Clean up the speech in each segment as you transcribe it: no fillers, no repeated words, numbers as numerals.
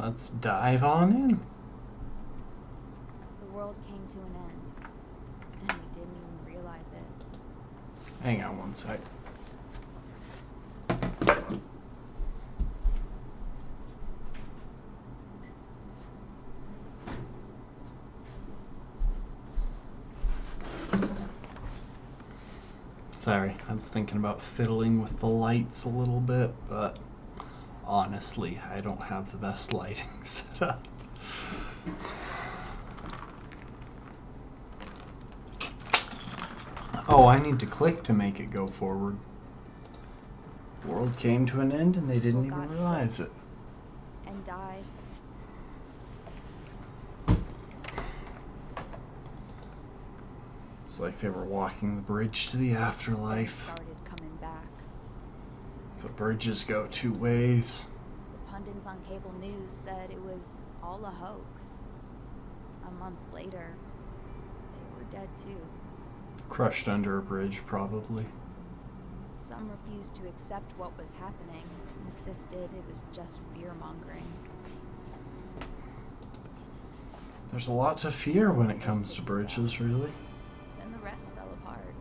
Let's dive on in. The world came to an end, and we didn't even realize it. Hang on one sec. Sorry, I was thinking about fiddling with the lights a little bit, but honestly, I don't have the best lighting set up. Oh, I need to click to make it go forward. The world came to an end and they didn't People even got realize sick it. and died. It's like they were walking the bridge to the afterlife. Started coming back. But bridges go two ways. The pundits on cable news said it was all a hoax. A month later, they were dead too. Crushed under a bridge, probably. Some refused to accept what was happening, insisted it was just fear-mongering. There's a lot to fear when it comes to bridges, really. Then the rest fell apart.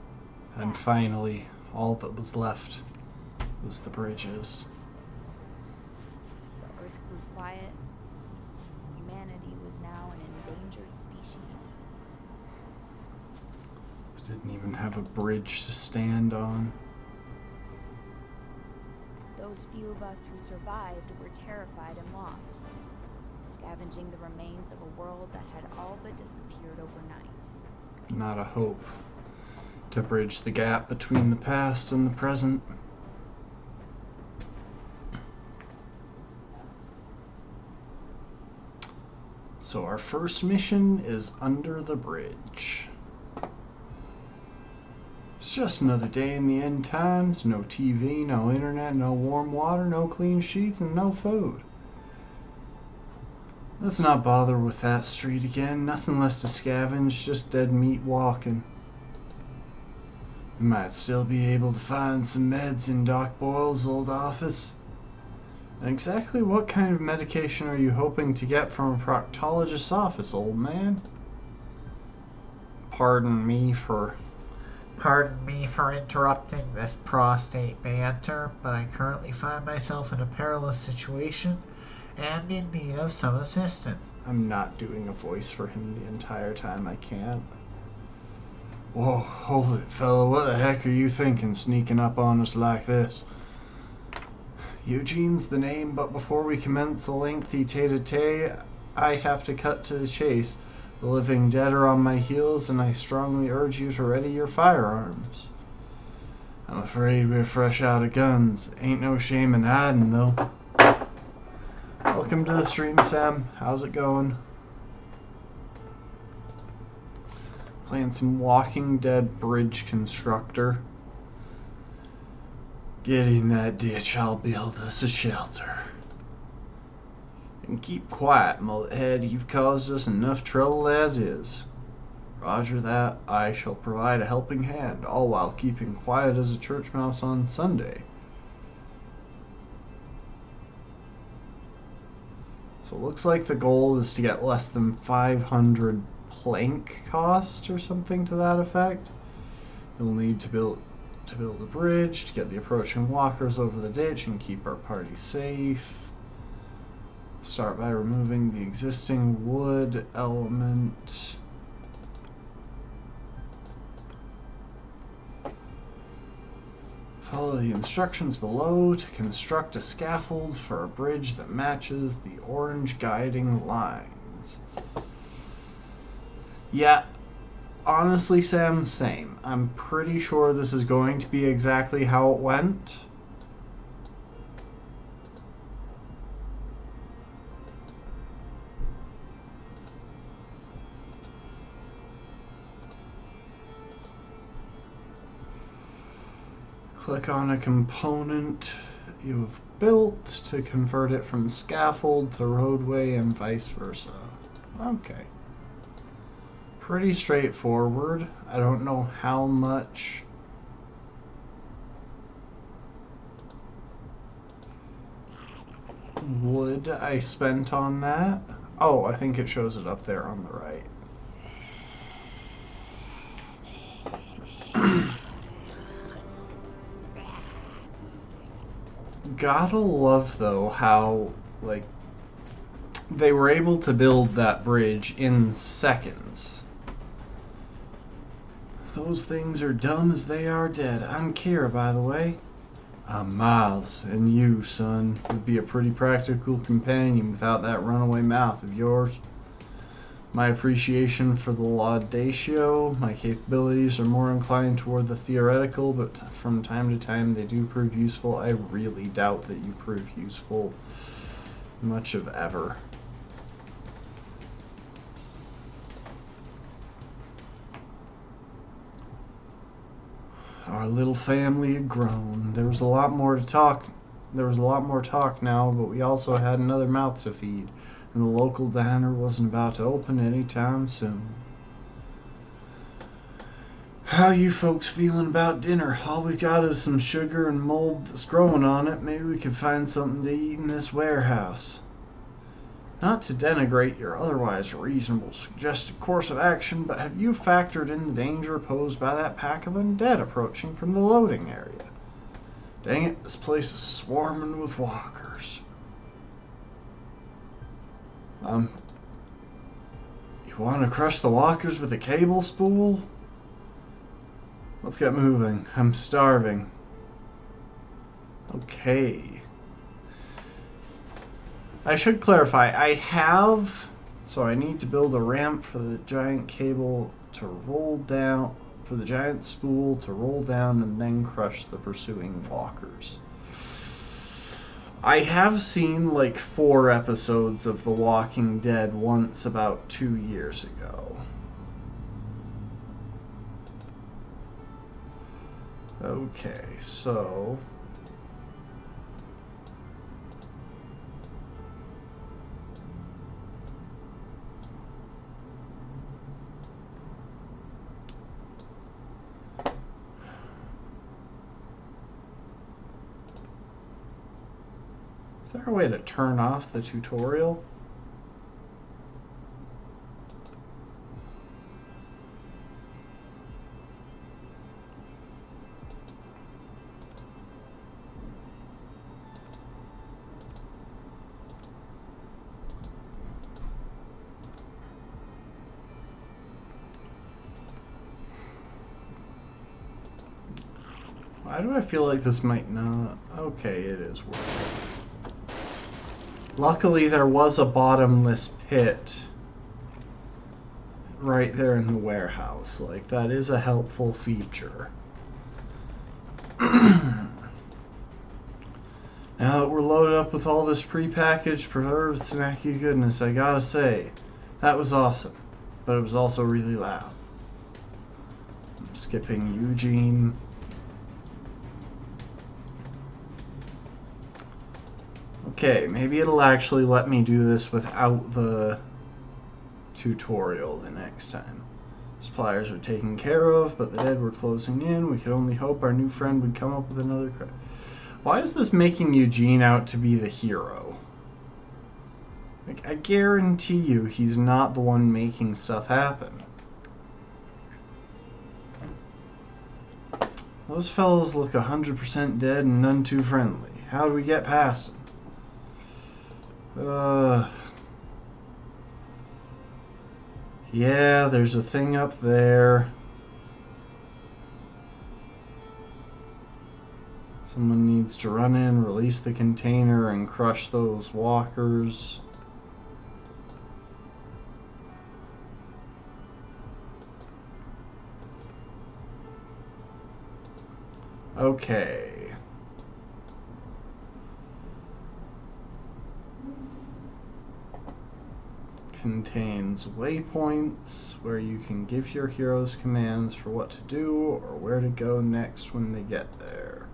And finally, all that was left was the bridges. The earth grew quiet. Humanity was now an endangered species. Didn't even have a bridge to stand on. Those few of us who survived were terrified and lost, scavenging the remains of a world that had all but disappeared overnight. Not a hope to bridge the gap between the past and the present. So our first mission is under the bridge. It's just another day in the end times. No TV, no internet, no warm water, no clean sheets, and no food. Let's not bother with that street again. Nothing less to scavenge, just dead meat walking. We might still be able to find some meds in Doc Boyle's old office. And exactly what kind of medication are you hoping to get from a proctologist's office, old man? Pardon me for interrupting this prostate banter, but I currently find myself in a perilous situation and in need of some assistance. I'm not doing a voice for him the entire time. I can't. Whoa, hold it, fella. What the heck are you thinking, sneaking up on us like this? Eugene's the name, but before we commence a lengthy tete-a-tete, I have to cut to the chase. The living dead are on my heels, and I strongly urge you to ready your firearms. I'm afraid we're fresh out of guns. Ain't no shame in hiding, though. Welcome to the stream, Sam. How's it going? Playing some Walking Dead Bridge Constructor. Get in that ditch, I'll build us a shelter. And keep quiet, mullethead. You've caused us enough trouble as is. Roger that. I shall provide a helping hand, all while keeping quiet as a church mouse on Sunday. So it looks like the goal is to get less than 500 plank cost or something to that effect. You'll need to build a bridge to get the approaching walkers over the ditch and keep our party safe. Start by removing the existing wood element. Follow the instructions below to construct a scaffold for a bridge that matches the orange guiding lines. Yeah, honestly, Sam, same. I'm pretty sure this is going to be exactly how it went. Click on a component you've built to convert it from scaffold to roadway and vice versa. Okay. Pretty straightforward. I don't know how much wood wood I spent on that. Oh, I think it shows it up there on the right. Gotta love, though, how, like, they were able to build that bridge in seconds. Those things are dumb as they are dead. I'm Kira, by the way. I'm Miles, and you, son, would be a pretty practical companion without that runaway mouth of yours. My appreciation for the laudatio, my capabilities are more inclined toward the theoretical, but from time to time they do prove useful. I really doubt that you prove useful much of ever. Our little family had grown. There was a lot more talk now, but we also had another mouth to feed, and the local diner wasn't about to open anytime soon. How you folks feeling about dinner? All we've got is some sugar and mold that's growing on it. Maybe we could find something to eat in this warehouse. Not to denigrate your otherwise reasonable suggested course of action, but have you factored in the danger posed by that pack of undead approaching from the loading area? Dang it, this place is swarming with walkers. You want to crush the walkers with a cable spool? Let's get moving. I'm starving. Okay. I should clarify, so I need to build a ramp for the giant cable to roll down, for the giant spool to roll down and then crush the pursuing walkers. I have seen like 4 episodes of The Walking Dead once about 2 years ago. Okay, so... Is there a way to turn off the tutorial? Why do I feel like this might not? Okay, it is working. Luckily, there was a bottomless pit right there in the warehouse. Like, that is a helpful feature. Now that we're loaded up with all this prepackaged, preserved, snacky goodness, I gotta say, that was awesome. But it was also really loud. I'm skipping Eugene. Okay, maybe it'll actually let me do this without the tutorial the next time. Suppliers are taken care of, but the dead were closing in. We could only hope our new friend would come up with another Why is this making Eugene out to be the hero? Like, I guarantee you he's not the one making stuff happen. Those fellows look 100% dead and none too friendly. How do we get past them? Yeah, there's a thing up there. Someone needs to run in, release the container, and crush those walkers. Okay. Contains waypoints where you can give your heroes commands for what to do or where to go next when they get there.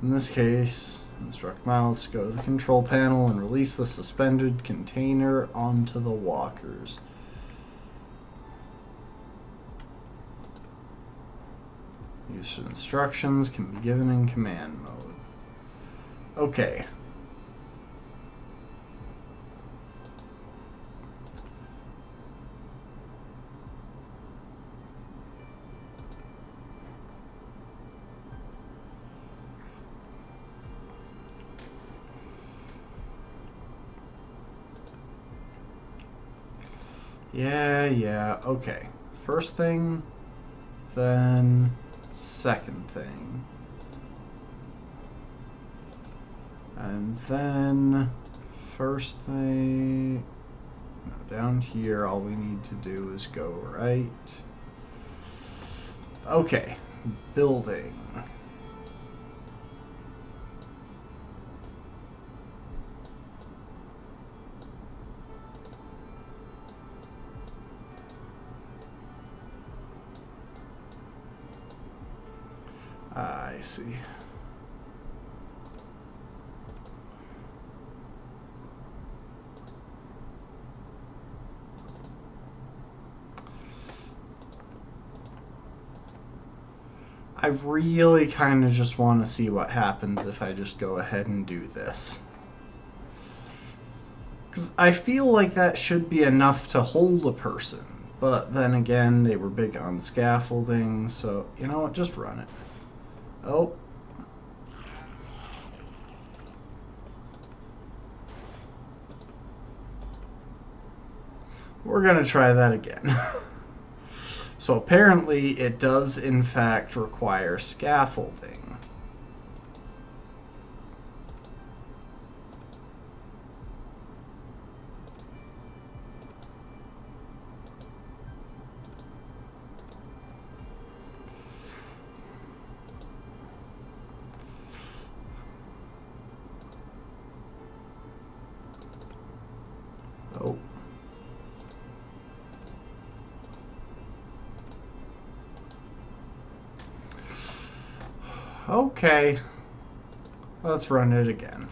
In this case, instruct Miles to go to the control panel and release the suspended container onto the walkers. These instructions can be given in command mode. Okay. Yeah, okay. First thing, then second thing. And then first thing, no, down here all we need to do is go right. Okay, building. I see. I really kind of just want to see what happens if I just go ahead and do this. Because I feel like that should be enough to hold a person. But then again, they were big on scaffolding, so you know what, just run it. Oh. We're going to try that again. So apparently it does in fact require scaffolding. Oh. Okay. Let's run it again.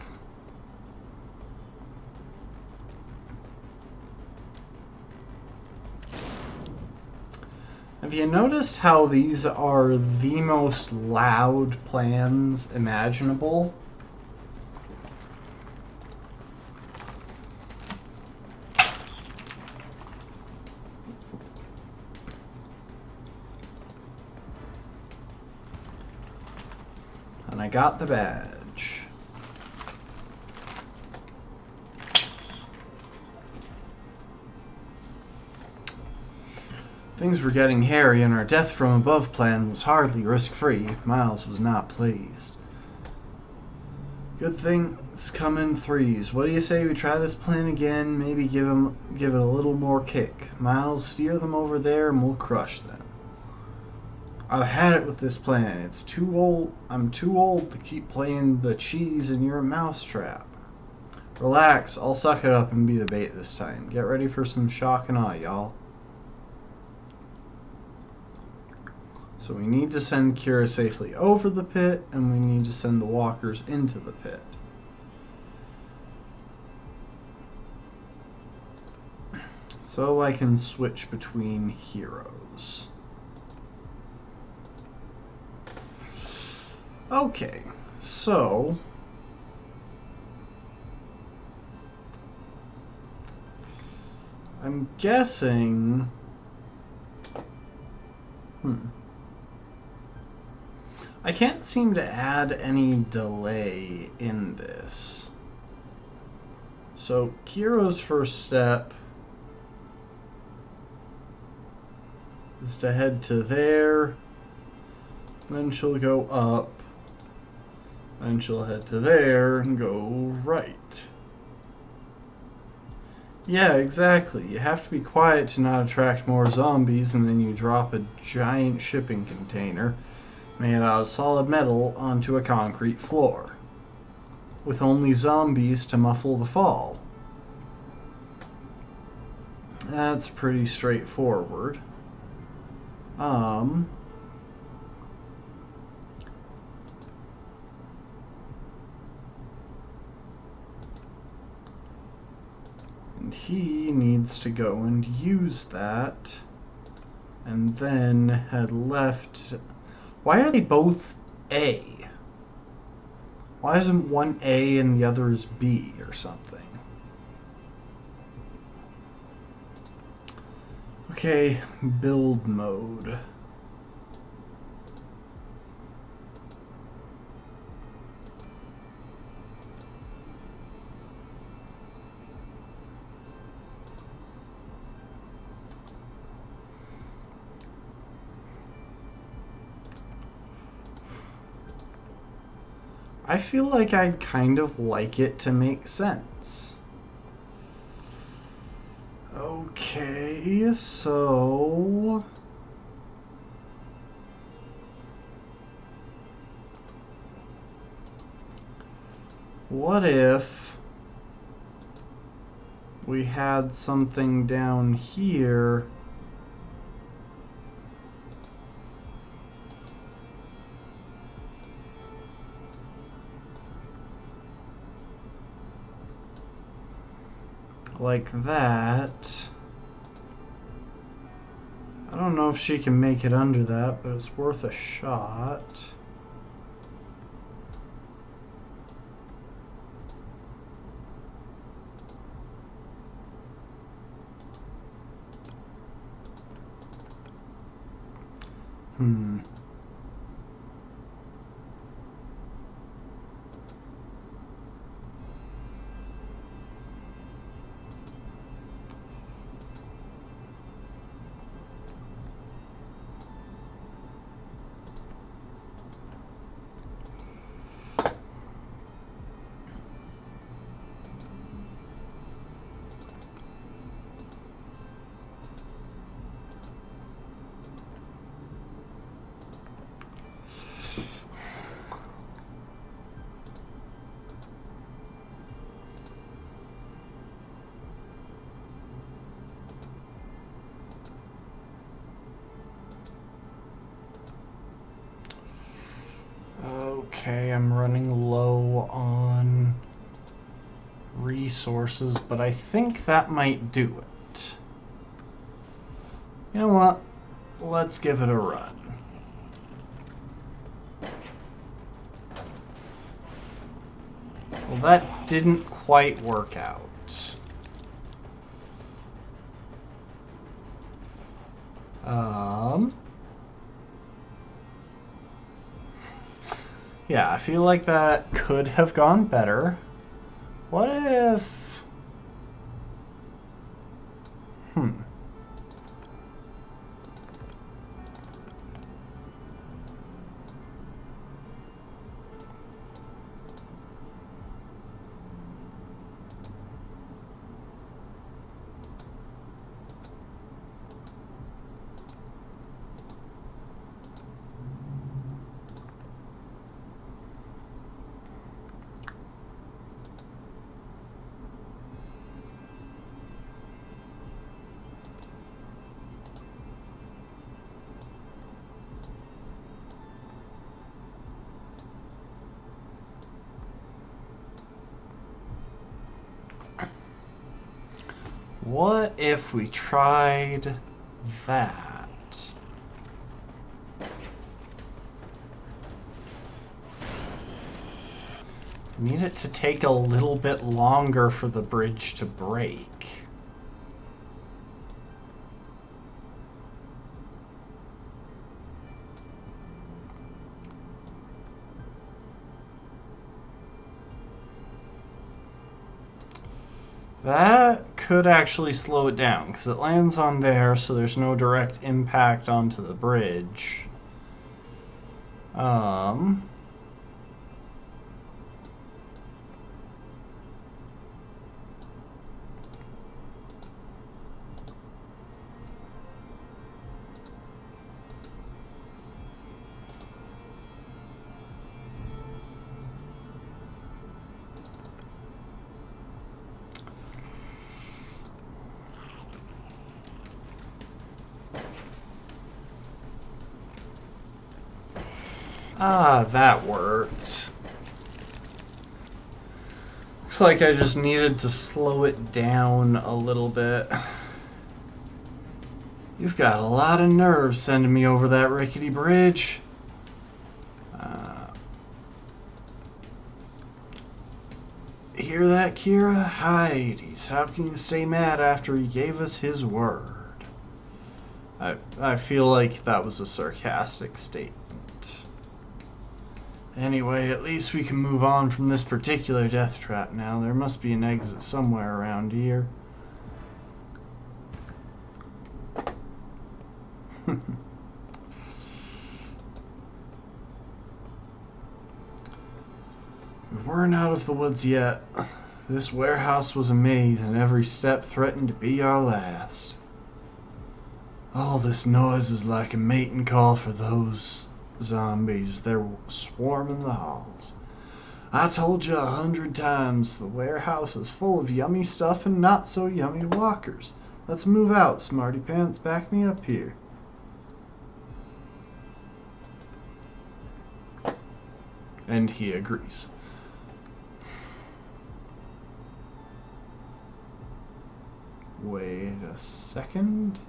Have you noticed how these are the most loud plans imaginable? And I got the badge. Things were getting hairy, and our death from above plan was hardly risk-free. Miles was not pleased. Good things come in threes. What do you say we try this plan again? Maybe give it a little more kick. Miles, steer them over there, and we'll crush them. I've had it with this plan. It's too old. I'm too old to keep playing the cheese in your mousetrap. Relax. I'll suck it up and be the bait this time. Get ready for some shock and awe, y'all. So we need to send Kira safely over the pit, and we need to send the walkers into the pit. So I can switch between heroes. Okay, so I'm guessing I can't seem to add any delay in this. So Kira's first step is to head to there, then she'll go up, then she'll head to there and go right. Yeah, exactly. You have to be quiet to not attract more zombies, and then you drop a giant shipping container made out of solid metal onto a concrete floor, with only zombies to muffle the fall. That's pretty straightforward. And he needs to go and use that, and then head left. Why are they both A? Why isn't one A and the other is B or something? Okay, build mode. I feel like I'd kind of like it to make sense. Okay, so... what if we had something down here like that? I don't know if she can make it under that, but it's worth a shot. Hmm. Okay, I'm running low on resources, but I think that might do it. You know what? Let's give it a run. Well, that didn't quite work out. Yeah, I feel like that could have gone better. What if... what if we tried that? Need it to take a little bit longer for the bridge to break. That could actually slow it down, because it lands on there, so there's no direct impact onto the bridge. That worked. Looks like I just needed to slow it down a little bit. You've got a lot of nerve sending me over that rickety bridge. Hear that, Kira? Hades, how can you stay mad after he gave us his word? I feel like that was a sarcastic statement. Anyway, at least we can move on from this particular death trap now. There must be an exit somewhere around here. weren't out of the woods yet. This warehouse was a maze, and every step threatened to be our last. All this noise is like a mating call for those zombies. They're swarming the halls. I told you 100 times, the warehouse is full of yummy stuff and not so yummy walkers. Let's move out, smarty pants. Back me up here. And he agrees. Wait a second.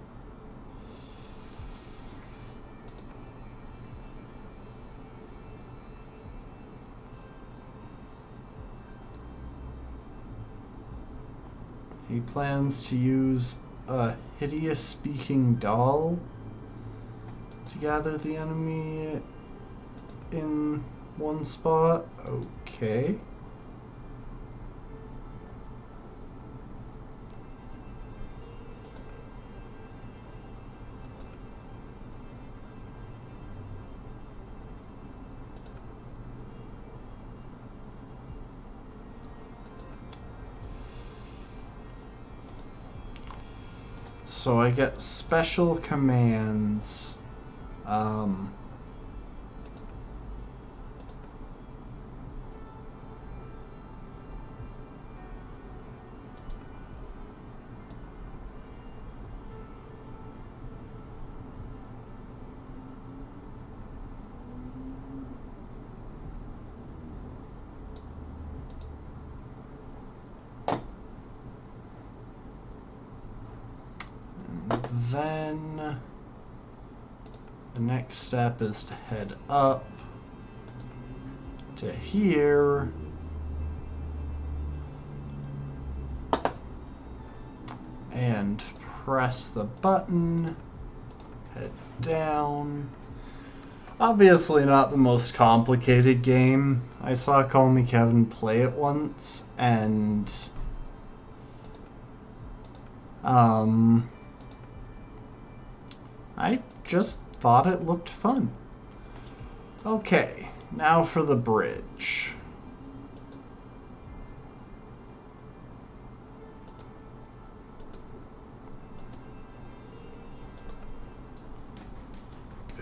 He plans to use a hideous speaking doll to gather the enemy in one spot. Okay. So I get special commands. Then the next step is to head up to here and press the button, head down. Obviously not the most complicated game. I saw Call Me Kevin play it once, and I just thought it looked fun. Okay, now for the bridge.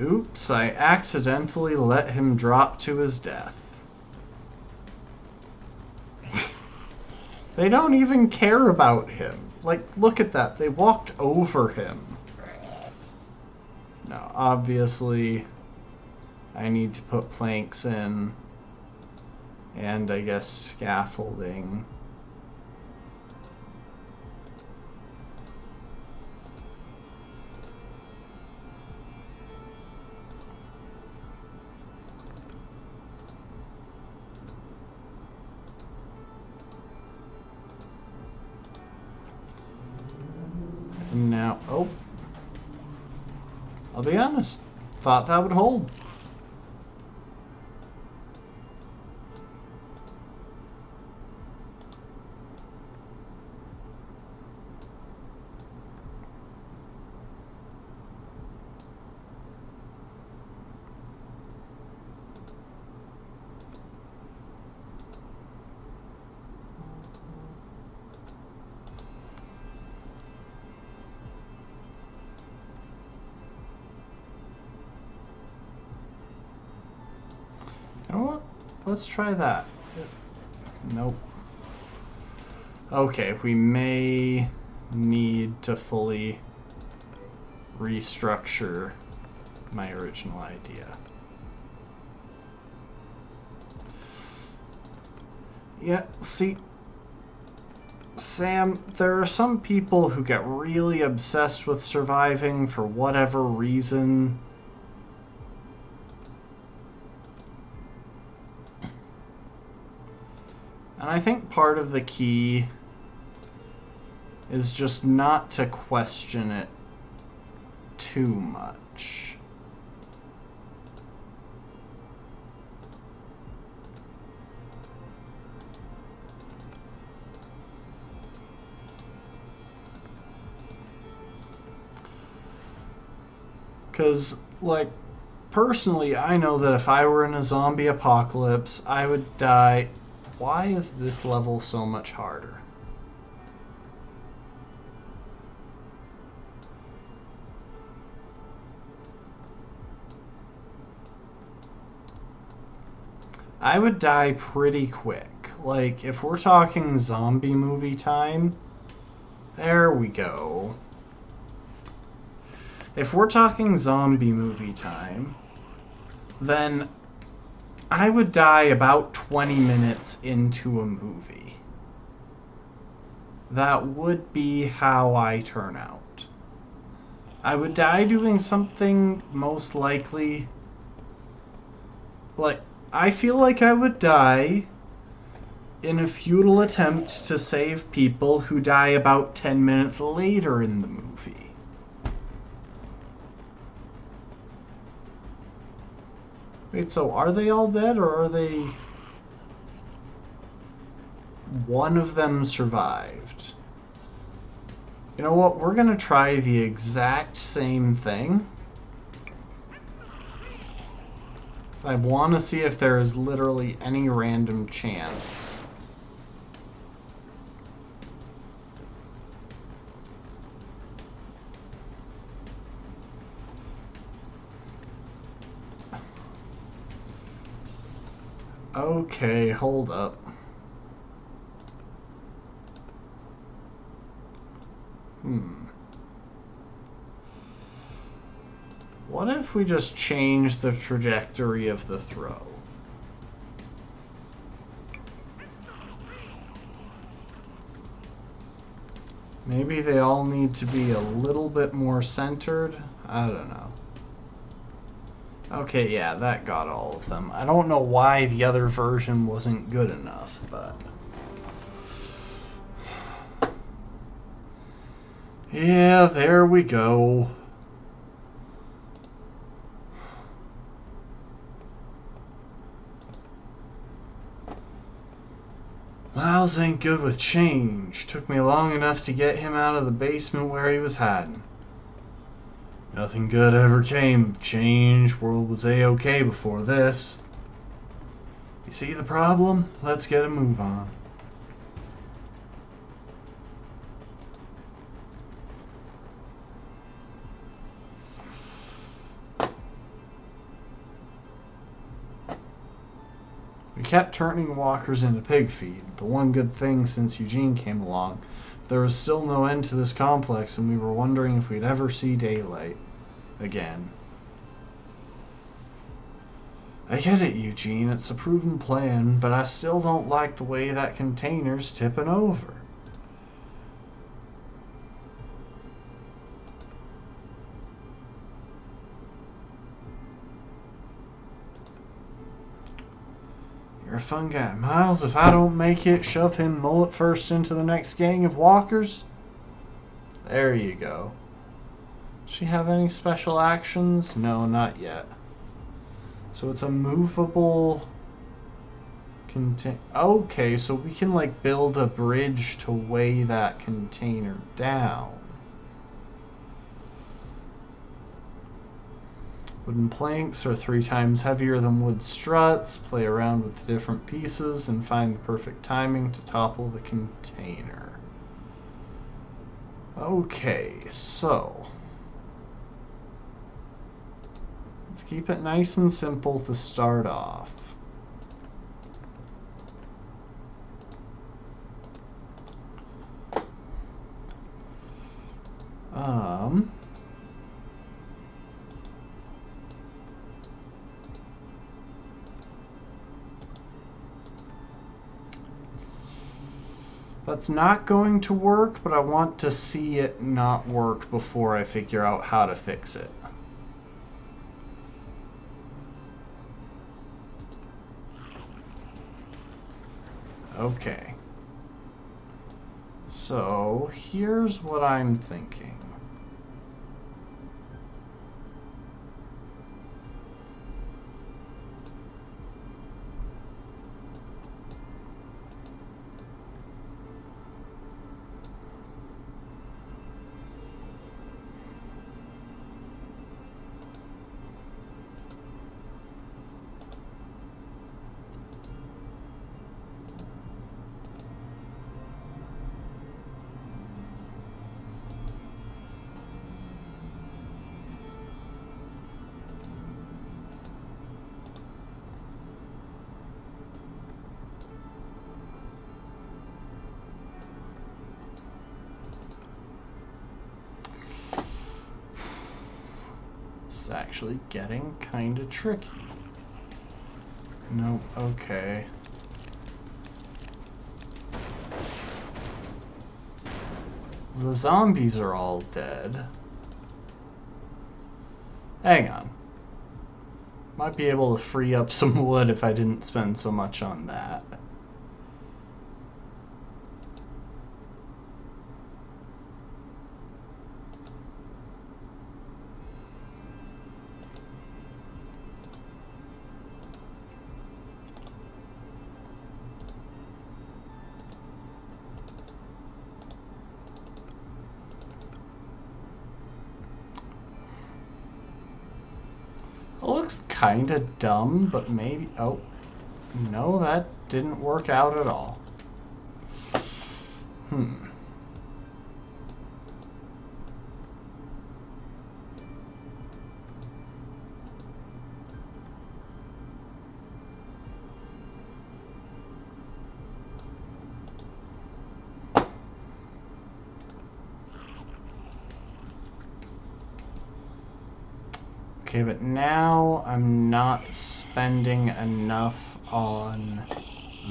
Oops, I accidentally let him drop to his death. They don't even care about him. Like, look at that. They walked over him. Now, obviously, I need to put planks in, and I guess scaffolding. And now, oh. I'll be honest, thought that would hold. You know what? Let's try that. Nope. Okay, we may need to fully restructure my original idea. Yeah, see, Sam, there are some people who get really obsessed with surviving for whatever reason. And I think part of the key is just not to question it too much. Because, like, personally, I know that if I were in a zombie apocalypse, I would die Why is this level so much harder? I would die pretty quick. Like, if we're talking zombie movie time, there we go. If we're talking zombie movie time, then I would die about 20 minutes into a movie. That would be how I turn out. I would die doing something most likely... Like, I feel like I would die in a futile attempt to save people who die about 10 minutes later in the movie. Wait, so are they all dead, or are they... One of them survived. You know what? We're gonna try the exact same thing. So I want to see if there is literally any random chance. Okay, hold up. What if we just change the trajectory of the throw? Maybe they all need to be a little bit more centered? I don't know. Okay, yeah, that got all of them. I don't know why the other version wasn't good enough, but... Yeah, there we go. Miles ain't good with change. Took me long enough to get him out of the basement where he was hiding. Nothing good ever came of change. World was A-okay before this. You see the problem? Let's get a move on. We kept turning walkers into pig feed. The one good thing since Eugene came along. There was still no end to this complex, and we were wondering if we'd ever see daylight again. I get it, Eugene. It's a proven plan, but I still don't like the way that container's tipping over. You're a fun guy. Miles, if I don't make it, shove him mullet first into the next gang of walkers. There you go. Does she have any special actions? No, not yet. So it's a movable container. Okay, so we can like build a bridge to weigh that container down. Wooden planks are 3 times heavier than wood struts. Play around with the different pieces and find the perfect timing to topple the container. Okay, so let's keep it nice and simple to start off. That's not going to work, but I want to see it not work before I figure out how to fix it. Okay. So, here's what I'm thinking. actually getting kind of tricky. Nope, okay. The zombies are all dead. Hang on. Might be able to free up some wood if I didn't spend so much on that. It looks kind of dumb, but maybe... Oh, no, that didn't work out at all. Okay, but now I'm not spending enough on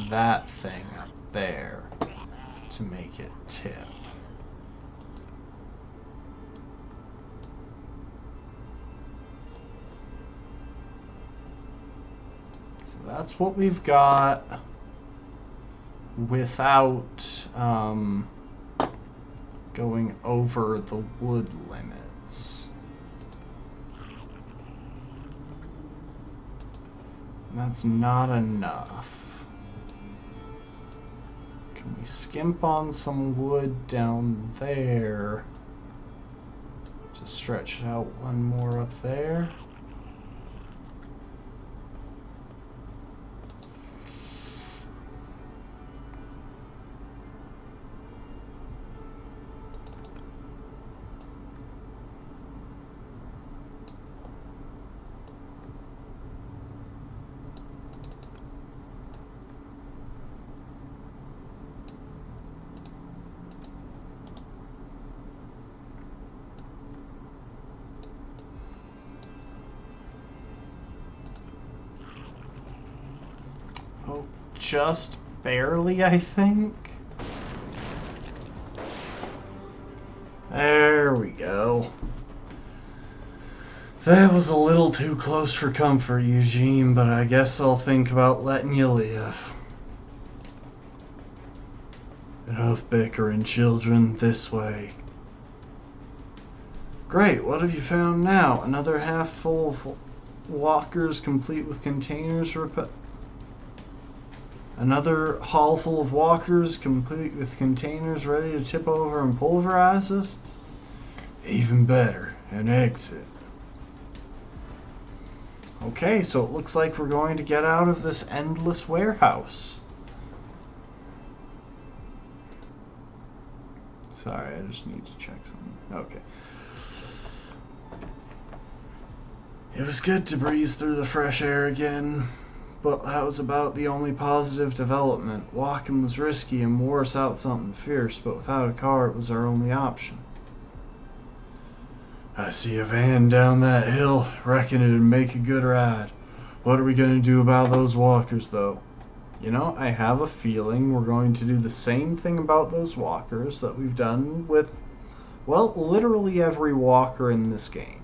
that thing up there to make it tip. So that's what we've got without going over the wood limits. That's not enough. Can we skimp on some wood down there to stretch it out one more up there? Oh, just barely, I think. There we go. That was a little too close for comfort, Eugene, but I guess I'll think about letting you live. Enough bickering, children, this way. Great, what have you found now? Another half full of walkers complete with containers Another haul full of walkers complete with containers ready to tip over and pulverize us? Even better, an exit. Okay, so it looks like we're going to get out of this endless warehouse. Sorry, I just need to check something. Okay. It was good to breeze through the fresh air again, but that was about the only positive development. Walking was risky and wore us out something fierce, but without a car it was our only option. I see a van down that hill. Reckon it'd make a good ride. What are we going to do about those walkers, though? You know, I have a feeling we're going to do the same thing about those walkers that we've done with, well, literally every walker in this game.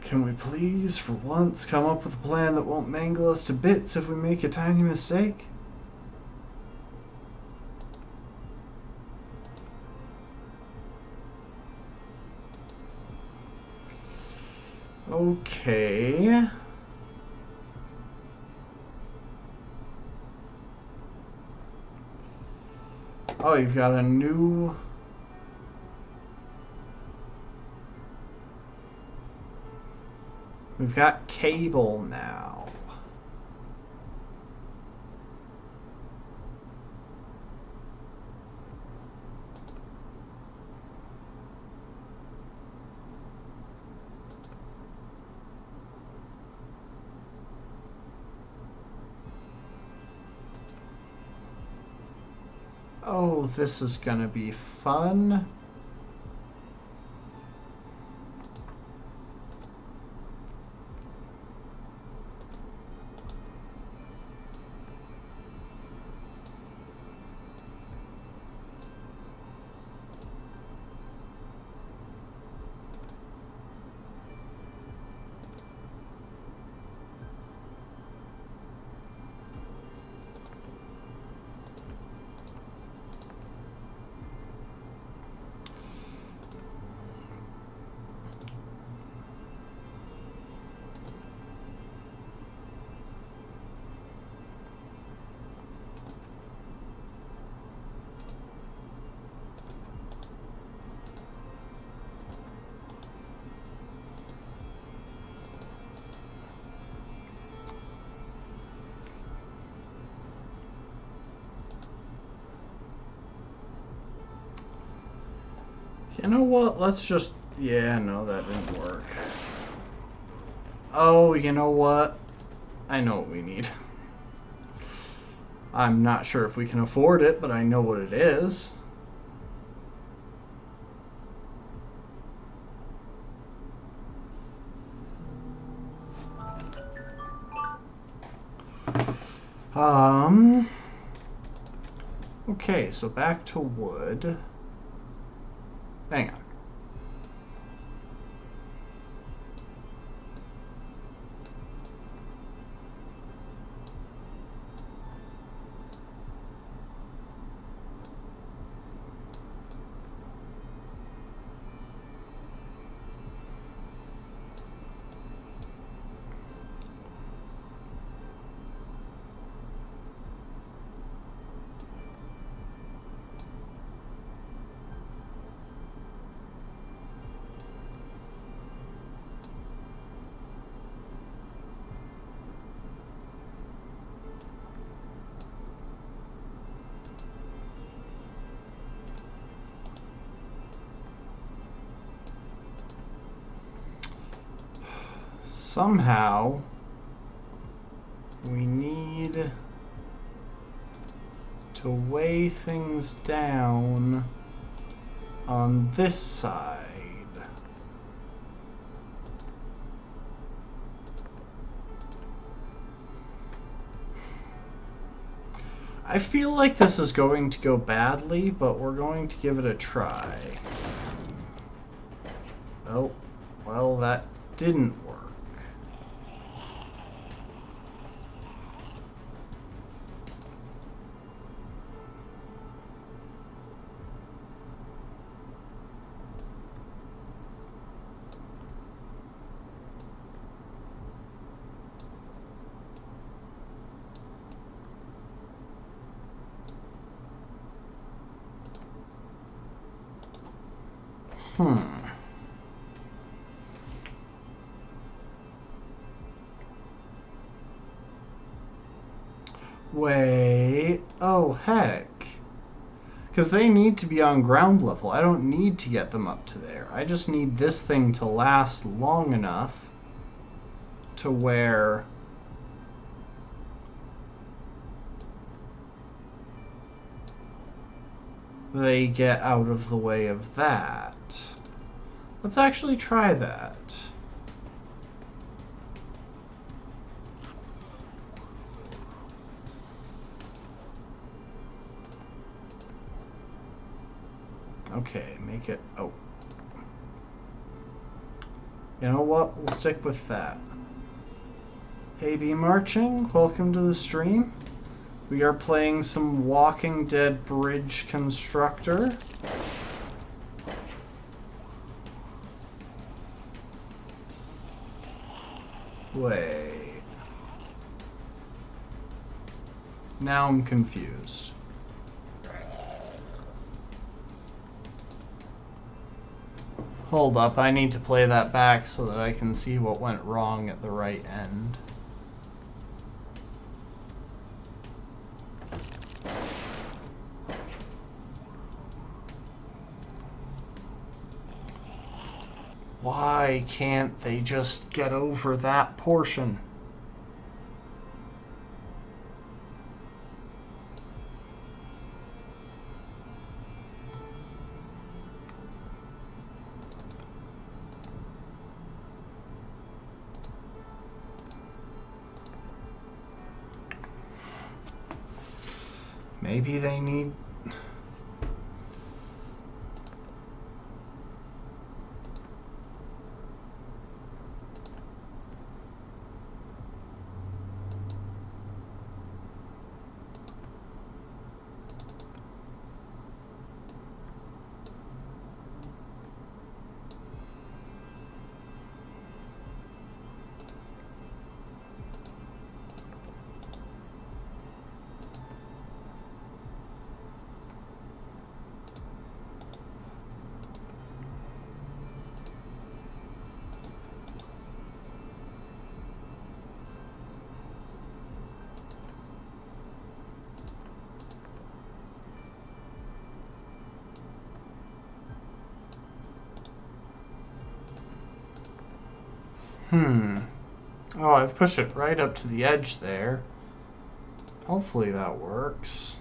Can we please, for once, come up with a plan that won't mangle us to bits if we make a tiny mistake? Okay. Oh, you've got a new... We've got cable now. Oh, this is gonna be fun. You know what? Let's just... Yeah, no, that didn't work. Oh, you know what? I know what we need. I'm not sure if we can afford it, but I know what it is. Okay, so back to wood. Hang on. Somehow, we need to weigh things down on this side. I feel like this is going to go badly, but we're going to give it a try. Oh, well, that didn't work. Wait. Oh, heck. Because they need to be on ground level. I don't need to get them up to there. I just need this thing to last long enough to where they get out of the way of that. Let's actually try that. Okay, make it... Oh. You know what? We'll stick with that. Hey, Bee Marching, welcome to the stream. We are playing some Walking Dead Bridge Constructor. Wait. Now I'm confused. Hold up, I need to play that back so that I can see what went wrong at the right end. Why can't they just get over that portion? Maybe they need... Oh, I've pushed it right up to the edge there. Hopefully that works.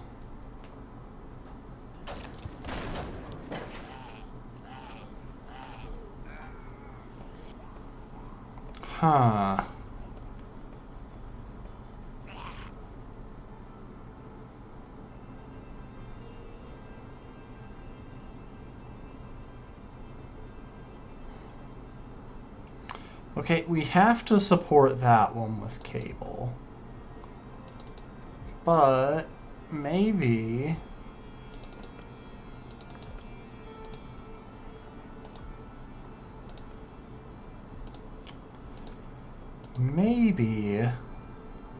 Huh. Okay, we have to support that one with cable. But maybe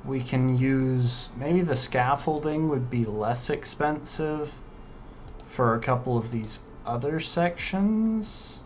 we can use, maybe the scaffolding would be less expensive for a couple of these other sections.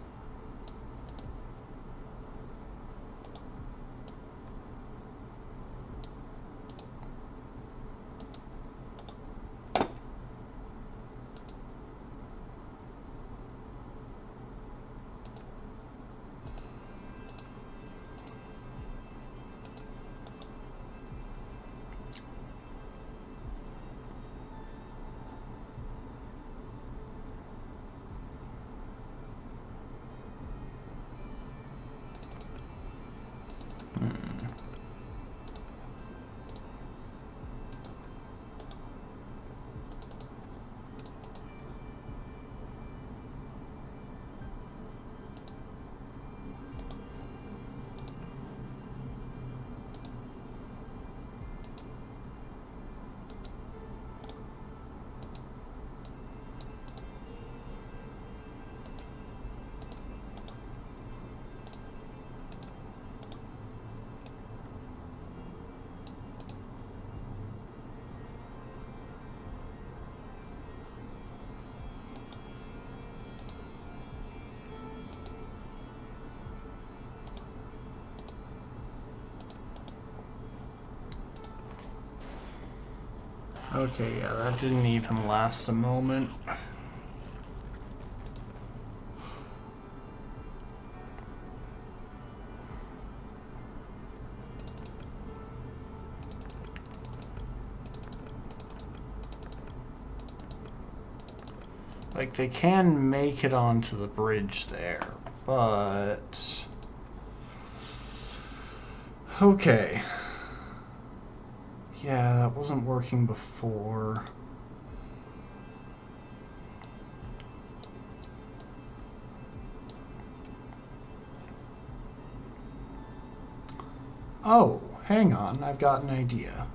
Okay, yeah, that didn't even last a moment. Like, they can make it onto the bridge there, but... Okay. Yeah, that wasn't working before. Oh, hang on, I've got an idea.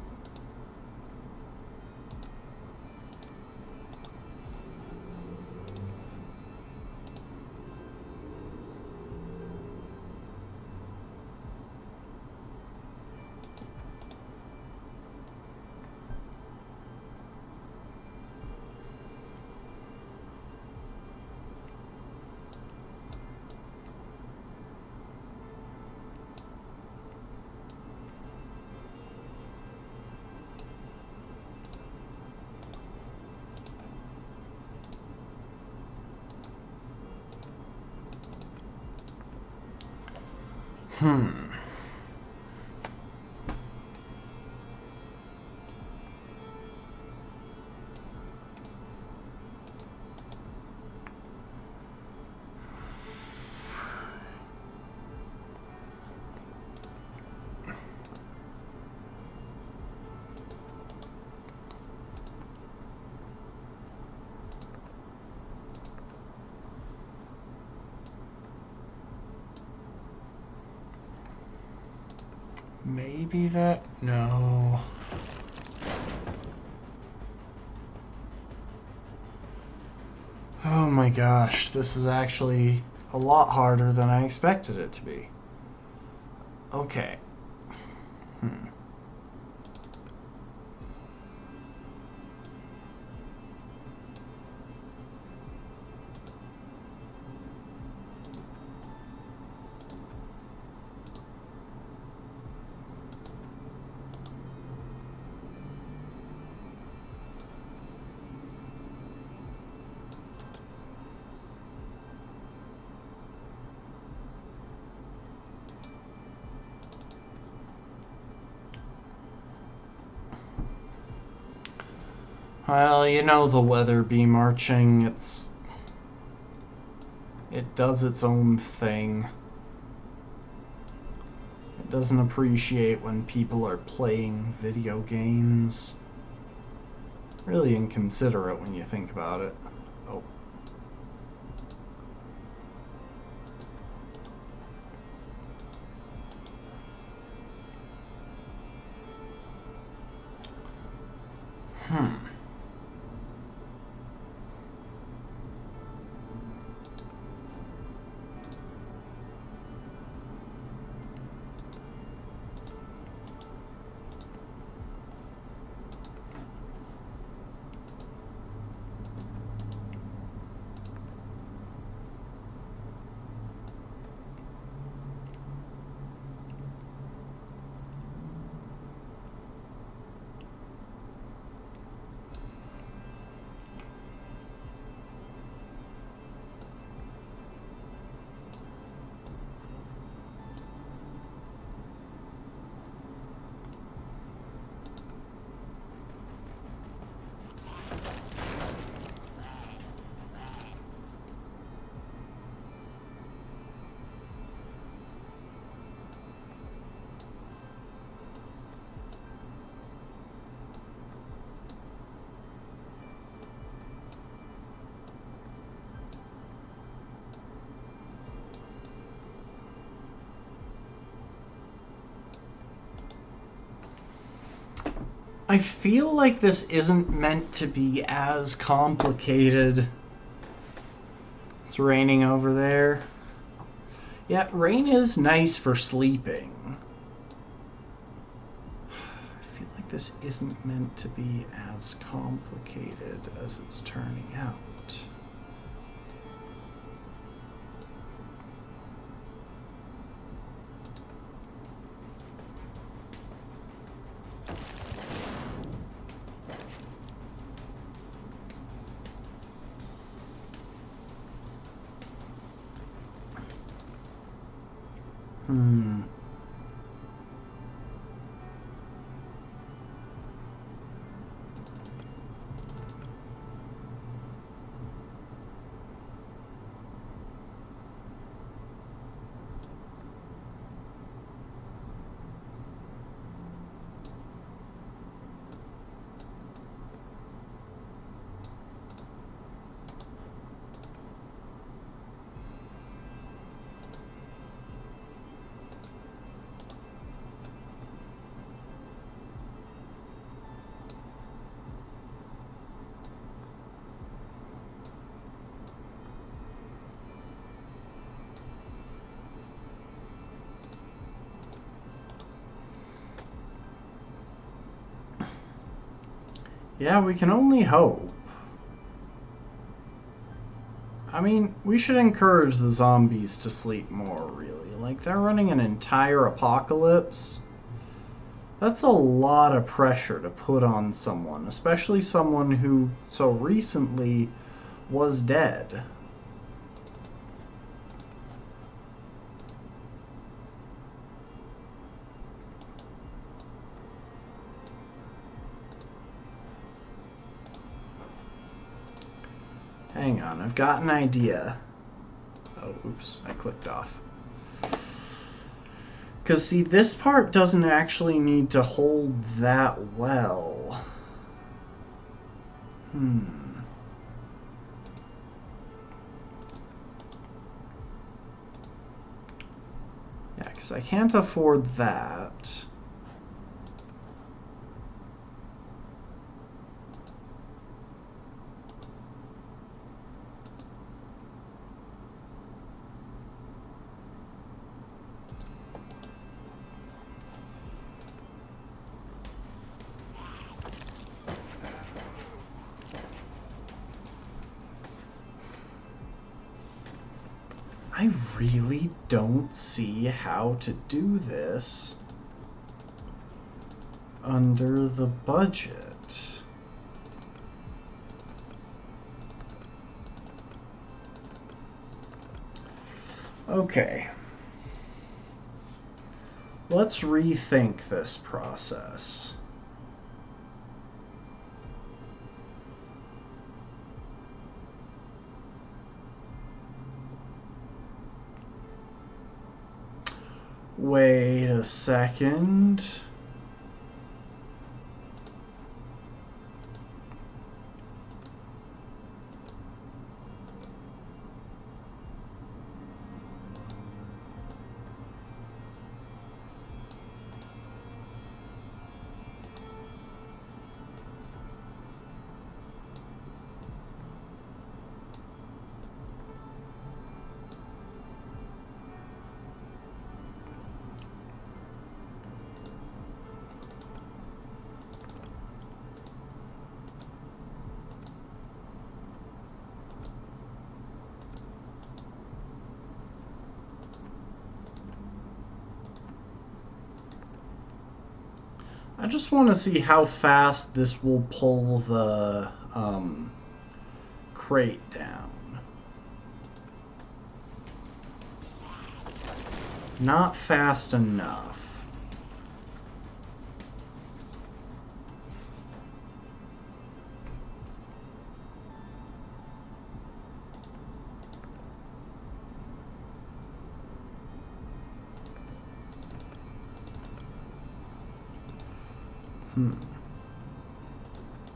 Hmm. Maybe that... No. Oh my gosh, this is actually a lot harder than I expected it to be. Okay. Hmm. Well, you know the weather bee marching, it does its own thing. It doesn't appreciate when people are playing video games. Really inconsiderate when you think about it. Oh. I feel like this isn't meant to be as complicated. It's raining over there. Yeah, rain is nice for sleeping. I feel like this isn't meant to be as complicated as it's turning out. Yeah, we can only hope. I mean, we should encourage the zombies to sleep more, really. Like, they're running an entire apocalypse. That's a lot of pressure to put on someone, especially someone who so recently was dead. Hang on, I've got an idea. Oh, oops, I clicked off. Because, see, this part doesn't actually need to hold that well. Yeah, because I can't afford that. I really don't see how to do this under the budget. Okay. Let's rethink this process. Wait a second. I just want to see how fast this will pull the crate down. Not fast enough.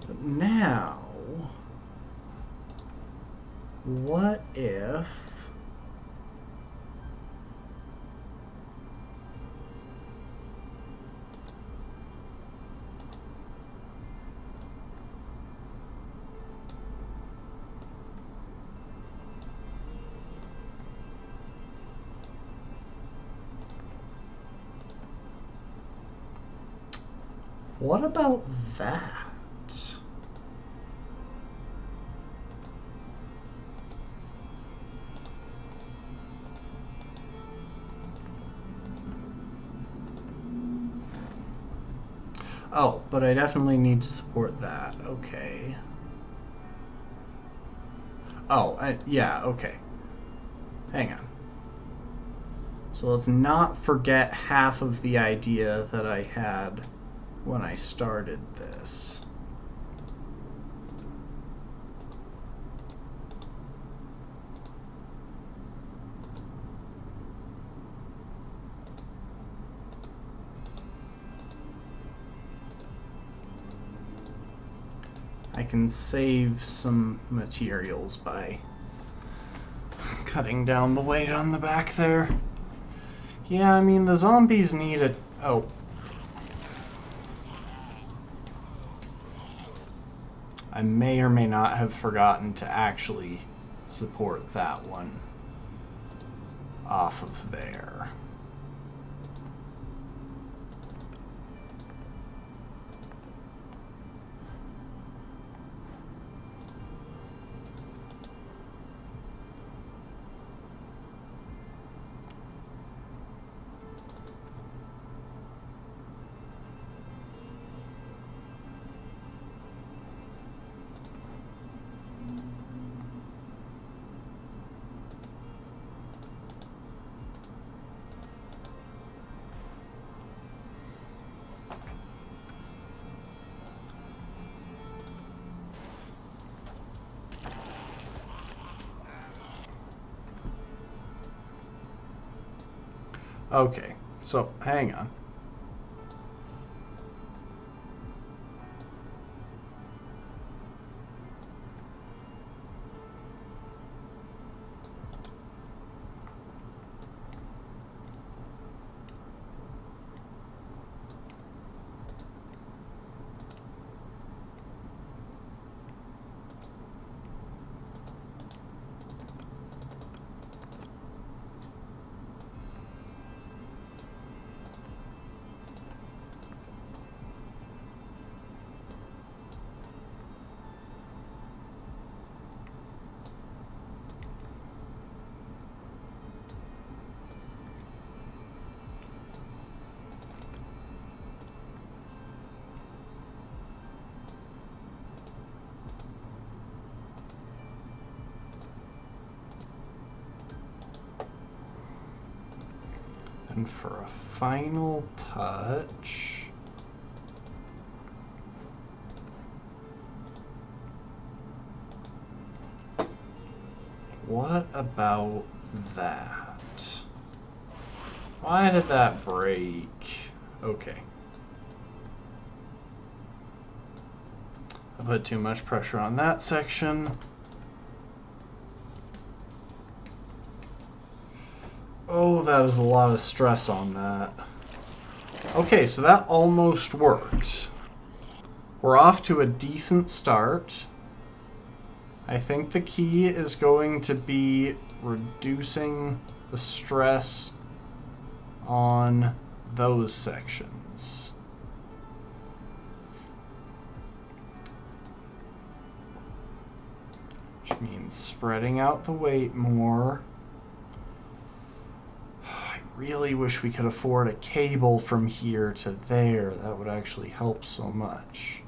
But now, what if... What about that? Oh, but I definitely need to support that. Okay. Oh, yeah, okay. Hang on. So let's not forget half of the idea that I had when I started this. I can save some materials by cutting down the weight on the back there. Yeah, I mean, the zombies need a... Oh. I may or may not have forgotten to actually support that one off of there. Okay, so hang on. And for a final touch, what about that? Why did that break? Okay. I put too much pressure on that section. Oh, that is a lot of stress on that. Okay, so that almost worked. We're off to a decent start. I think the key is going to be reducing the stress on those sections. Which means spreading out the weight more. I really wish we could afford a cable from here to there. That would actually help so much.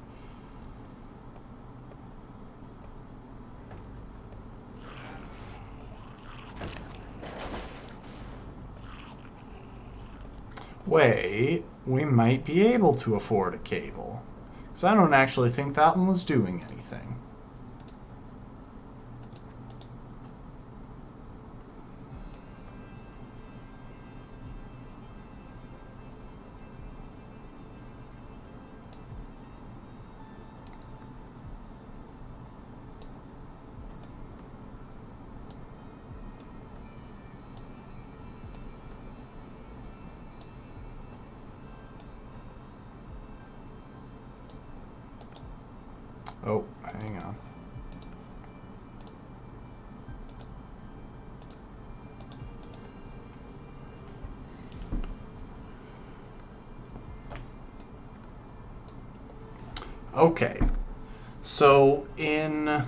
Wait, we might be able to afford a cable. Because I don't actually think that one was doing anything. Oh, hang on. Okay, so in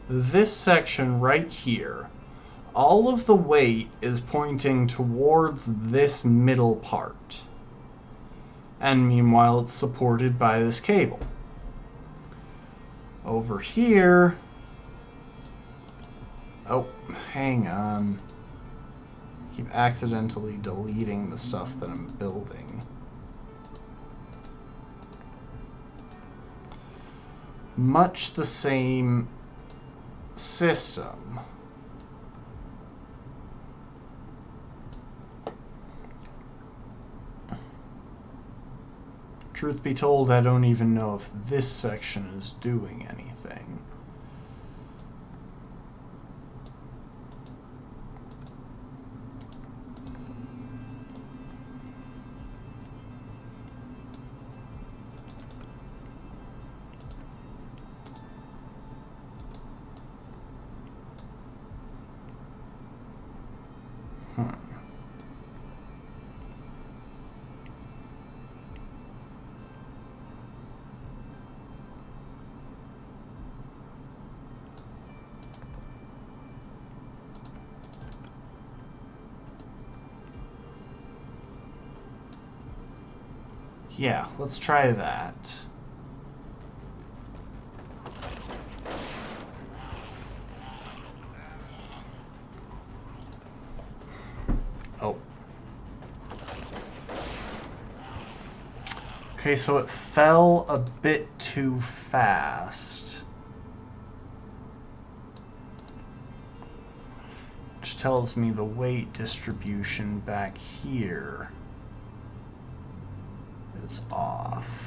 this section right here, all of the weight is pointing towards this middle part. And meanwhile, it's supported by this cable. Over here... Oh, hang on. I keep accidentally deleting the stuff that I'm building. Much the same system. Truth be told, I don't even know if this section is doing anything. Yeah, let's try that. Oh. Okay, so it fell a bit too fast. Which tells me the weight distribution back here is off.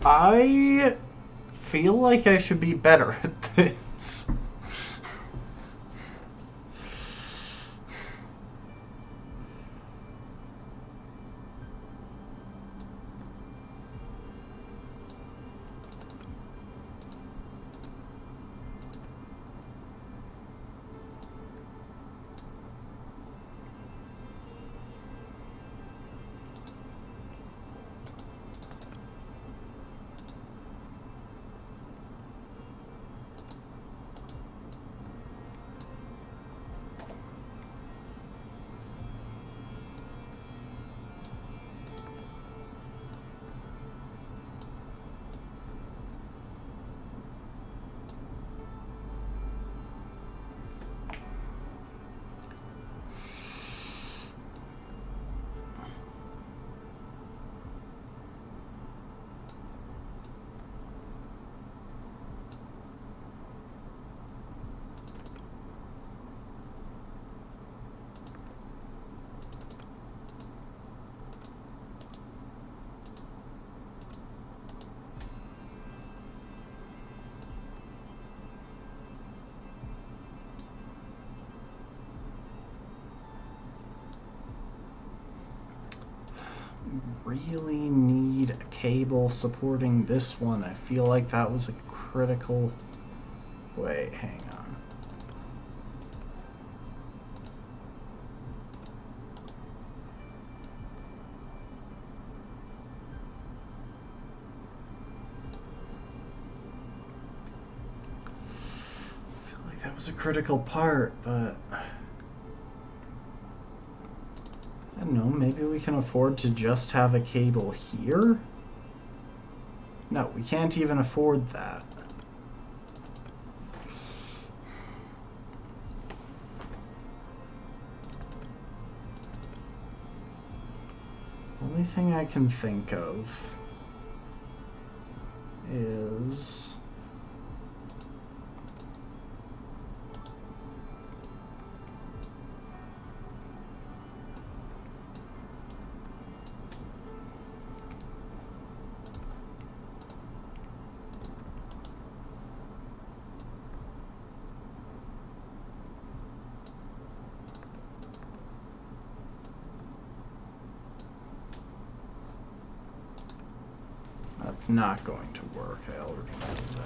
I feel like I should be better at this. Really need a cable supporting this one. I feel like that was a critical... Wait, hang on. I feel like that was a critical part, but... I don't know, maybe we can afford to just have a cable here? No, we can't even afford that. Only thing I can think of is... That's not going to work, I already know that.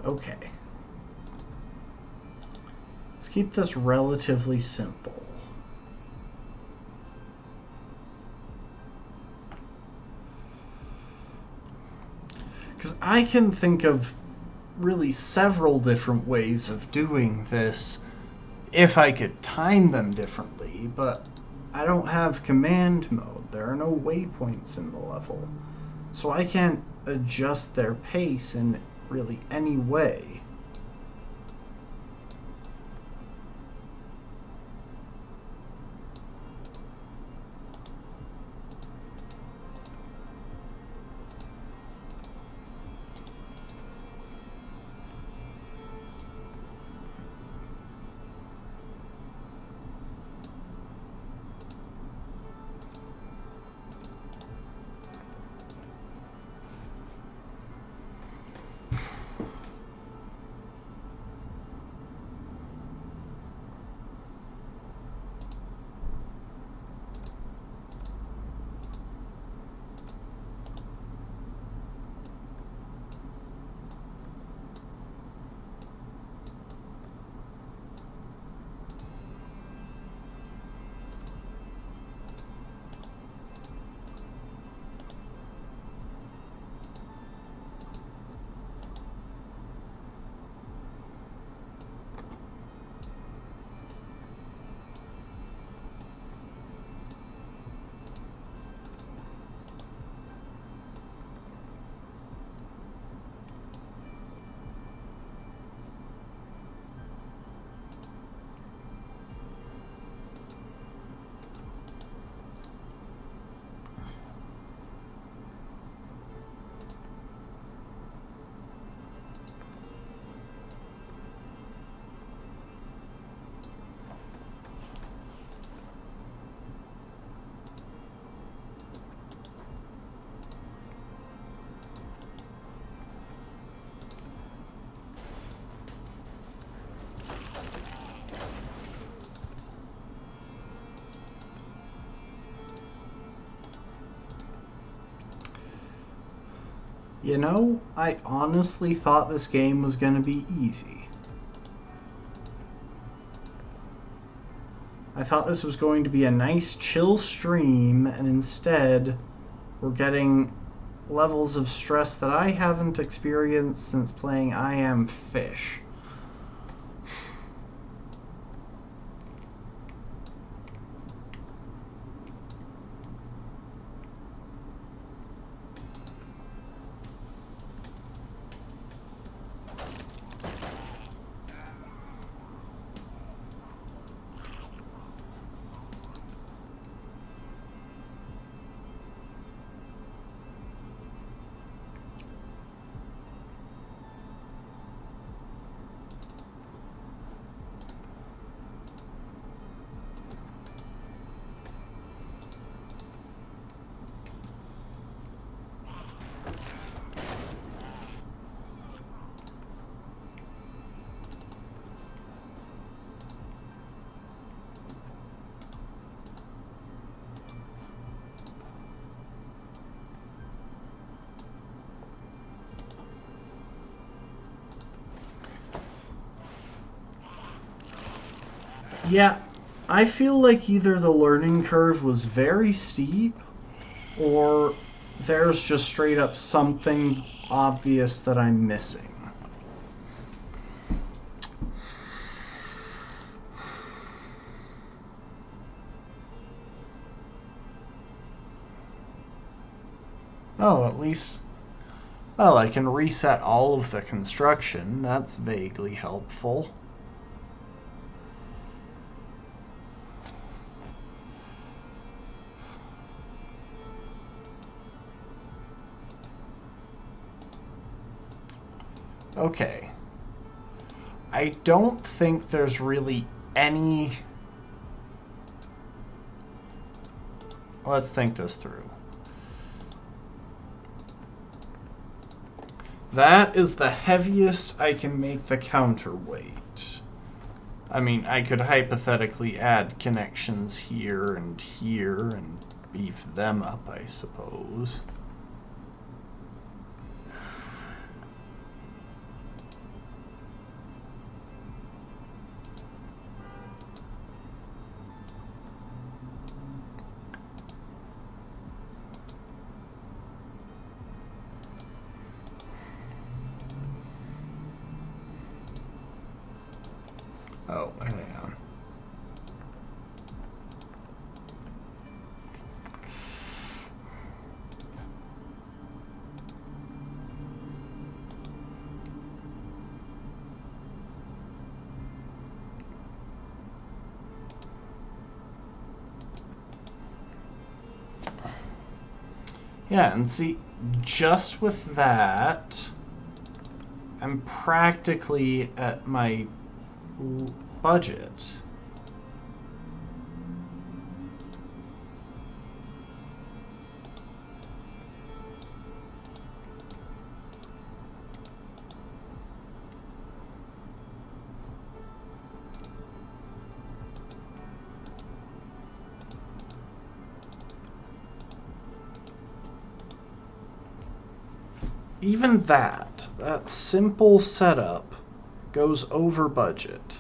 Okay. Let's keep this relatively simple. Because I can think of really several different ways of doing this if I could time them differently, but I don't have command mode. There are no waypoints in the level. So I can't adjust their pace in really any way. You know, I honestly thought this game was going to be easy. I thought this was going to be a nice chill stream, and instead we're getting levels of stress that I haven't experienced since playing I Am Fish. Yeah, I feel like either the learning curve was very steep, or there's just straight up something obvious that I'm missing. Oh, at least... Well, I can reset all of the construction. That's vaguely helpful. Okay. I don't think there's really any... Let's think this through. That is the heaviest I can make the counterweight. I mean, I could hypothetically add connections here and beef them up, I suppose. Oh, hang on. Yeah, and see, just with that, I'm practically at my budget. Even that simple setup goes over budget.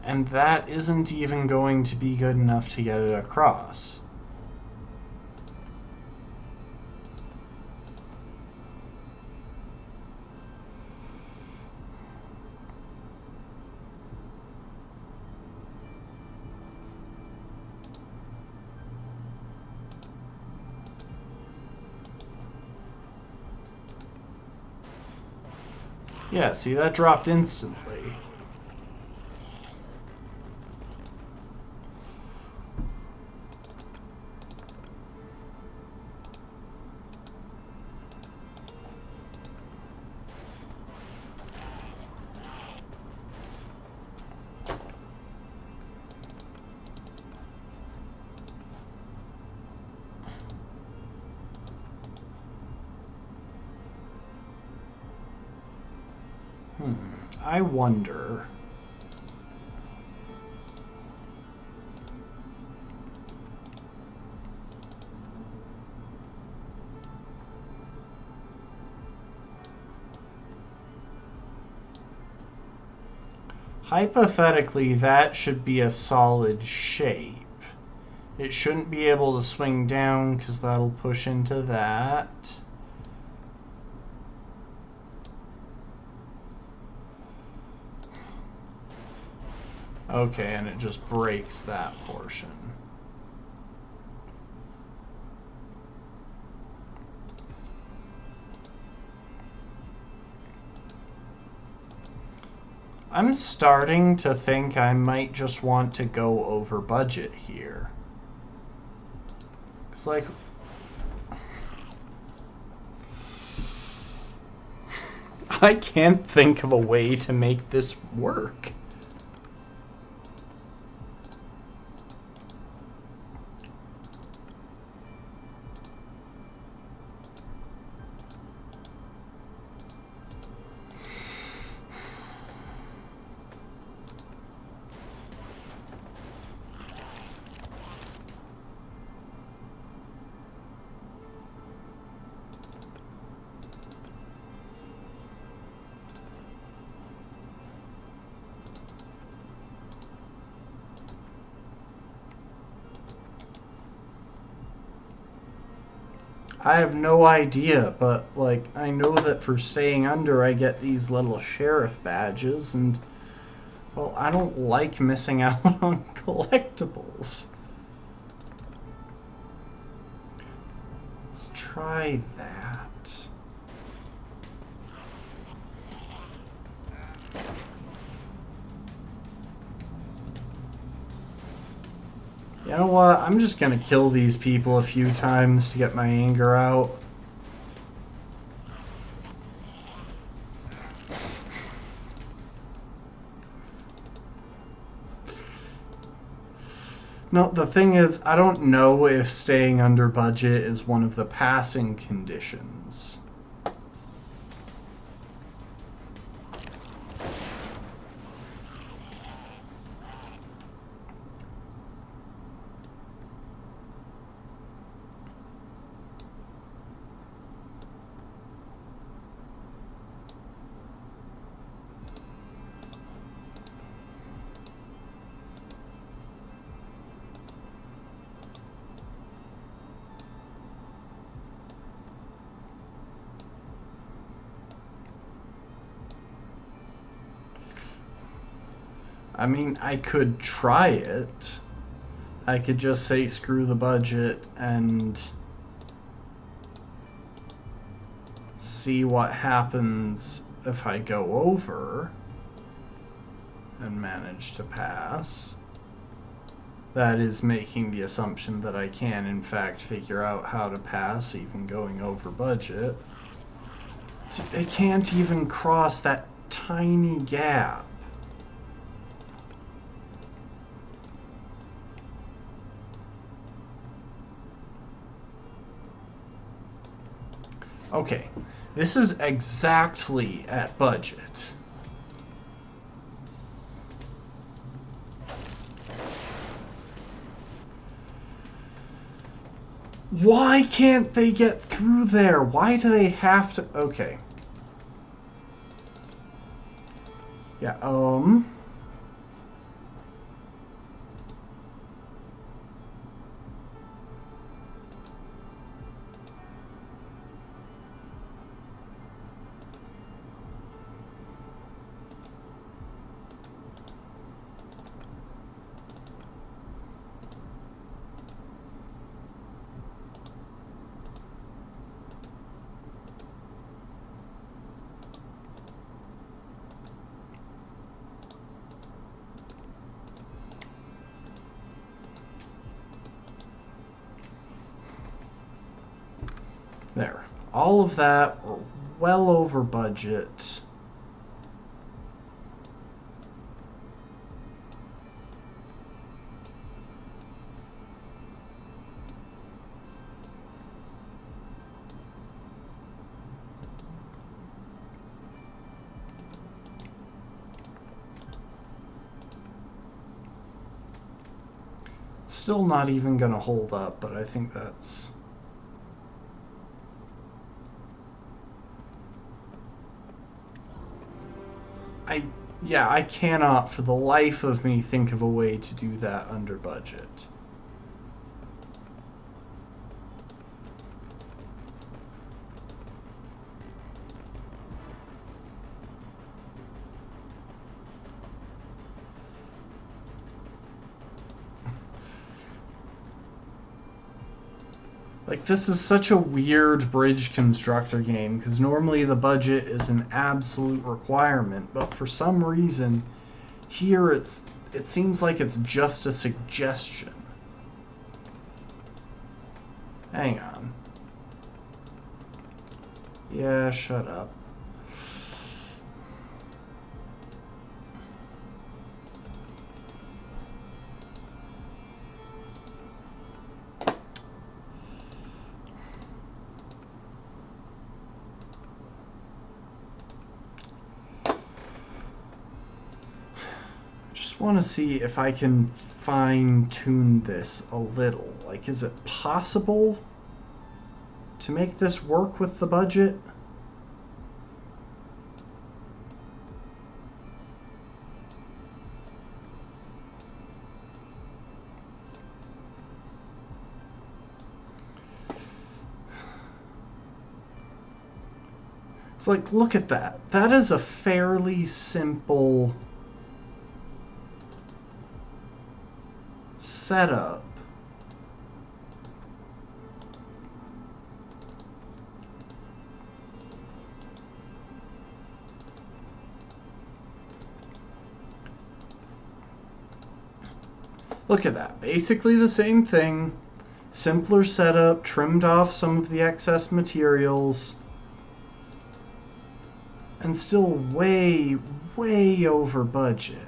And that isn't even going to be good enough to get it across. Yeah, see, that dropped instantly. I wonder. Hypothetically, that should be a solid shape. It shouldn't be able to swing down because that'll push into that. Okay, and it just breaks that portion. I'm starting to think I might just want to go over budget here. It's like... I can't think of a way to make this work. I have no idea, but like I know that for staying under I get these little sheriff badges, and well, I don't like missing out on collectibles. Let's try that. You know what? I'm just gonna kill these people a few times to get my anger out. No, the thing is, I don't know if staying under budget is one of the passing conditions. I mean, I could try it. I could just say screw the budget and see what happens if I go over and manage to pass. That is making the assumption that I can, in fact, figure out how to pass even going over budget. See, they can't even cross that tiny gap. Okay, this is exactly at budget. Why can't they get through there? Why do they have to... Okay. Yeah, there. All of that were well over budget. still not even gonna hold up, but I think that's... Yeah, I cannot for the life of me think of a way to do that under budget. Like, this is such a weird bridge constructor game, because normally the budget is an absolute requirement, but for some reason, here it seems like it's just a suggestion. Hang on. Yeah, shut up. Want to see if I can fine-tune this a little. Like, is it possible to make this work with the budget? It's like, look at that. That is a fairly simple setup. Look at that. Basically the same thing. Simpler setup, trimmed off some of the excess materials, and still way, way over budget.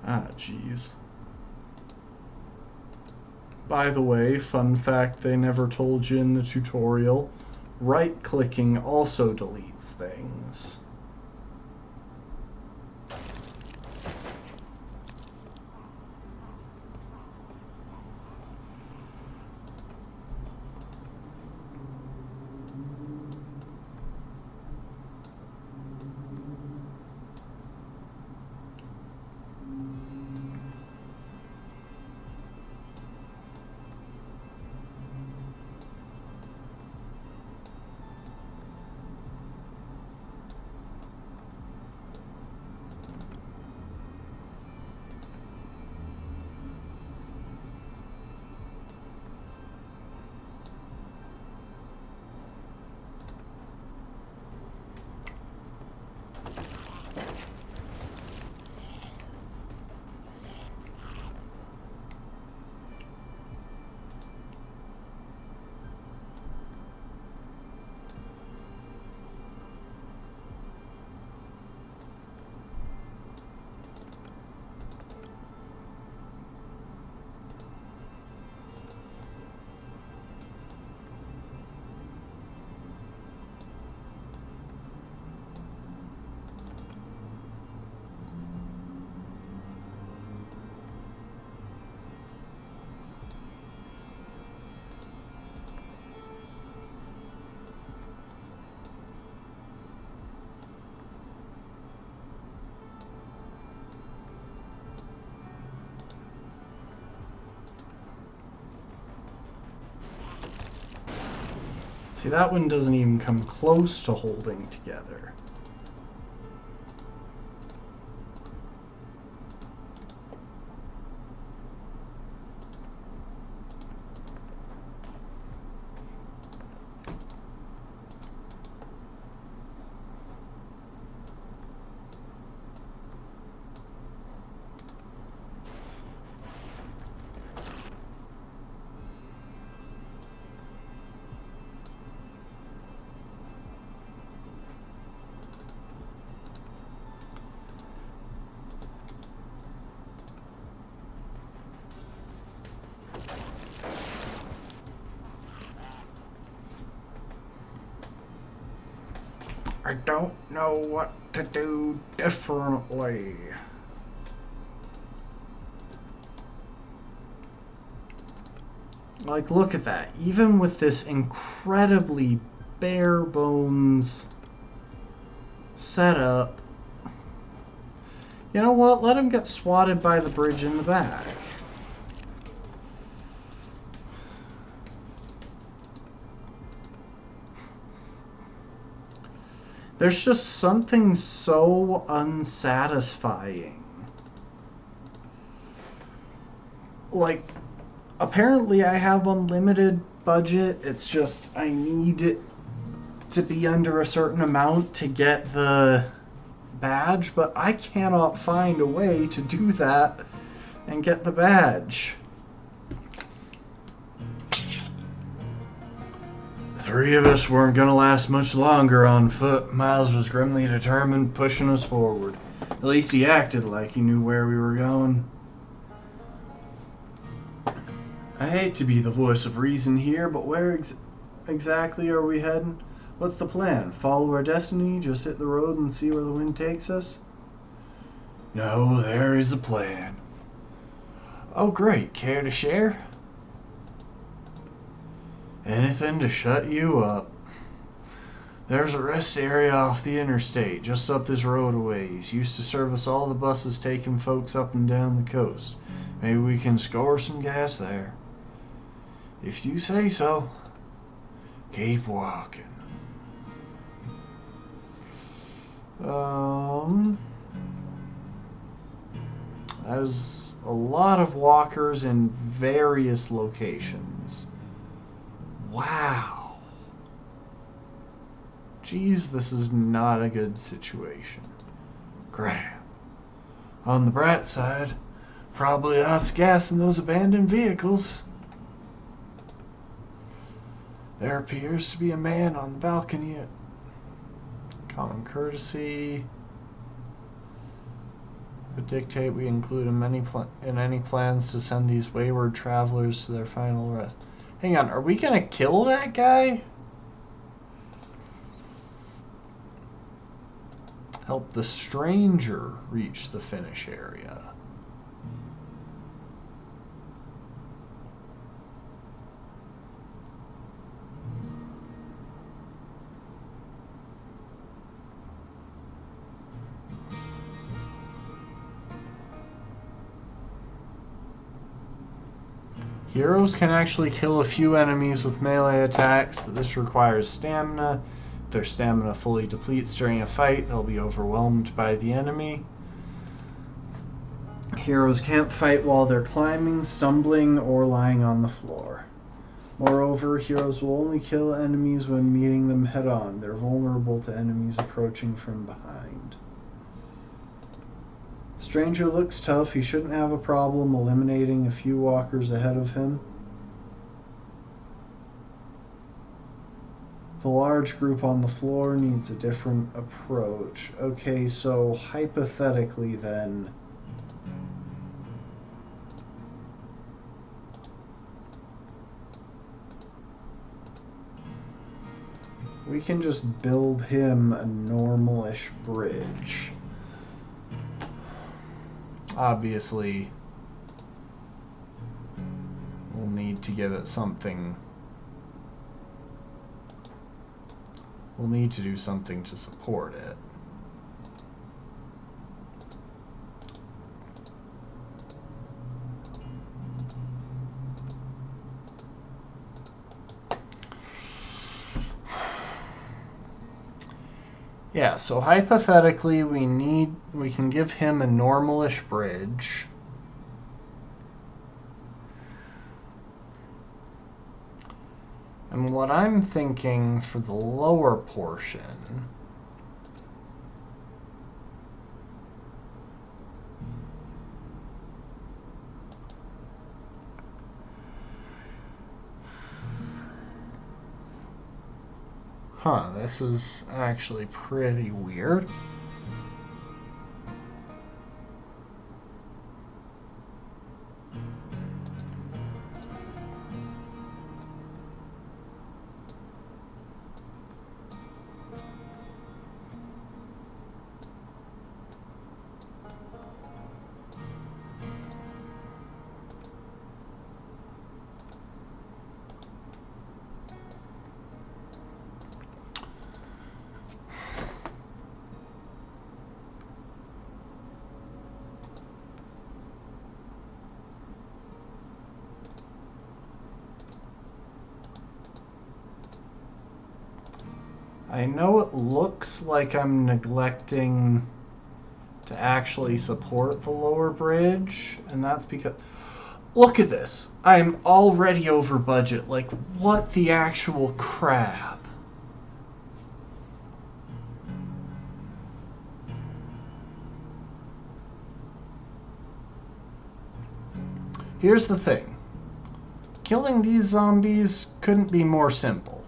Ah, jeez. By the way, fun fact they never told you in the tutorial, right-clicking also deletes things. See, that one doesn't even come close to holding together. I don't know what to do differently. Like, look at that. Even with this incredibly bare bones setup, you know what? Let him get swatted by the bridge in the back. There's just something so unsatisfying. Like, apparently I have unlimited budget. It's just I need it to be under a certain amount to get the badge, but I cannot find a way to do that and get the badge. Three of us weren't gonna last much longer on foot. Miles was grimly determined, pushing us forward. At least he acted like he knew where we were going. I hate to be the voice of reason here, but where exactly are we heading? What's the plan? Follow our destiny? Just hit the road and see where the wind takes us? No, there is a plan. Oh great, care to share? Anything to shut you up. There's a rest area off the interstate, just up this road a ways. Used to service all the buses taking folks up and down the coast. Maybe we can score some gas there. If you say so. Keep walking. There's a lot of walkers in various locations. Wow. Geez, this is not a good situation. Crap. On the bright side, probably lots of gas in those abandoned vehicles. There appears to be a man on the balcony. Common courtesy would dictate we include in any plans to send these wayward travelers to their final rest. Hang on, are we gonna kill that guy? Help the stranger reach the finish area. Heroes can actually kill a few enemies with melee attacks, but this requires stamina. If their stamina fully depletes during a fight, they'll be overwhelmed by the enemy. Heroes can't fight while they're climbing, stumbling, or lying on the floor. Moreover, heroes will only kill enemies when meeting them head-on. They're vulnerable to enemies approaching from behind. Stranger looks tough. He shouldn't have a problem eliminating a few walkers ahead of him. The large group on the floor needs a different approach. Okay, so hypothetically then, we can just build him a normal-ish bridge. Obviously, we'll need to give it something. We'll need to do something to support it. Yeah, so hypothetically we can give him a normalish bridge. And what I'm thinking for the lower portion this is actually pretty weird. I know it looks like I'm neglecting to actually support the lower bridge, and that's because... Look at this. I'm already over budget. Like, what the actual crap? Here's the thing. Killing these zombies couldn't be more simple.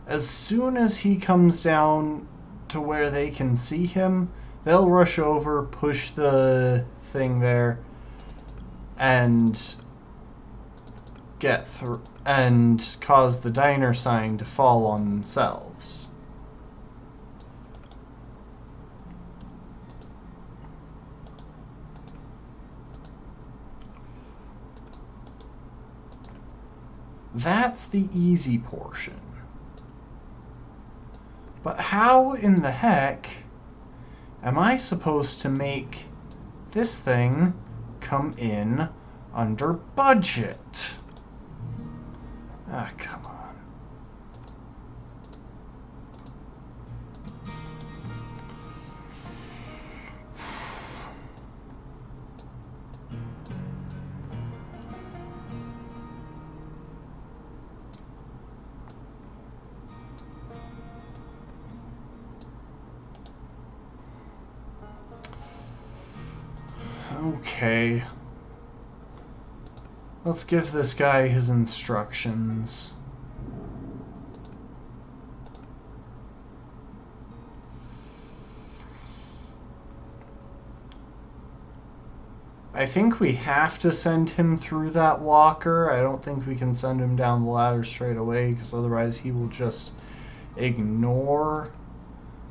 As soon as he comes down to where they can see him, they'll rush over, push the thing there, and get through, and cause the diner sign to fall on themselves. That's the easy portion. But how in the heck am I supposed to make this thing come in under budget? Ah, come on. Okay. Let's give this guy his instructions. I think we have to send him through that walker. I don't think we can send him down the ladder straight away, because otherwise he will just ignore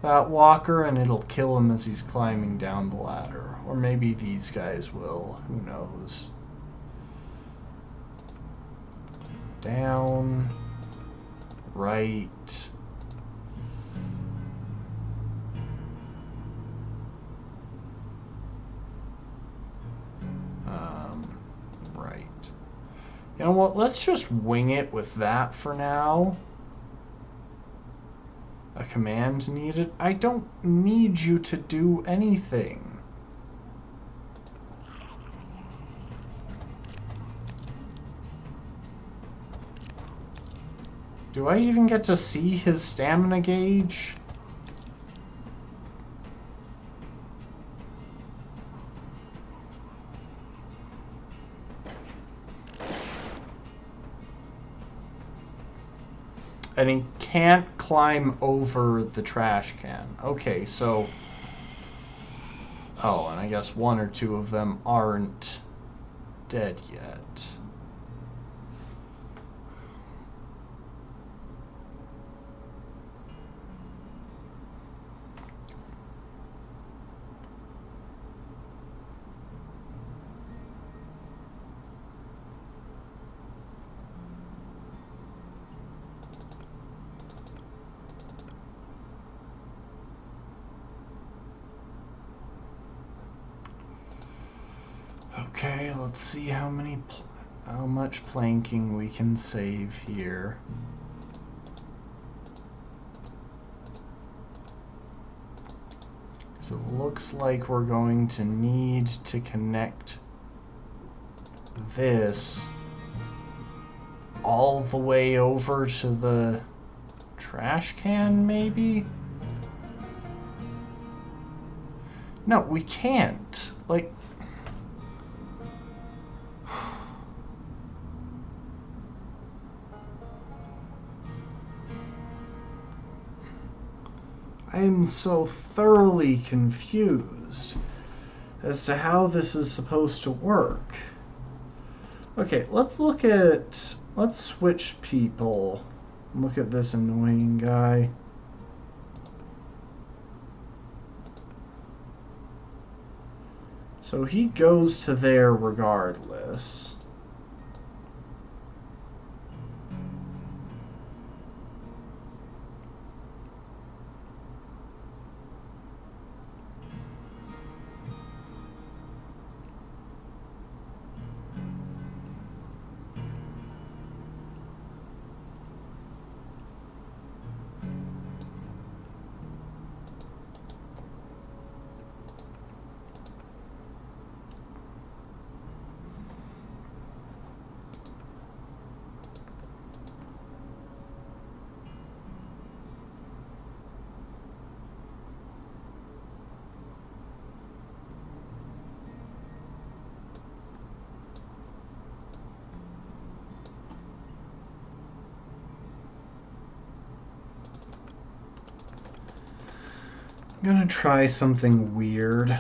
that walker and it'll kill him as he's climbing down the ladder. Or maybe these guys will. Who knows? Down. Right. Right. You know what? Let's just wing it with that for now. A command needed? I don't need you to do anything. Do I even get to see his stamina gauge? And he can't climb over the trash can. Okay, so... Oh, and I guess one or two of them aren't dead yet. Okay, let's see how much planking we can save here. So it looks like we're going to need to connect this all the way over to the trash can, maybe? No, we can't. Like... I am so thoroughly confused as to how this is supposed to work. Okay, let's switch people. Look at this annoying guy. So he goes to there regardless. I'm gonna try something weird.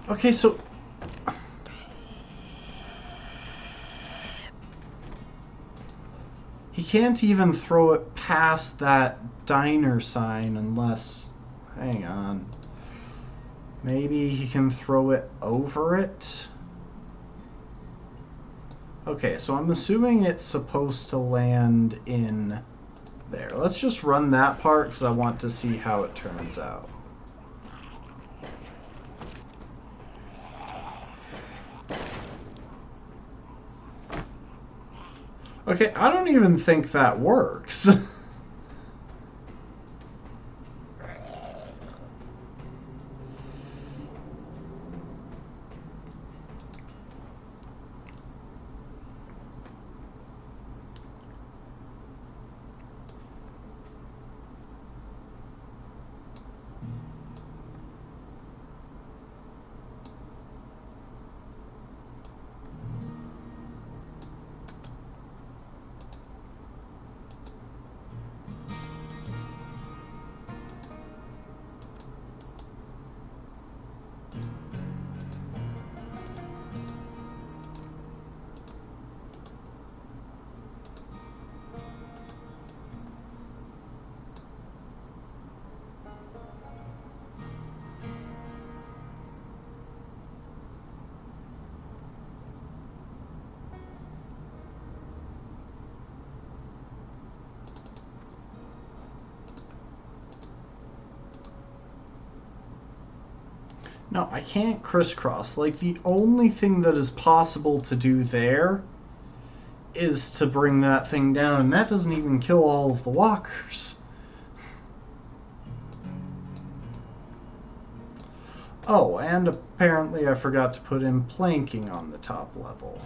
Okay, so he can't even throw it past that diner sign unless... Hang on. Maybe he can throw it over it? Okay, so I'm assuming it's supposed to land in there. Let's just run that part because I want to see how it turns out. Okay, I don't even think that works. No, I can't crisscross. Like, the only thing that is possible to do there is to bring that thing down, and that doesn't even kill all of the walkers. Oh, and apparently I forgot to put in planking on the top level.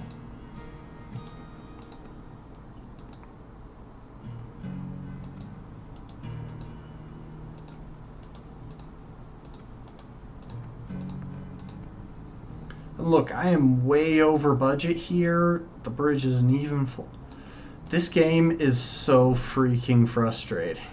Look, I am way over budget here. The bridge isn't even full. This game is so freaking frustrating.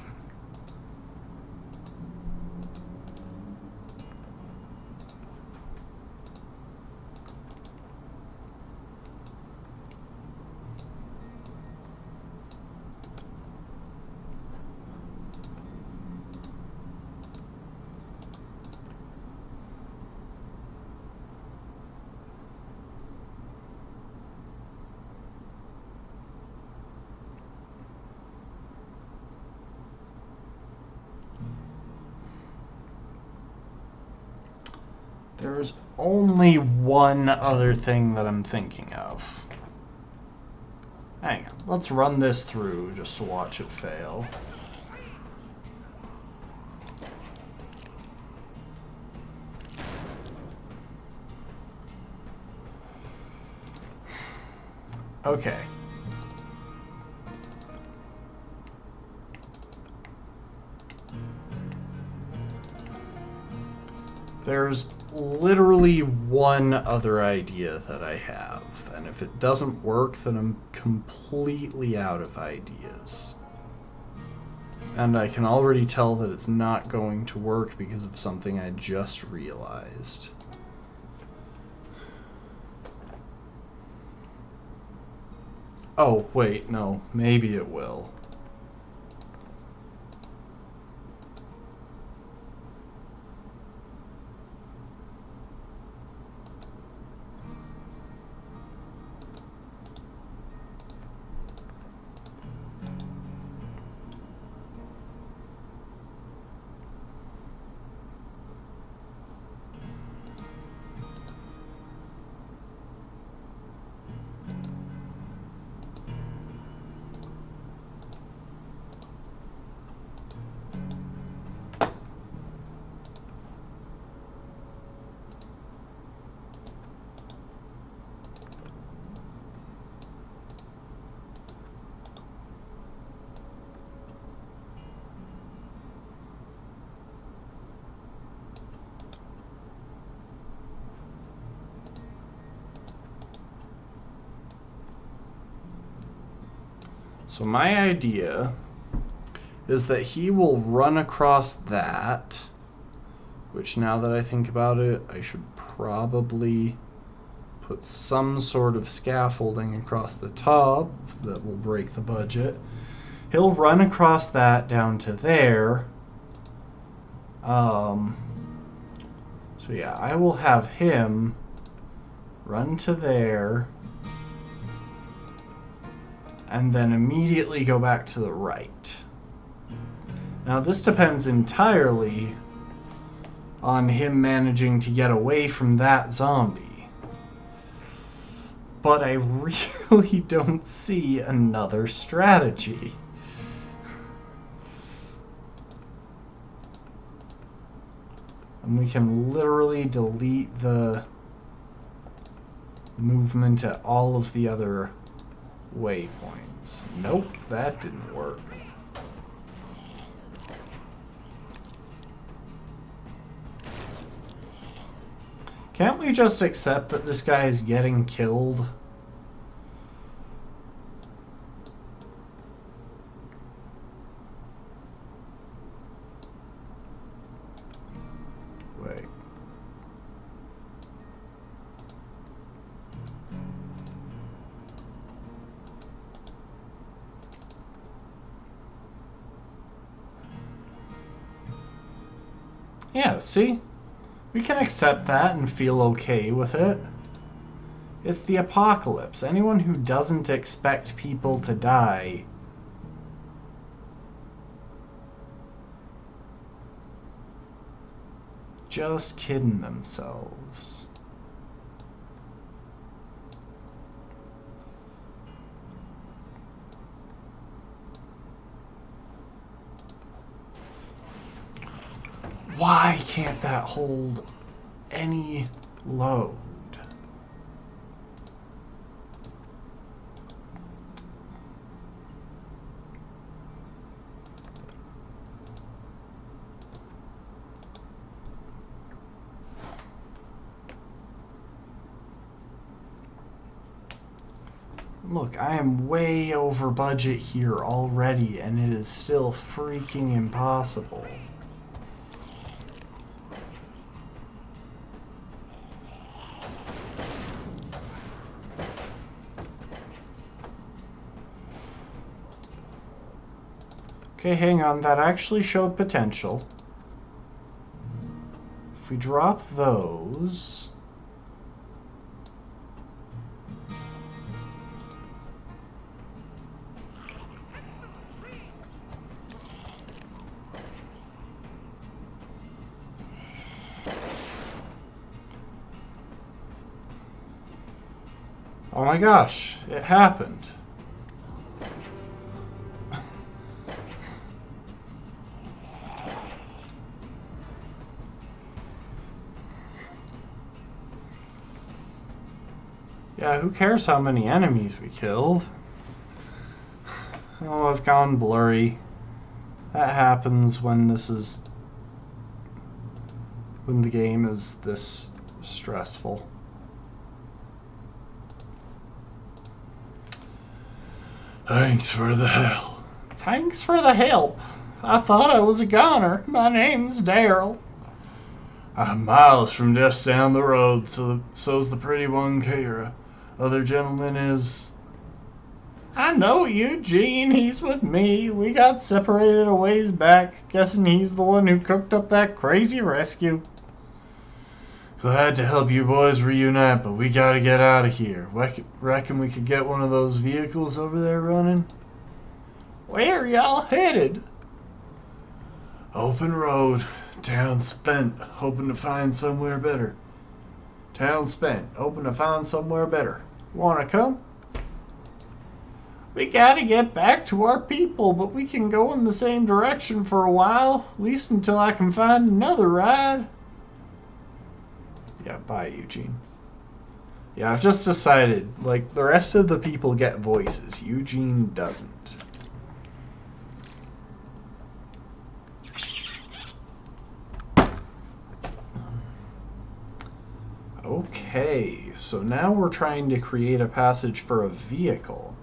There's only one other thing that I'm thinking of. Hang on, let's run this through just to watch it fail. Okay. There's literally one other idea that I have, and if it doesn't work, then I'm completely out of ideas. And I can already tell that it's not going to work because of something I just realized. Oh, wait, no, maybe it will. So my idea is that he will run across that, which now that I think about it, I should probably put some sort of scaffolding across the top that will break the budget. He'll run across that down to there. So yeah, I will have him run to there and then immediately go back to the right. Now this depends entirely on him managing to get away from that zombie. But I really don't see another strategy. And we can literally delete the movement at all of the other waypoints. Nope, that didn't work. Can't we just accept that this guy is getting killed? Wait. Yeah, see? We can accept that and feel okay with it. It's the apocalypse. Anyone who doesn't expect people to die just kidding themselves. Why can't that hold any load? Look, I am way over budget here already, and it is still freaking impossible. Okay, hang on, that actually showed potential. If we drop those... Oh my gosh, it happened. Yeah, who cares how many enemies we killed? Oh, I've gone blurry. That happens when when the game is this stressful. Thanks for the help. Thanks for the help. I thought I was a goner. My name's Daryl. I'm miles from just down the road, so's the pretty one, Kara. Other gentleman is... I know Eugene, he's with me. We got separated a ways back. Guessing he's the one who cooked up that crazy rescue. Glad to help you boys reunite, but we gotta get out of here. Reckon we could get one of those vehicles over there running? Where are y'all headed? Open road. Town spent. Hoping to find somewhere better. Town spent. Hoping to find somewhere better. Wanna come? We gotta get back to our people, but we can go in the same direction for a while. At least until I can find another ride. Yeah, bye, Eugene. Yeah, I've just decided, like, the rest of the people get voices. Eugene doesn't. Okay, so now we're trying to create a passage for a vehicle.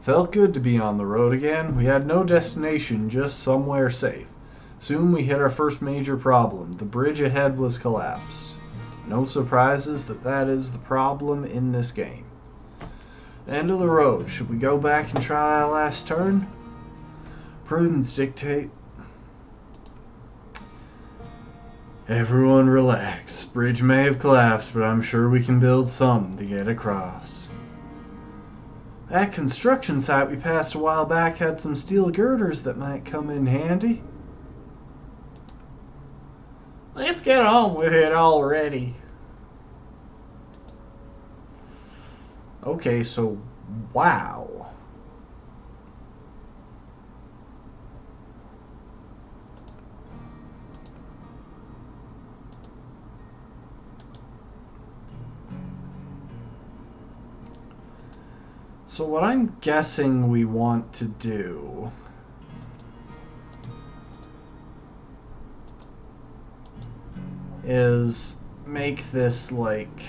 Felt good to be on the road again. We had no destination, just somewhere safe. Soon we hit our first major problem. The bridge ahead was collapsed. No surprises that is the problem in this game. End of the road. Should we go back and try that last turn? Prudence dictate. Everyone relax. Bridge may have collapsed, but I'm sure we can build something to get across. That construction site we passed a while back had some steel girders that might come in handy. Let's get on with it already. Okay, so wow. So what I'm guessing we want to do is make this like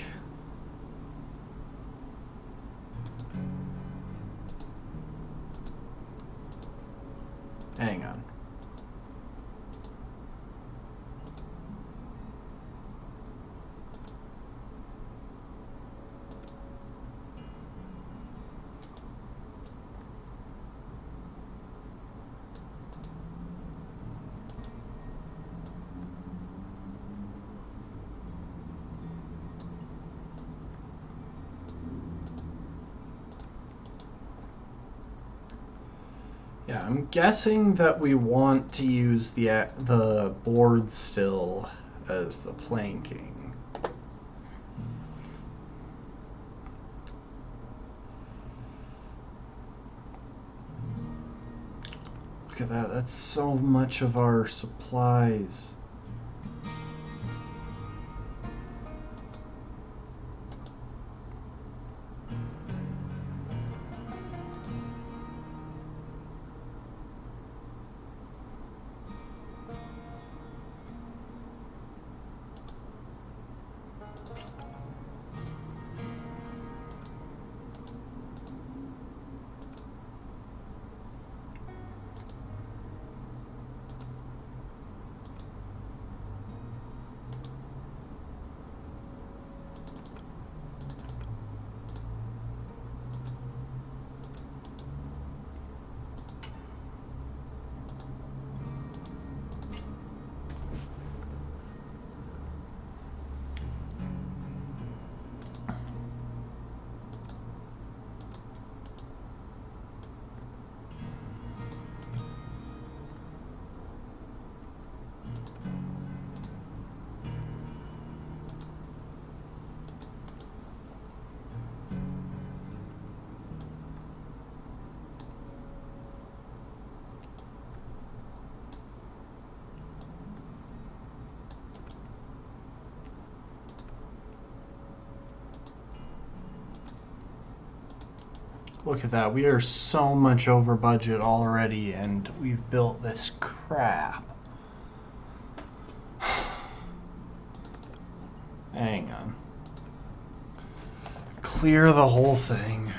hang on. Yeah, I'm guessing that we want to use the board still as the planking. Look at that, that's so much of our supplies. Look at that. We are so much over budget already, and we've built this crap. Hang on. Clear the whole thing.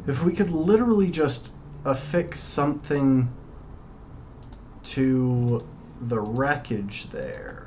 If we could literally just affix something to the wreckage there.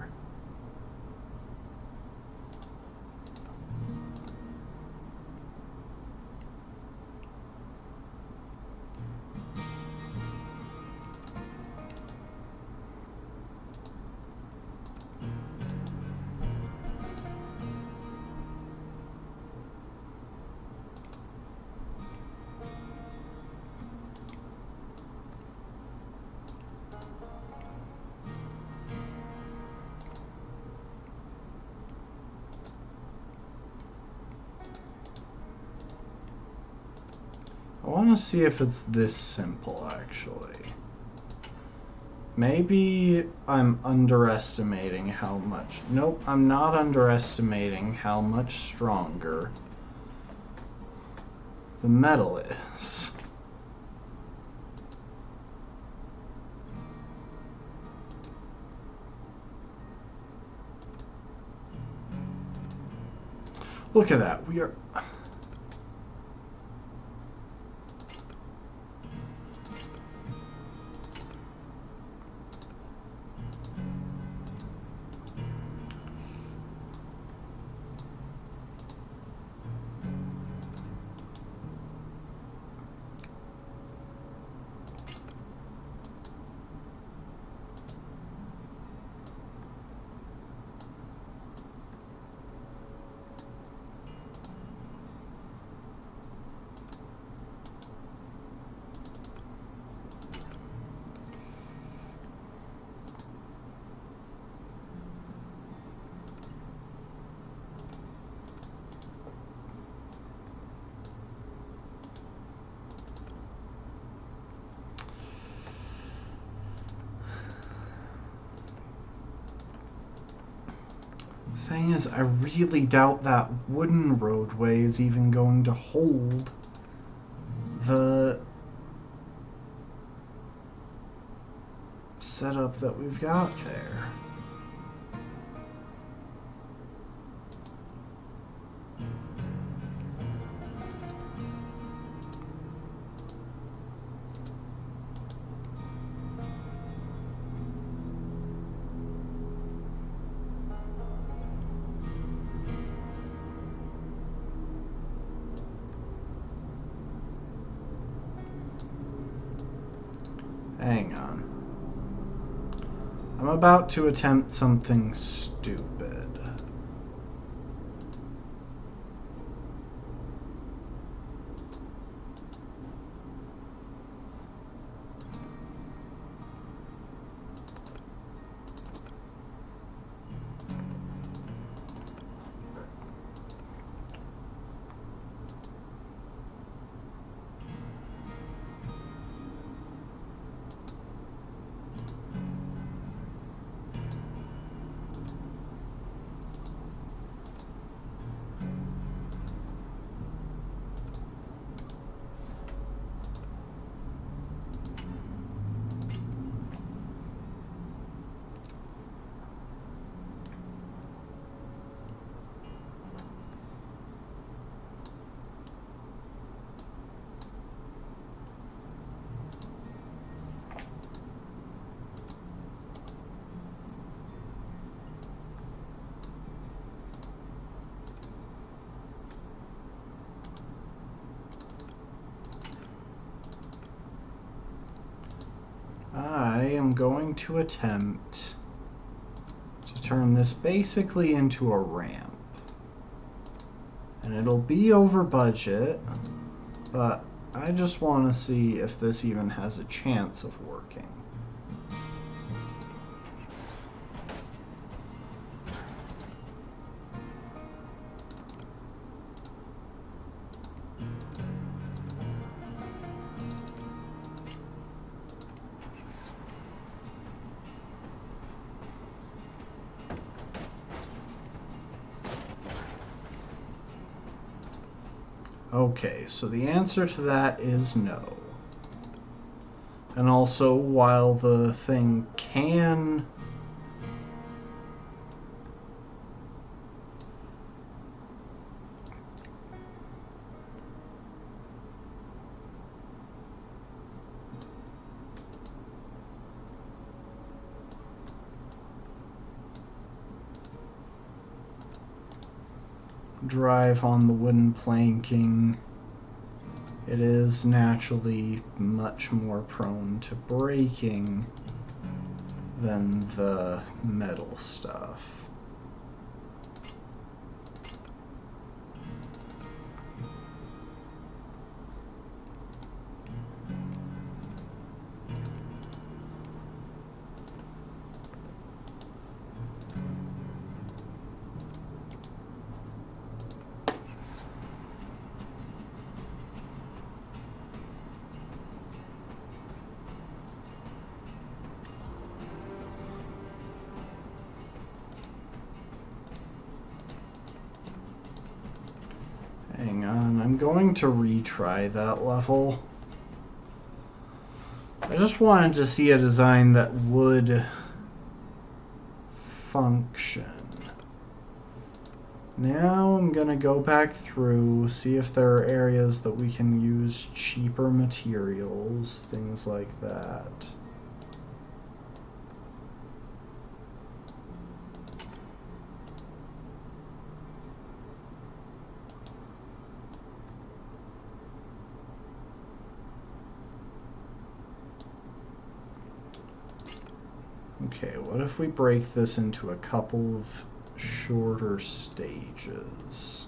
I want to see if it's this simple, actually. Maybe I'm underestimating how much... Nope, I'm not underestimating how much stronger the metal is. Look at that. We are... Thing is, I really doubt that wooden roadway is even going to hold the setup that we've got there. Hang on. I'm about to attempt something stupid. I am going to attempt to turn this basically into a ramp. And it'll be over budget, but I just want to see if this even has a chance of working. Okay, so the answer to that is no. And also, while the thing can drive on the wooden planking, it is naturally much more prone to breaking than the metal stuff. Hang on, I'm going to retry that level. I just wanted to see a design that would function. Now I'm gonna go back through, see if there are areas that we can use cheaper materials, things like that. Okay, what if we break this into a couple of shorter stages?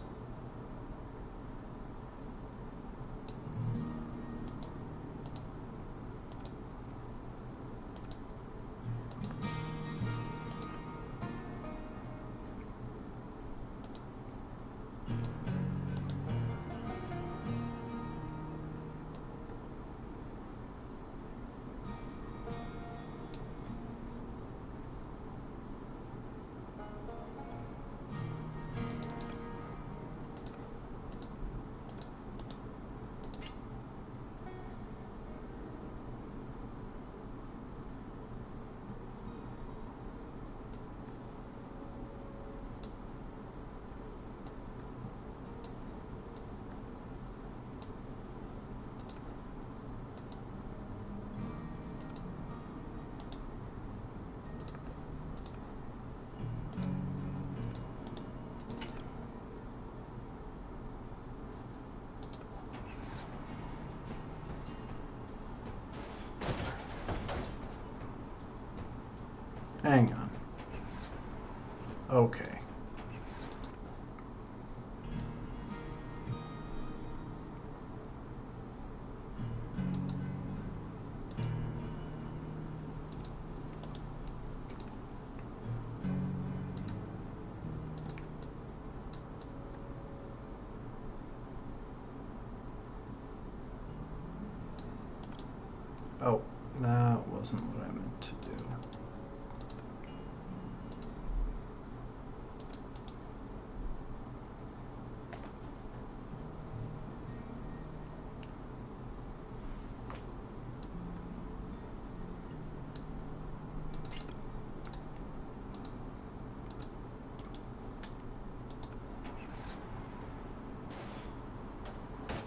Hang on. Okay. Oh, that wasn't what I meant to do.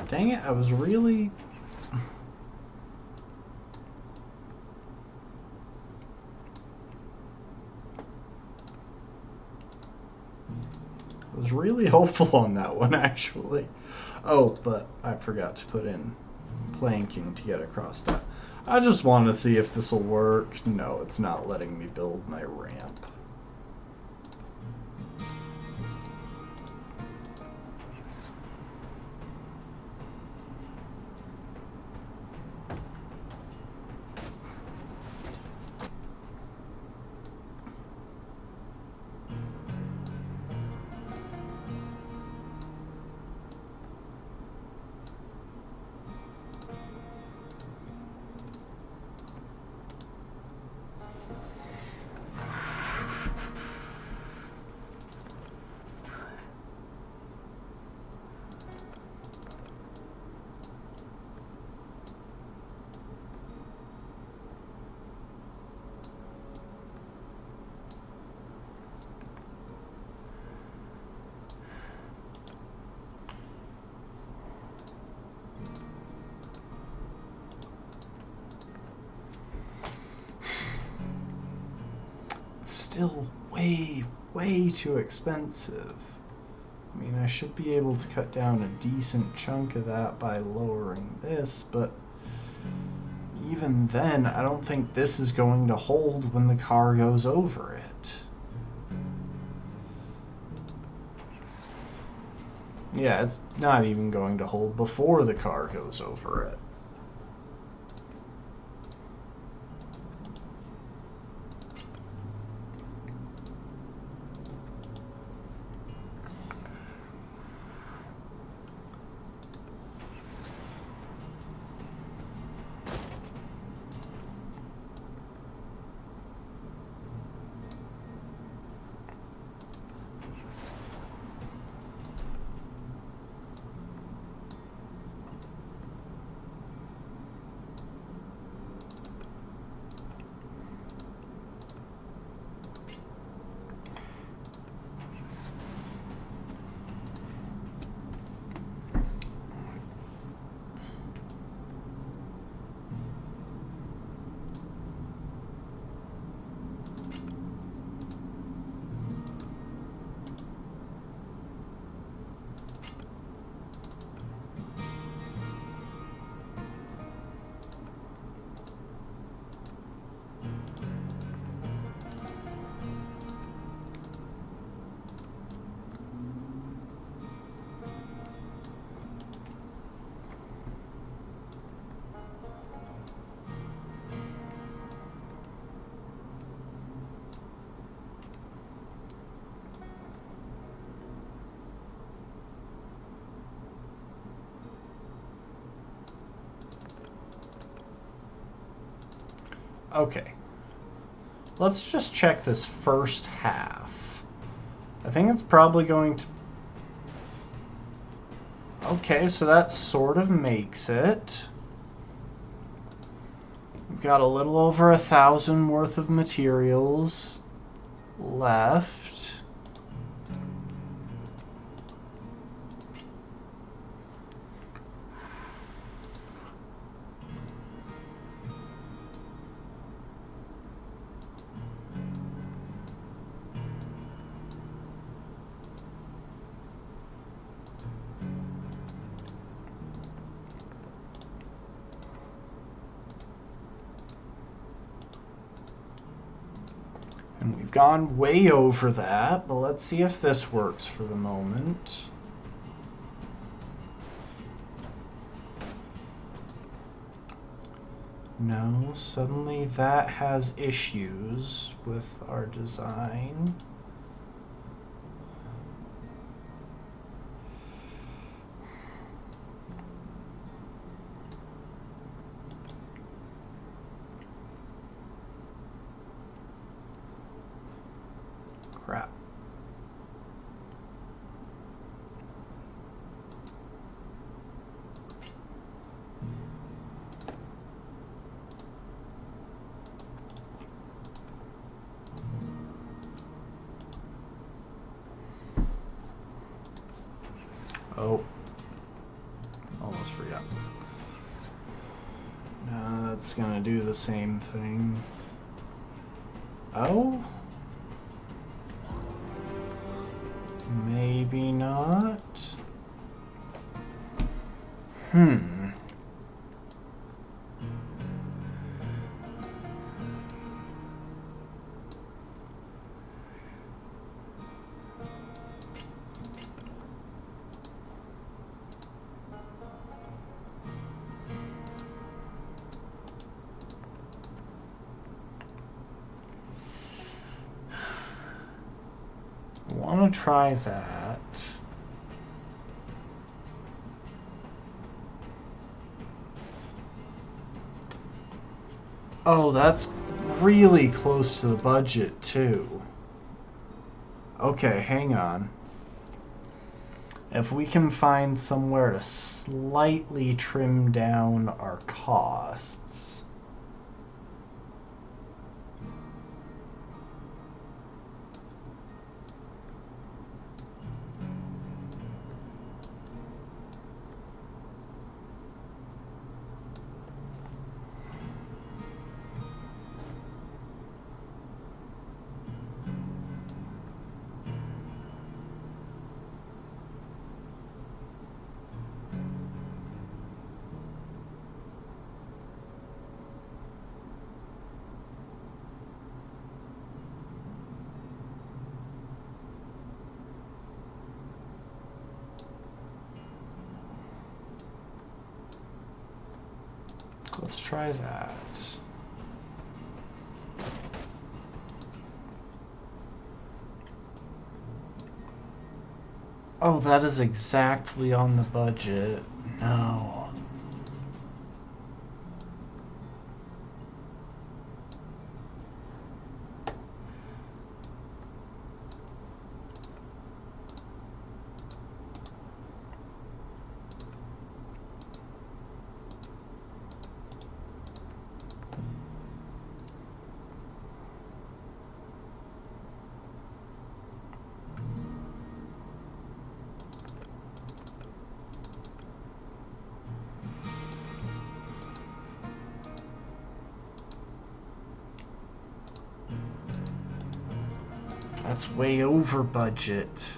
Dang it, I was really... I was really hopeful on that one, actually. Oh, but I forgot to put in planking to get across that. I just want to see if this will work. No, it's not letting me build my ramp. still way, way too expensive. I mean, I should be able to cut down a decent chunk of that by lowering this, but even then, I don't think this is going to hold when the car goes over it. Yeah, it's not even going to hold before the car goes over it. Okay. Let's just check this first half. I think it's probably going to... Okay, so that sort of makes it. We've got a little over 1,000 worth of materials left. And we've gone way over that, but let's see if this works for the moment. No, suddenly that has issues with our design. Crap. Oh. Almost forgot. No, that's gonna do the same thing. Oh? Maybe not. I want to try that. Oh, that's really close to the budget, too. Okay, hang on. If we can find somewhere to slightly trim down our costs. Let's try that. Oh, that is exactly on the budget. No. That's way over budget.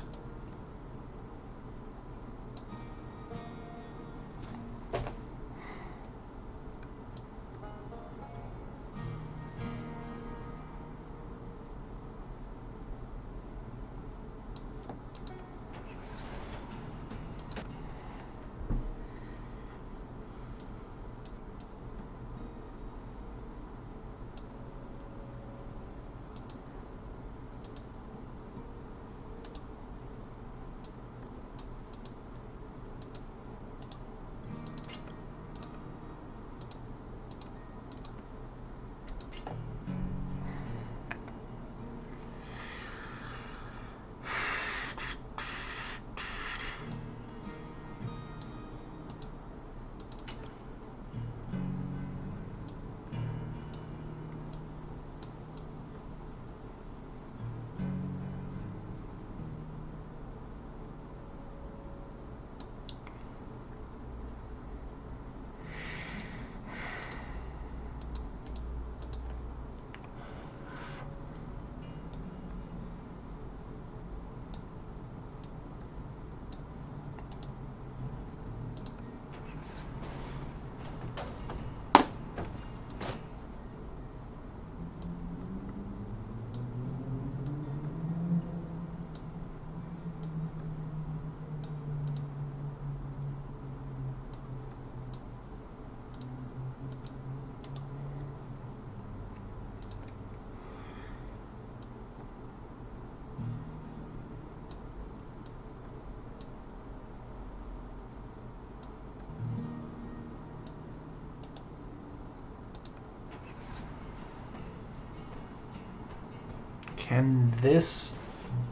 Can this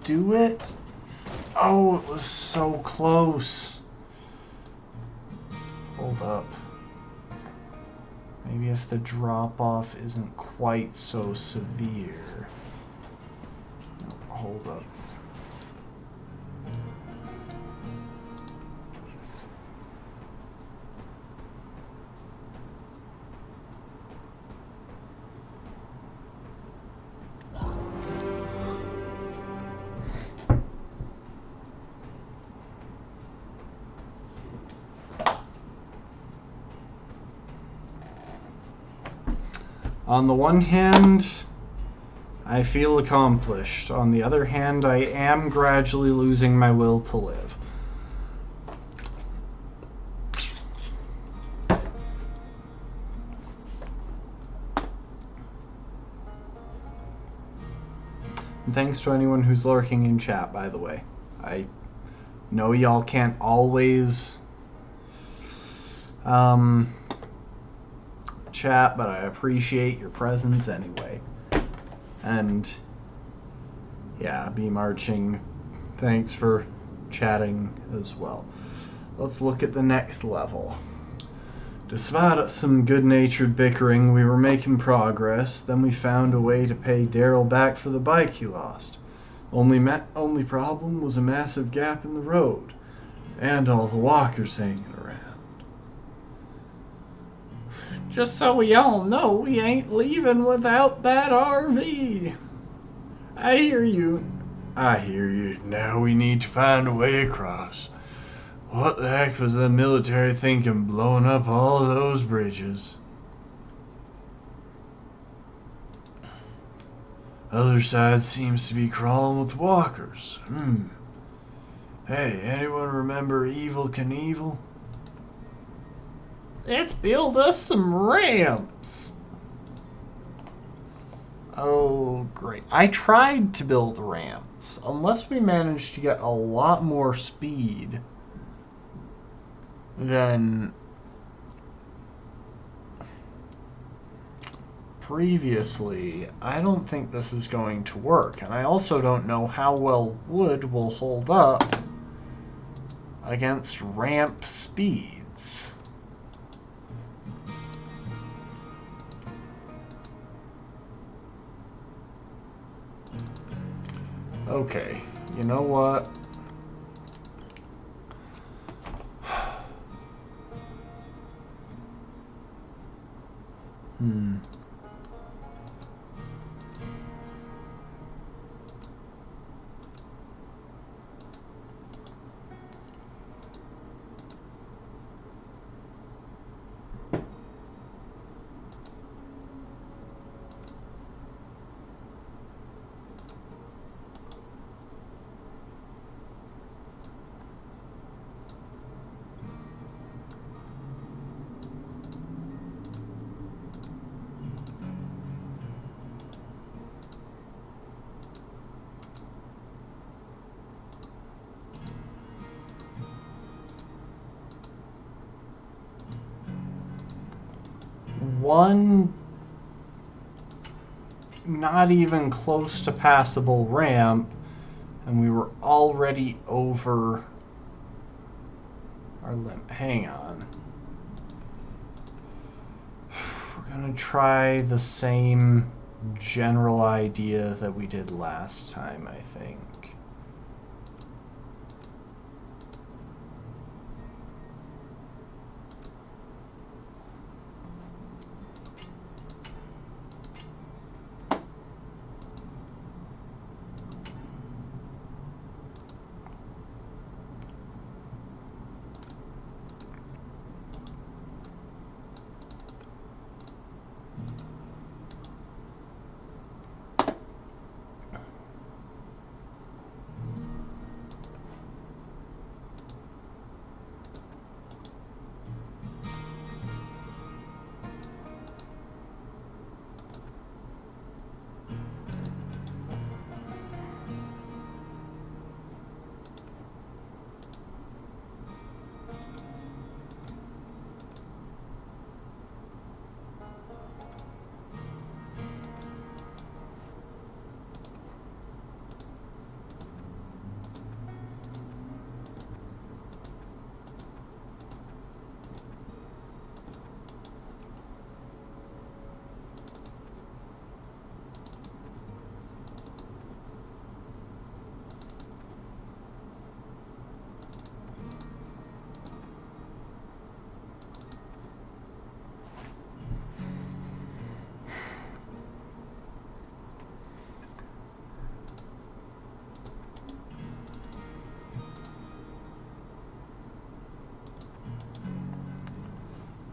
do it? Oh, it was so close. Hold up. Maybe if the drop-off isn't quite so severe. No, hold up. On the one hand, I feel accomplished. On the other hand, I am gradually losing my will to live. And thanks to anyone who's lurking in chat, by the way. I know y'all can't always chat, but I appreciate your presence anyway. And yeah, be marching. Thanks for chatting as well. Let's look at the next level. Despite some good-natured bickering, we were making progress. Then we found a way to pay Daryl back for the bike he lost. Only problem was a massive gap in the road, and all the walkers hanging around. Just so we all know, we ain't leaving without that RV. I hear you. Now we need to find a way across. What the heck was the military thinking blowing up all of those bridges? Other side seems to be crawling with walkers. Hey, anyone remember Evel Knievel? Let's build us some ramps. Oh, great. I tried to build ramps. Unless we manage to get a lot more speed, then previously, I don't think this is going to work. And I also don't know how well wood will hold up against ramp speeds. Okay, you know what? Hmm. One not even close to passable ramp, and we were already over our limit. Hang on. We're gonna try the same general idea that we did last time, I think.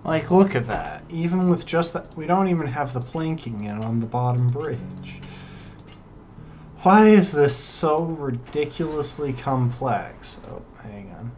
Like, look at that. Even with just that, we don't even have the planking in on the bottom bridge. Why is this so ridiculously complex? Oh, hang on.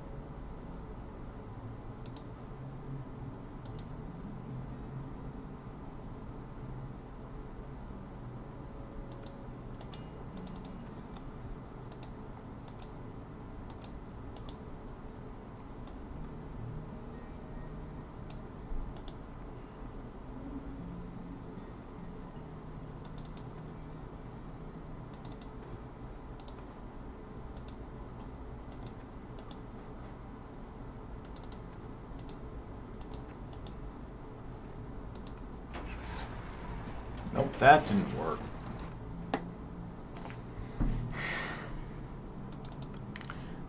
Nope, that didn't work.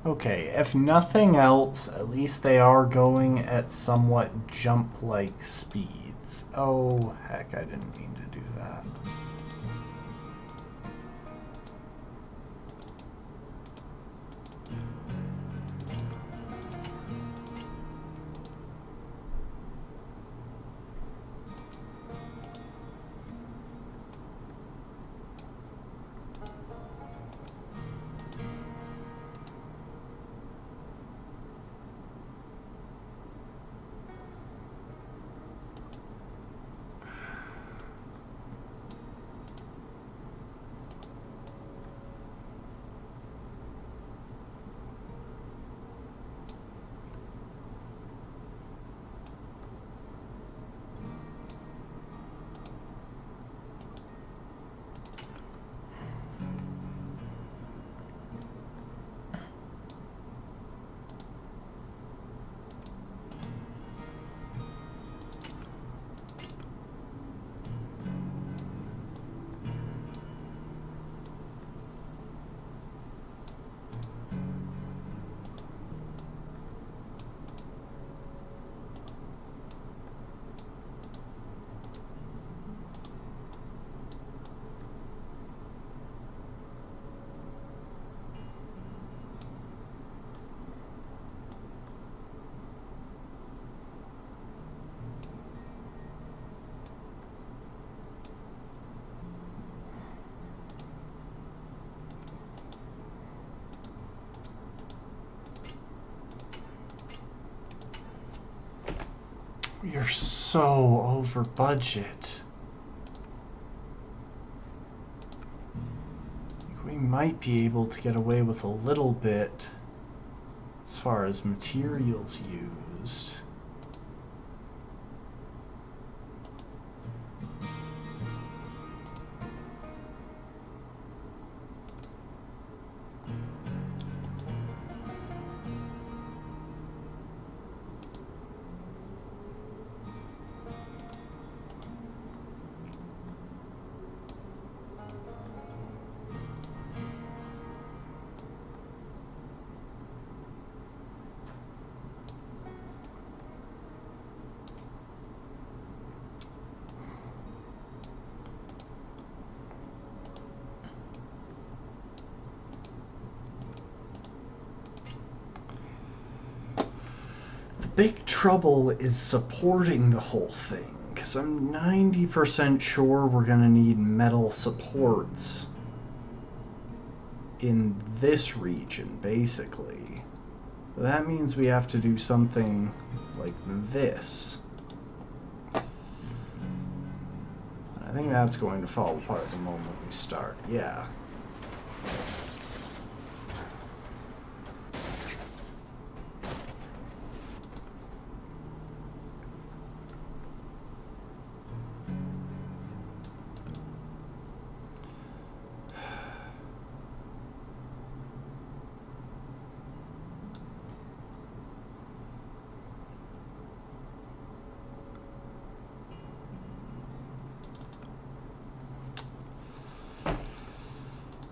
Okay, if nothing else, at least they are going at somewhat jump-like speeds. Oh, heck, I didn't mean to do that. You're so over budget. We might be able to get away with a little bit as far as materials used. Big trouble is supporting the whole thing, because I'm 90% sure we're going to need metal supports in this region, basically. But that means we have to do something like this. I think that's going to fall apart the moment we start, yeah.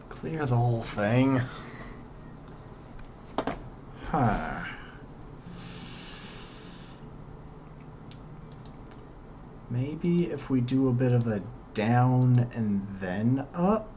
Clear the whole thing. Huh. Maybe if we do a bit of a down and then up?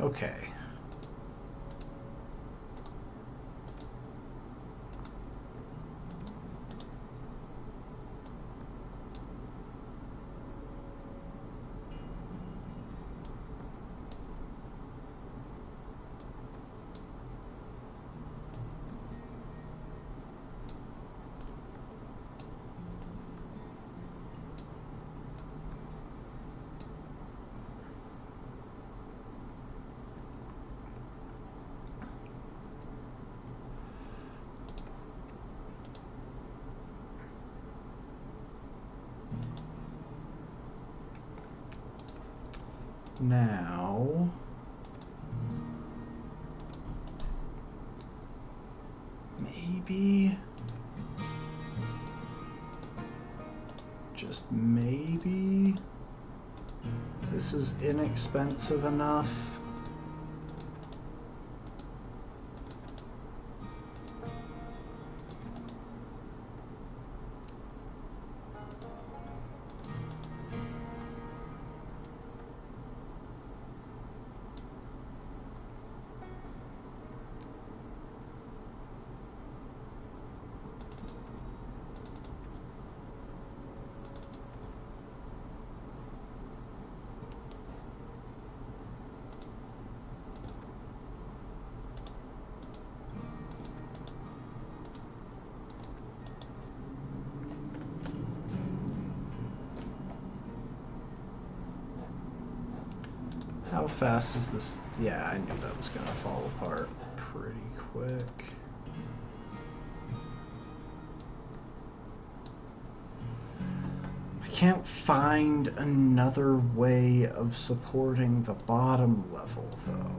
Okay. Now, maybe, just maybe, this is inexpensive enough. How fast is this? Yeah, I knew that was gonna fall apart pretty quick. I can't find another way of supporting the bottom level, though.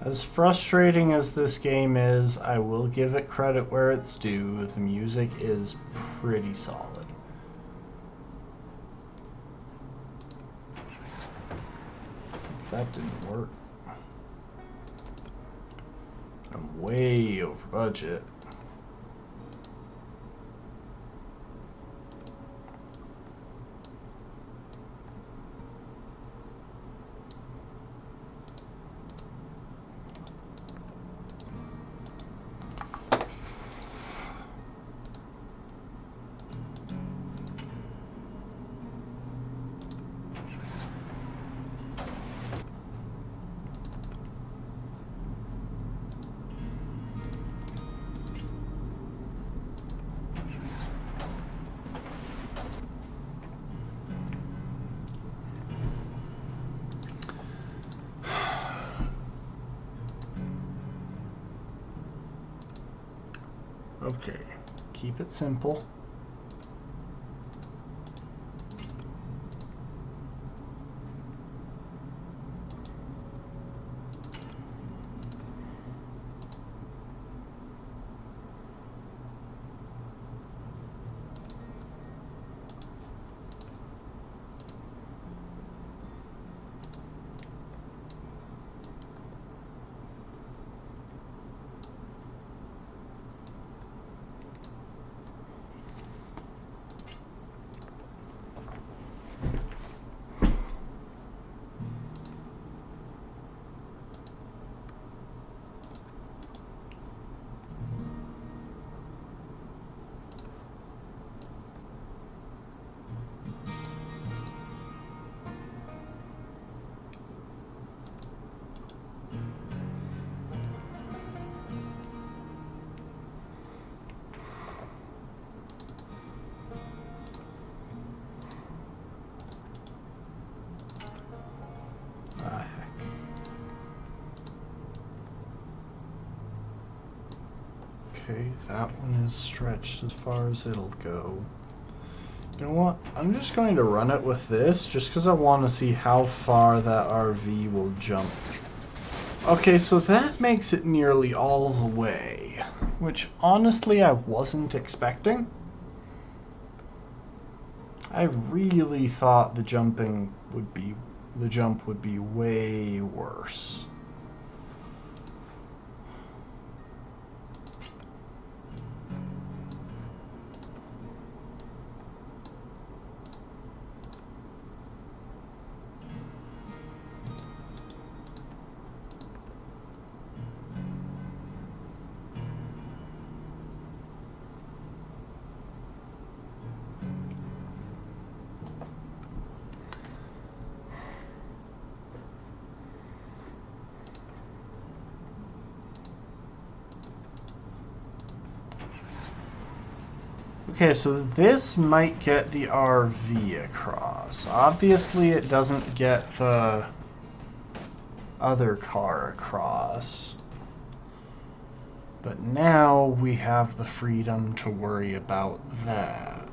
As frustrating as this game is, I will give it credit where it's due. The music is pretty solid. That didn't work. I'm way over budget. Okay, keep it simple. Okay, that one is stretched as far as it'll go. You know what? I'm just going to run it with this, just because I want to see how far that RV will jump. Okay, so that makes it nearly all the way, which honestly I wasn't expecting. I really thought the jump would be way worse. Okay, so this might get the RV across. Obviously, it doesn't get the other car across. But now we have the freedom to worry about that.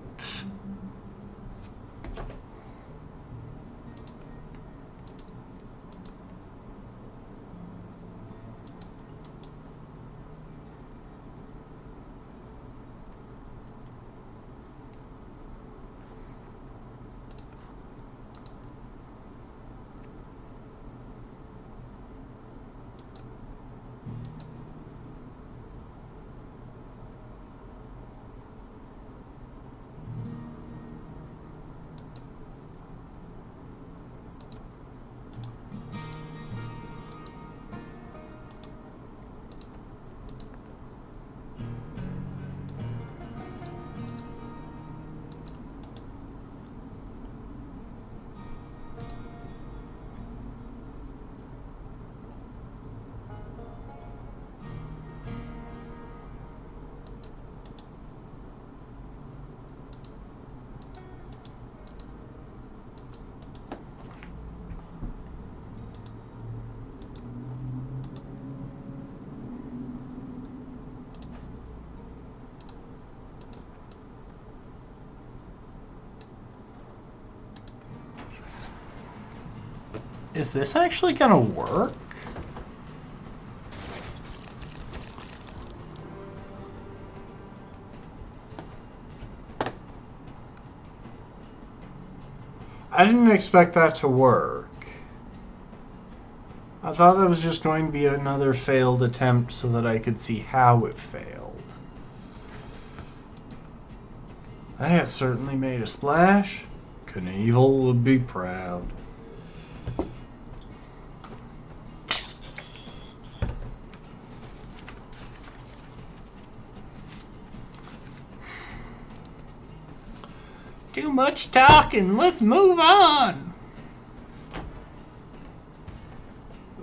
Is this actually gonna work? I didn't expect that to work. I thought that was just going to be another failed attempt so that I could see how it failed. That certainly made a splash. Knievel would be proud. Too much talking. Let's move on.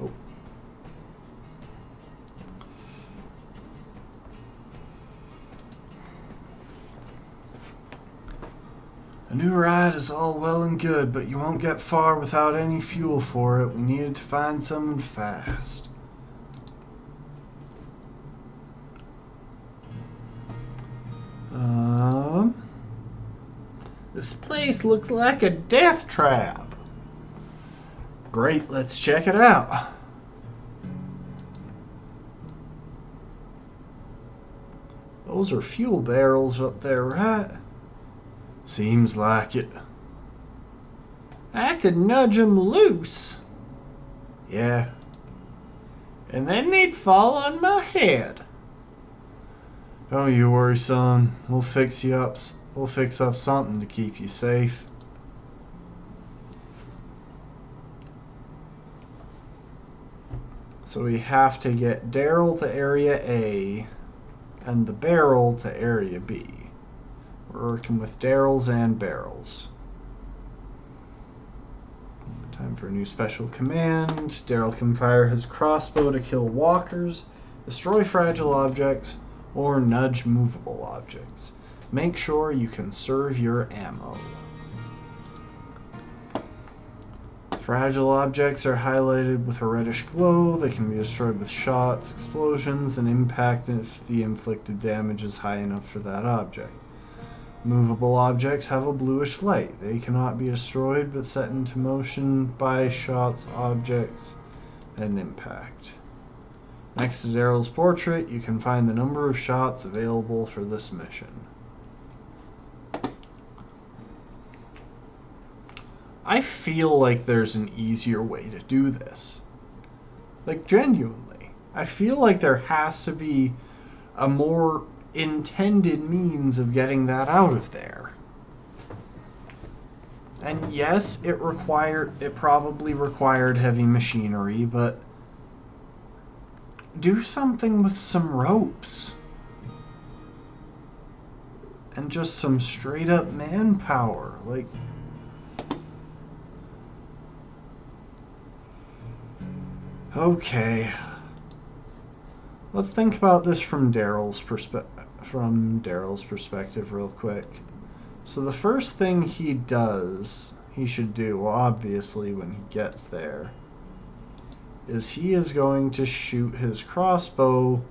Oh. A new ride is all well and good, but you won't get far without any fuel for it. We needed to find someone fast. This place looks like a death trap. Great, let's check it out. Those are fuel barrels up there, right? Seems like it. I could nudge them loose. Yeah. And then they'd fall on my head. Don't you worry, son. We'll fix you up. We'll fix up something to keep you safe. So we have to get Daryl to Area A and the barrel to Area B. We're working with Daryls and barrels. Time for a new special command. Daryl can fire his crossbow to kill walkers, destroy fragile objects, or nudge movable objects. Make sure you conserve your ammo. Fragile objects are highlighted with a reddish glow. They can be destroyed with shots, explosions, and impact if the inflicted damage is high enough for that object. Movable objects have a bluish light. They cannot be destroyed but set into motion by shots, objects, and impact. Next to Daryl's portrait, you can find the number of shots available for this mission. I feel like there's an easier way to do this. Like, genuinely. I feel like there has to be a more intended means of getting that out of there. And yes, it probably required heavy machinery, but do something with some ropes. And just some straight up manpower. Like, okay. Let's think about this from Daryl's perspective real quick. So the first thing he should do, obviously, when he gets there, is he is going to shoot his crossbow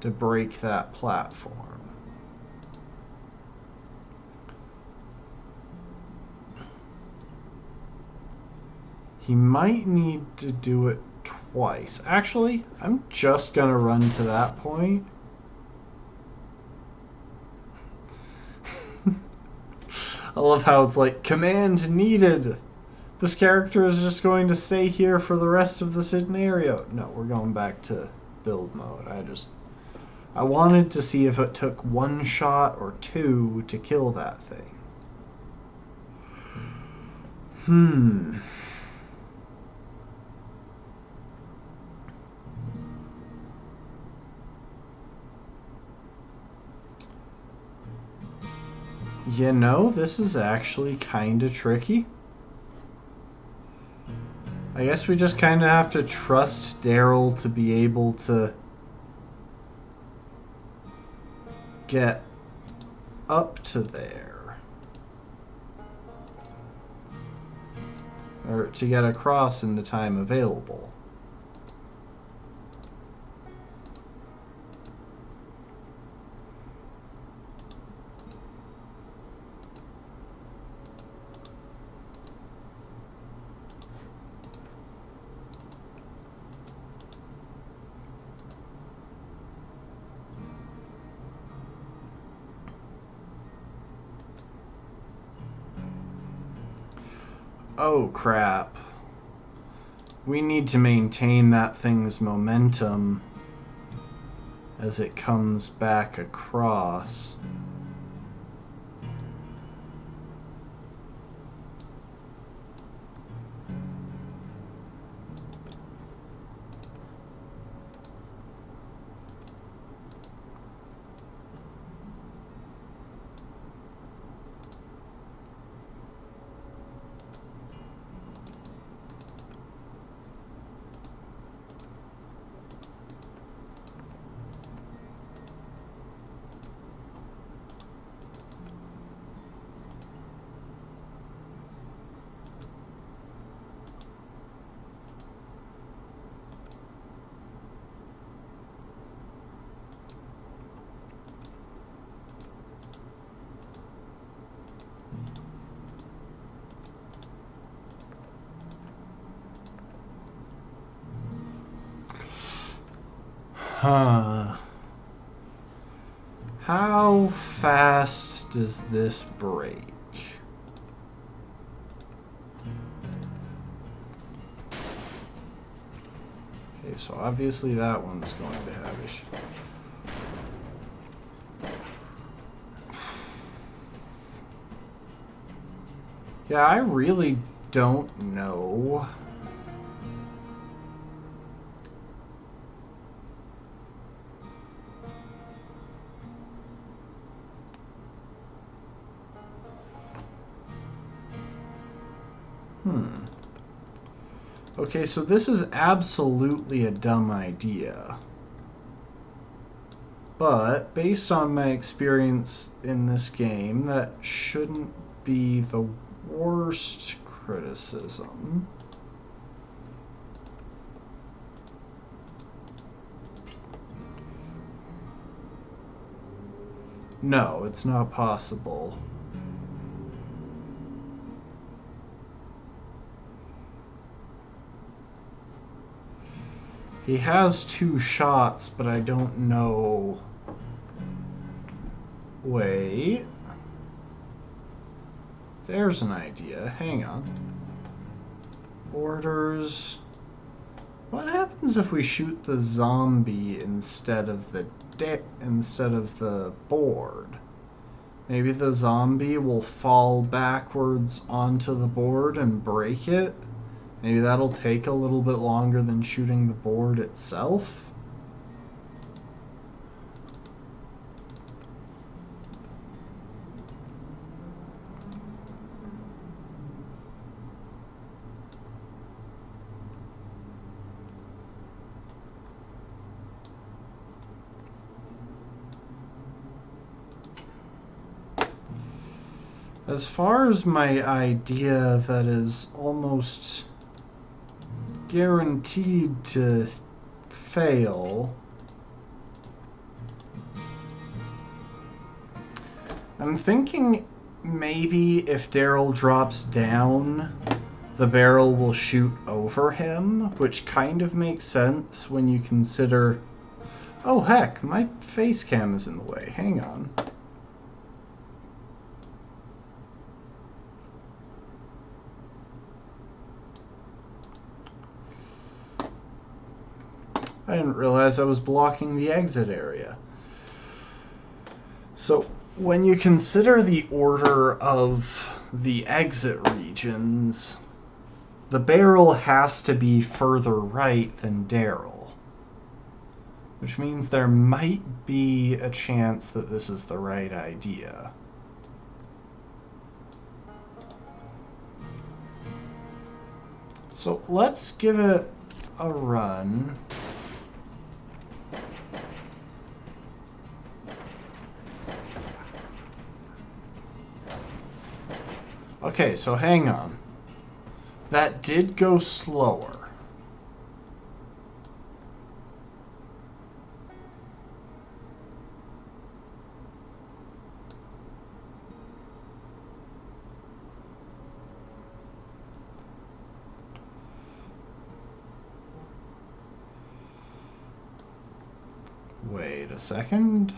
to break that platform. He might need to do it twice. Actually, I'm just gonna run to that point. I love how it's like, command needed. This character is just going to stay here for the rest of the scenario. No, we're going back to build mode. I wanted to see if it took one shot or two to kill that thing. You know, this is actually kind of tricky. I guess we just kind of have to trust Daryl to be able to get up to there. Or to get across in the time available. Oh, crap. We need to maintain that thing's momentum as it comes back across. Huh. How fast does this break? Okay, so obviously that one's going to have issues. Yeah, I really don't know. Okay, so this is absolutely a dumb idea. But based on my experience in this game, that shouldn't be the worst criticism. No, it's not possible. He has 2 shots, but I don't know. Wait. There's an idea. Hang on. Orders. What happens if we shoot the zombie instead of the board? Maybe the zombie will fall backwards onto the board and break it? Maybe that'll take a little bit longer than shooting the board itself? As far as my idea that is almost guaranteed to fail, I'm thinking maybe if Daryl drops down, the barrel will shoot over him, which kind of makes sense when you consider... Oh heck, my face cam is in the way. Hang on. I didn't realize I was blocking the exit area. So, when you consider the order of the exit regions, the barrel has to be further right than Daryl. Which means there might be a chance that this is the right idea. So, let's give it a run. Okay, so hang on. That did go slower. Wait a second.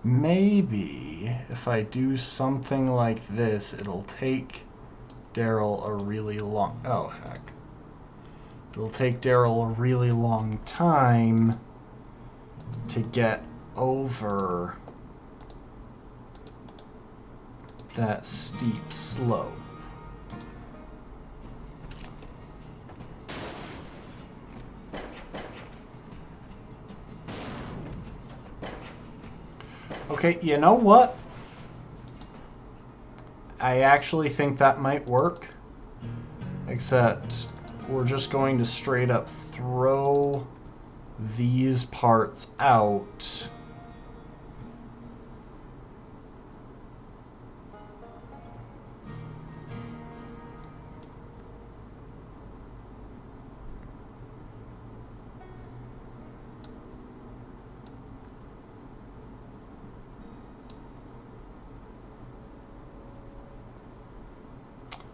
Maybe if I do something like this, it'll take Daryl a really long... Oh, heck. It'll take Daryl a really long time to get over that steep slope. Okay, you know what? I actually think that might work. Except we're just going to straight up throw these parts out.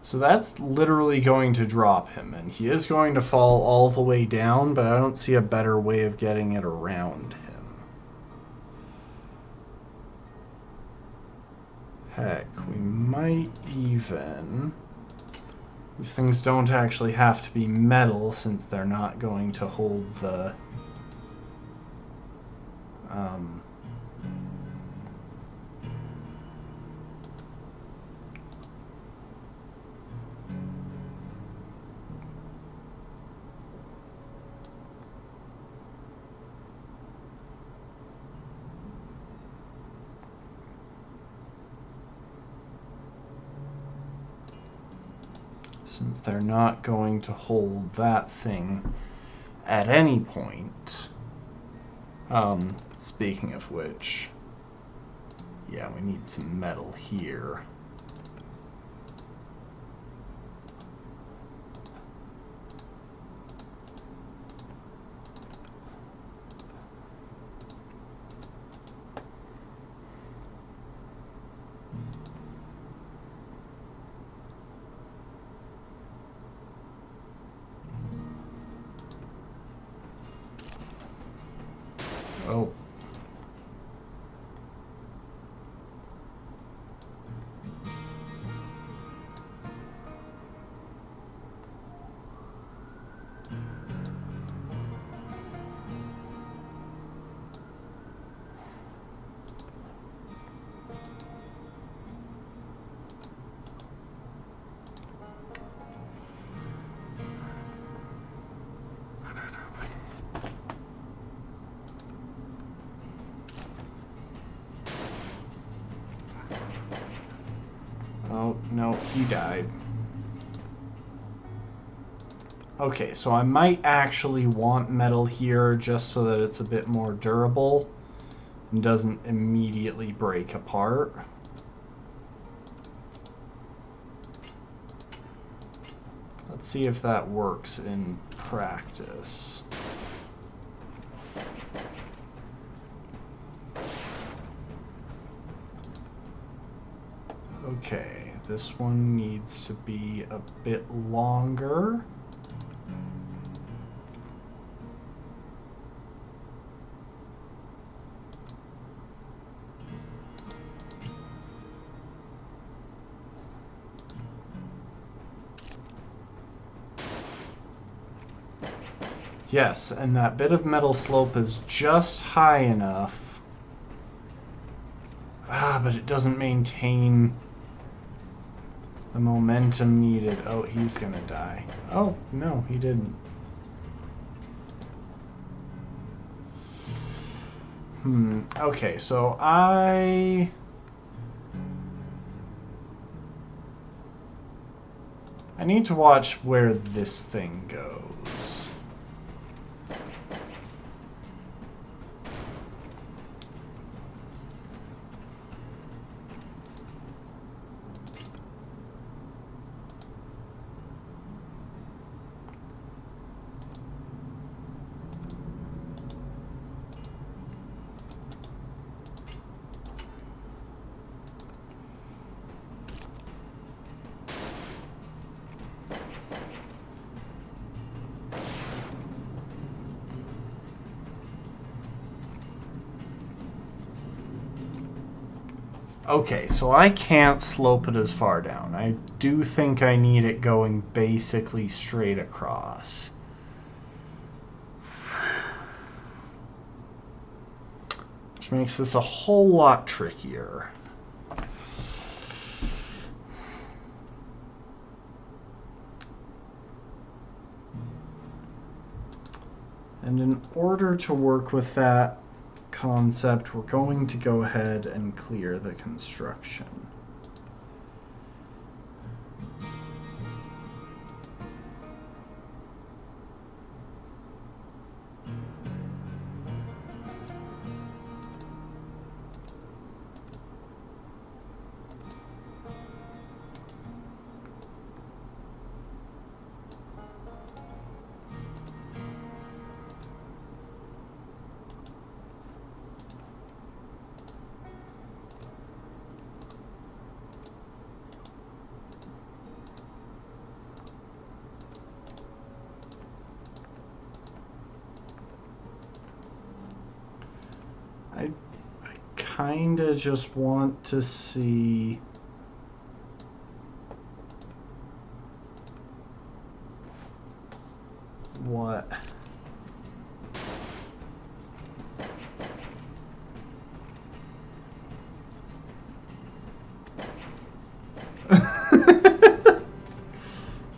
So that's literally going to drop him, and he is going to fall all the way down, but I don't see a better way of getting it around him. Heck, we might even... These things don't actually have to be metal, since they're not going to hold the... since they're not going to hold that thing at any point. Speaking of which, yeah, we need some metal here. Oh. Oh, no, he died. Okay, so I might actually want metal here just so that it's a bit more durable and doesn't immediately break apart. Let's see if that works in practice. Okay, this one needs to be a bit longer. Yes, and that bit of metal slope is just high enough. But it doesn't maintain the momentum needed. Oh, he's gonna die. Oh, no, he didn't. Okay, so I need to watch where this thing goes. Okay, so I can't slope it as far down. I do think I need it going basically straight across. Which makes this a whole lot trickier. And in order to work with that concept, we're going to go ahead and clear the construction. I kinda just want to see what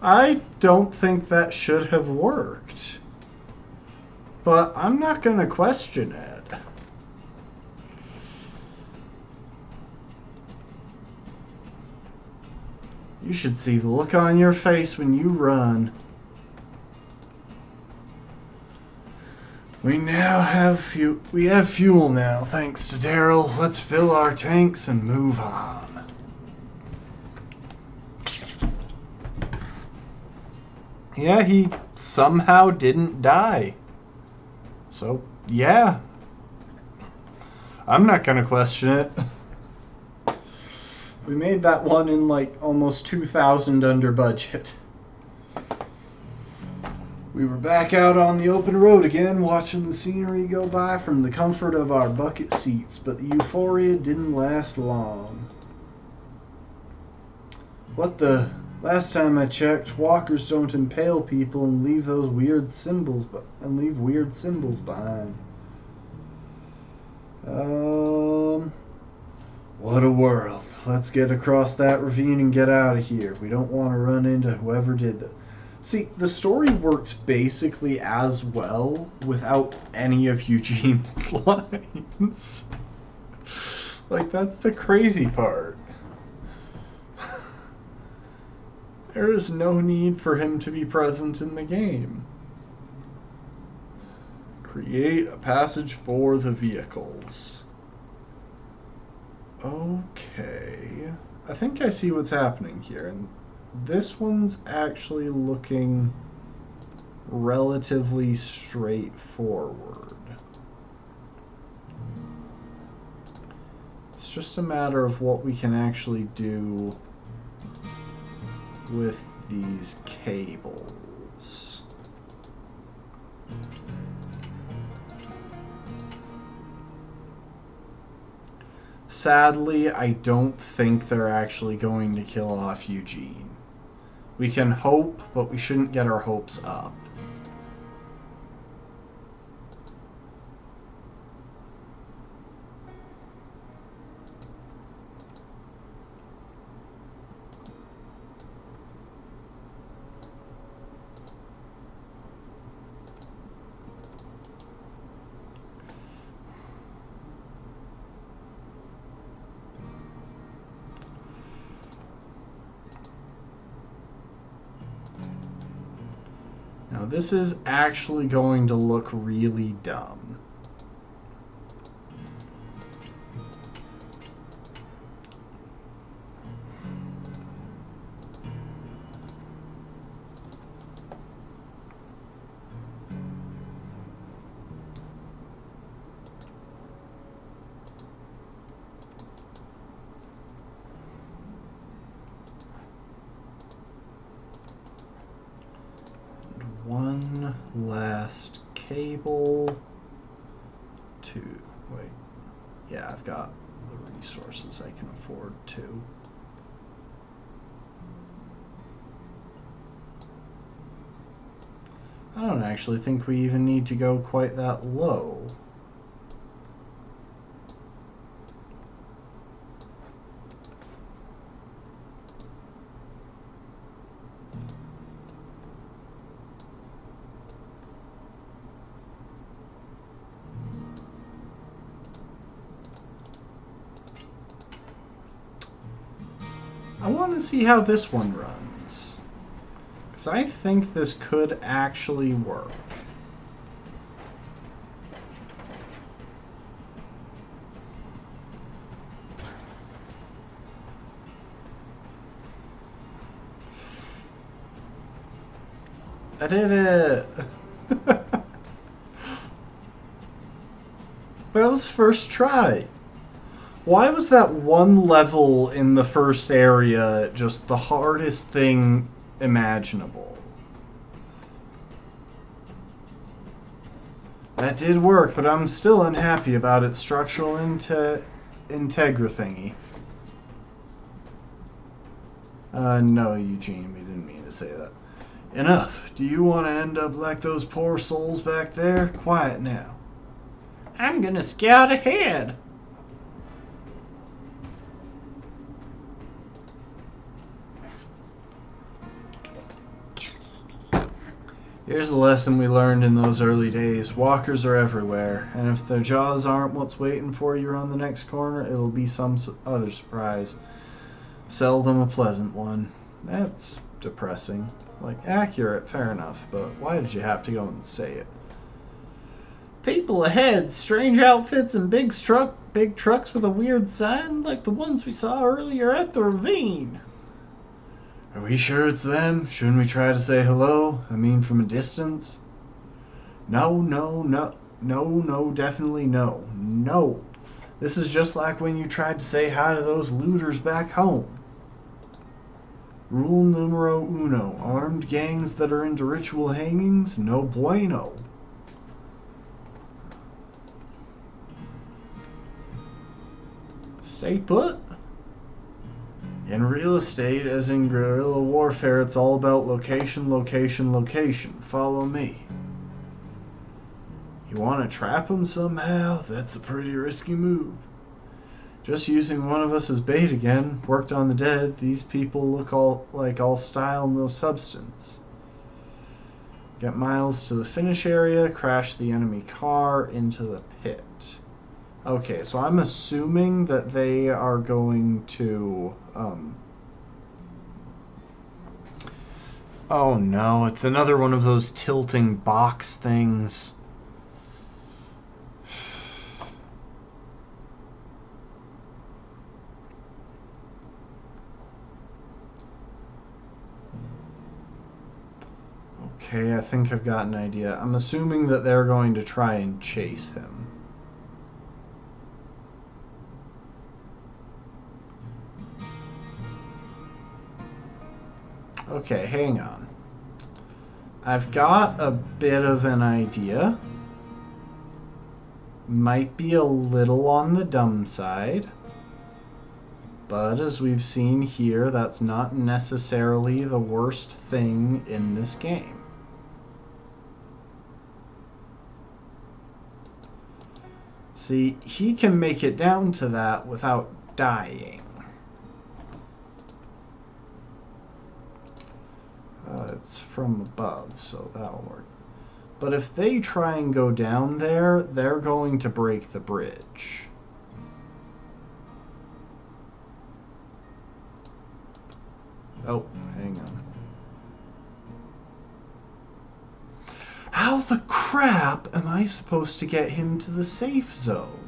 I don't think that should have worked, but I'm not gonna question it. You should see the look on your face when you run. We have fuel now, thanks to Daryl. Let's fill our tanks and move on. Yeah, he somehow didn't die. So, yeah. I'm not gonna question it. We made that one in like almost 2,000 under budget. We were back out on the open road again, watching the scenery go by from the comfort of our bucket seats, but the euphoria didn't last long. What the? Last time I checked, walkers don't impale people and leave those weird symbols behind. What a world. Let's get across that ravine and get out of here. We don't want to run into whoever did that. See, the story works basically as well without any of Eugene's lines. Like, that's the crazy part. There is no need for him to be present in the game. Create a passage for the vehicles. Okay. I think I see what's happening here. And this one's actually looking relatively straightforward. It's just a matter of what we can actually do with these cables. Sadly, I don't think they're actually going to kill off Eugene. We can hope, but we shouldn't get our hopes up. Now this is actually going to look really dumb. One last cable to wait. Yeah, I've got the resources I can afford to. I don't actually think we even need to go quite that low. I want to see how this one runs, because I think this could actually work. I did it! That was first try. Why was that one level in the first area just the hardest thing imaginable? That did work, but I'm still unhappy about its structural integra thingy. No, Eugene, we didn't mean to say that. Enough. Do you want to end up like those poor souls back there? Quiet now. I'm gonna scout ahead. Here's a lesson we learned in those early days. Walkers are everywhere, and if their jaws aren't what's waiting for you around the next corner, it'll be some other surprise. Seldom a pleasant one. That's depressing. Like, accurate, fair enough, but why did you have to go and say it? People ahead! Strange outfits and big trucks with a weird sign, like the ones we saw earlier at the ravine. Are we sure it's them? Shouldn't we try to say hello? I mean, from a distance? No, definitely no. No. This is just like when you tried to say hi to those looters back home. Rule numero uno. Armed gangs that are into ritual hangings? No bueno. Stay put. In real estate, as in guerrilla warfare, it's all about location, location, location. Follow me. You want to trap them somehow? That's a pretty risky move. Just using one of us as bait again. Worked on the dead. These people look all style, no substance. Get Miles to the finish area. Crash the enemy car into the pit. Okay, so I'm assuming that they are going to... Oh no, it's another one of those tilting box things. Okay, I think I've got an idea. I'm assuming that they're going to try and chase him. Okay, hang on. I've got a bit of an idea. Might be a little on the dumb side. But as we've seen here, that's not necessarily the worst thing in this game. See, he can make it down to that without dying. It's from above, so that'll work. But if they try and go down there, they're going to break the bridge. Oh, hang on. How the crap am I supposed to get him to the safe zone?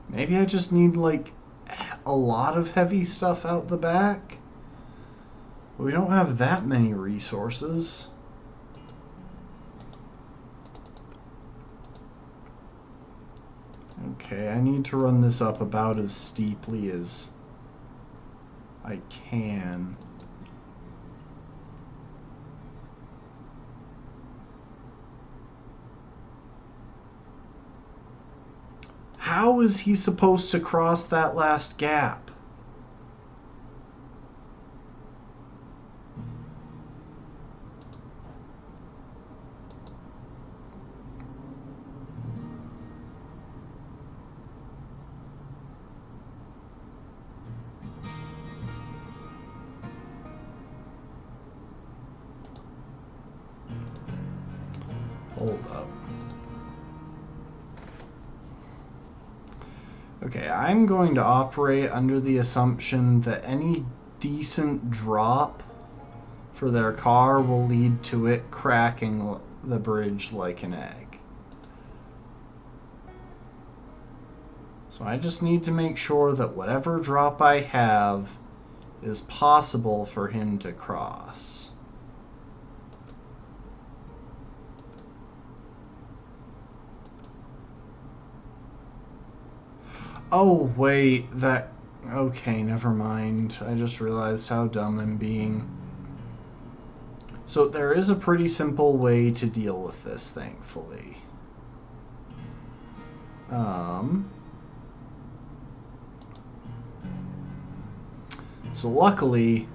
Maybe I just need, like, a lot of heavy stuff out the back? We don't have that many resources. Okay, I need to run this up about as steeply as I can. How is he supposed to cross that last gap? Hold up. Okay, I'm going to operate under the assumption that any decent drop for their car will lead to it cracking the bridge like an egg. So I just need to make sure that whatever drop I have is possible for him to cross. Oh, wait, that... Okay, never mind. I just realized how dumb I'm being. So there is a pretty simple way to deal with this, thankfully. So luckily,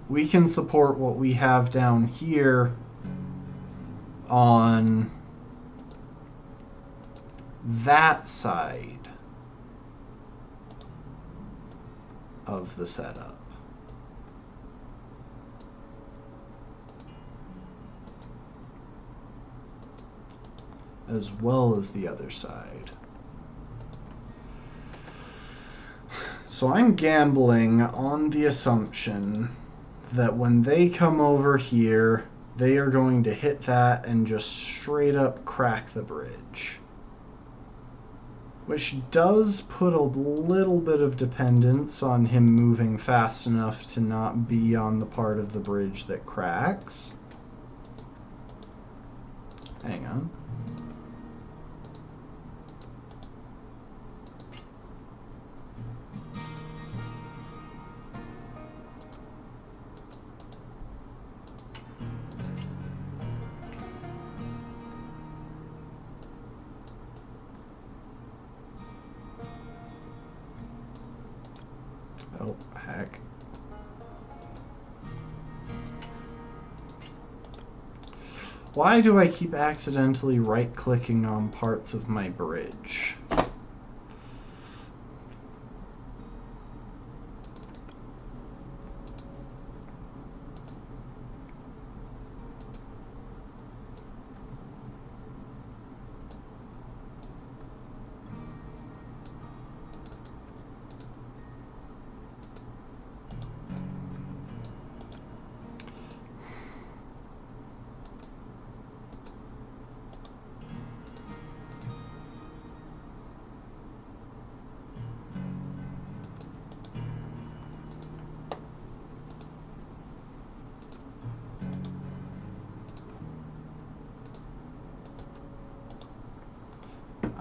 we can support what we have down here on that side of the setup. As well as the other side. So I'm gambling on the assumption that when they come over here, they are going to hit that and just straight up crack the bridge. Which does put a little bit of dependence on him moving fast enough to not be on the part of the bridge that cracks. Hang on. Oh, heck. Why do I keep accidentally right-clicking on parts of my bridge?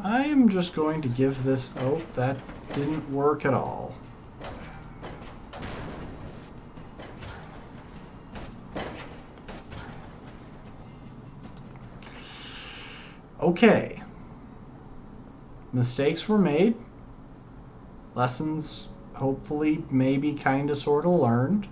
I am just going to give this... Oh, that didn't work at all. Okay. Mistakes were made. Lessons, hopefully, maybe kind of sort of learned.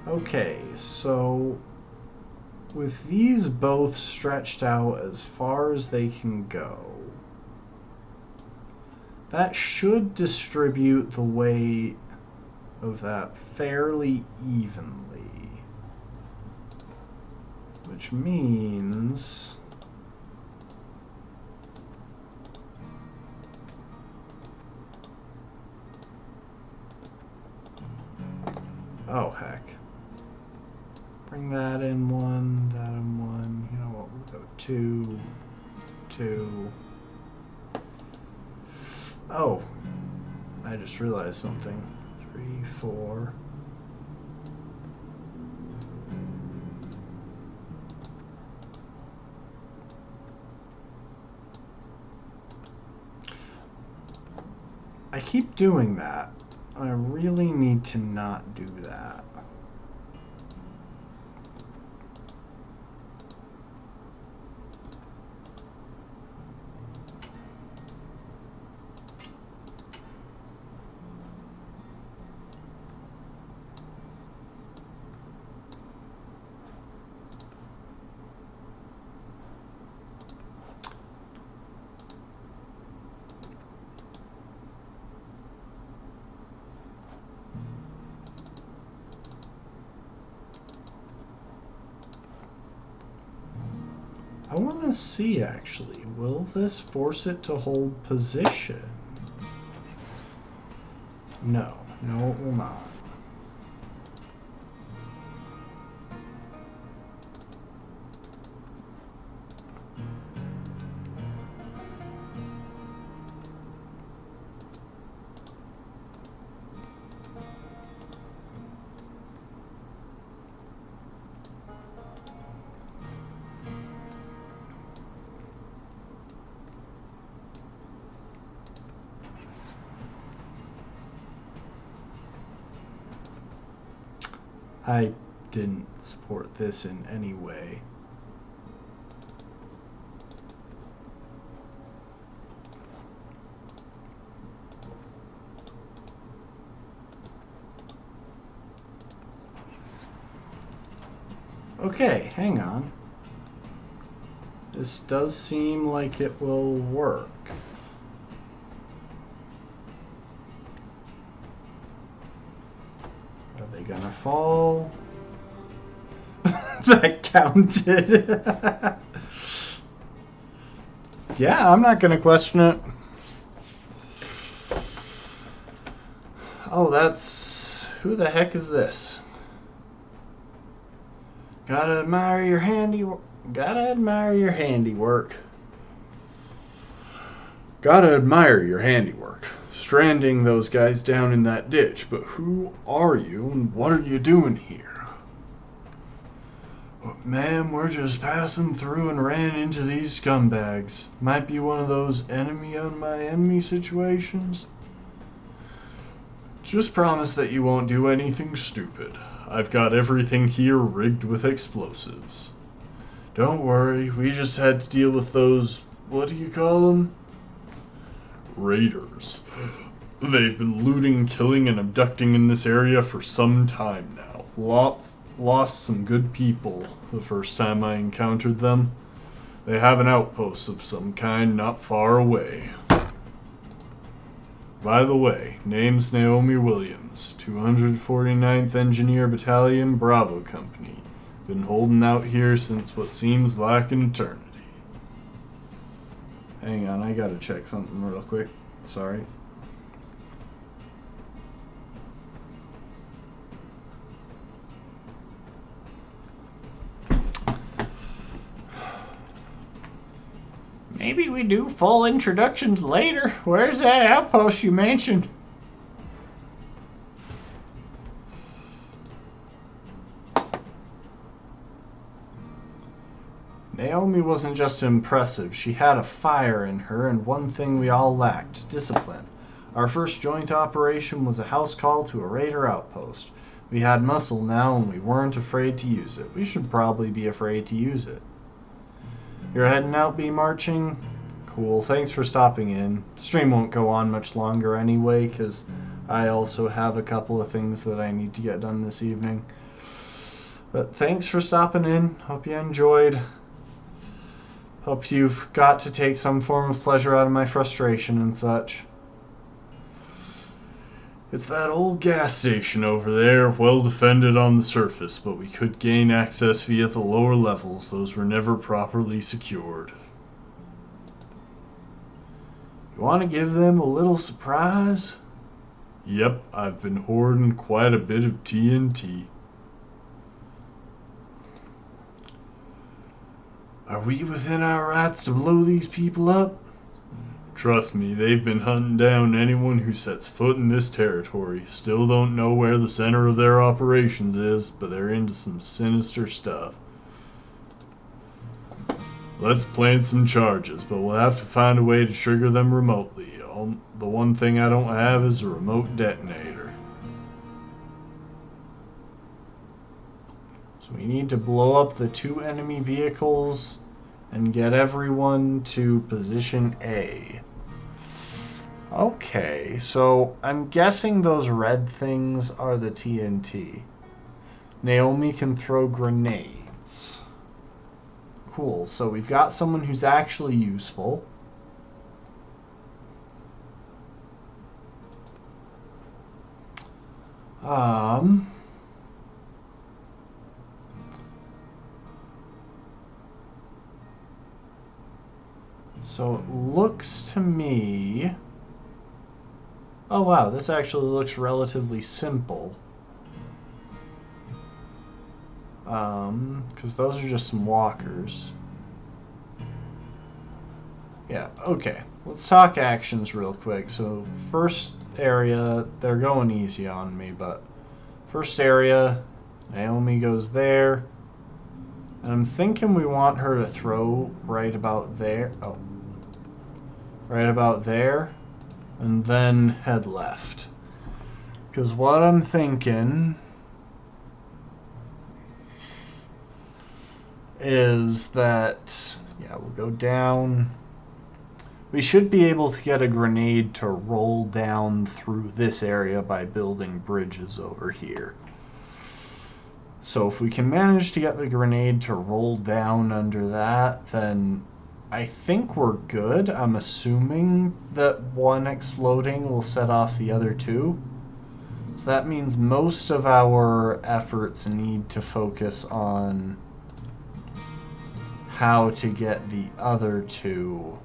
Okay, so with these both stretched out as far as they can go, that should distribute the weight of that fairly evenly. Which means... oh, heck. Bring that in one, that in one. You know what, we'll go 2, 2. Oh, I just realized something. 3, 4. I keep doing that. I really need to not do that. I want to see, actually, will this force it to hold position? No, no it will not. I didn't support this in any way. Okay, hang on. This does seem like it will work. Are they gonna fall? That counted. Yeah, I'm not gonna question it. Oh, that's... who the heck is this? Gotta admire your handiwork. Gotta admire your handiwork. Gotta admire your handiwork. Stranding those guys down in that ditch, but who are you and what are you doing here? Ma'am, we're just passing through and ran into these scumbags. Might be one of those enemy on my enemy situations. Just promise that you won't do anything stupid. I've got everything here rigged with explosives. Don't worry, we just had to deal with those, what do you call them? Raiders. They've been looting, killing, and abducting in this area for some time now. Lost some good people the first time I encountered them. They have an outpost of some kind not far away. By the way, name's Naomi Williams, 249th Engineer Battalion, Bravo Company. Been holding out here since what seems like an eternity. Hang on, I gotta check something real quick. Sorry. Maybe we do full introductions later. Where's that outpost you mentioned? Naomi wasn't just impressive. She had a fire in her, and one thing we all lacked, discipline. Our first joint operation was a house call to a raider outpost. We had muscle now, and we weren't afraid to use it. We should probably be afraid to use it. You're heading out, be marching? Cool, thanks for stopping in. Stream won't go on much longer anyway, because I also have a couple of things that I need to get done this evening. But thanks for stopping in. Hope you enjoyed. Hope you've got to take some form of pleasure out of my frustration and such. It's that old gas station over there, well defended on the surface, but we could gain access via the lower levels. Those were never properly secured. You want to give them a little surprise? Yep, I've been hoarding quite a bit of TNT. Are we within our rights to blow these people up? Trust me, they've been hunting down anyone who sets foot in this territory. Still don't know where the center of their operations is, but they're into some sinister stuff. Let's plant some charges, but we'll have to find a way to trigger them remotely. The one thing I don't have is a remote detonator. So we need to blow up the 2 enemy vehicles and get everyone to position A. Okay, so I'm guessing those red things are the TNT. Naomi can throw grenades. Cool, so we've got someone who's actually useful. So it looks to me... Oh wow, this actually looks relatively simple. Because those are just some walkers. Yeah, okay. Let's talk actions real quick. So first area, they're going easy on me, but first area, Naomi goes there. And I'm thinking we want her to throw right about there. Oh. Right about there. And then head left. Because what I'm thinking is that, yeah, we'll go down. We should be able to get a grenade to roll down through this area by building bridges over here. So if we can manage to get the grenade to roll down under that, then I think we're good. I'm assuming that one exploding will set off the other 2. So that means most of our efforts need to focus on how to get the other 2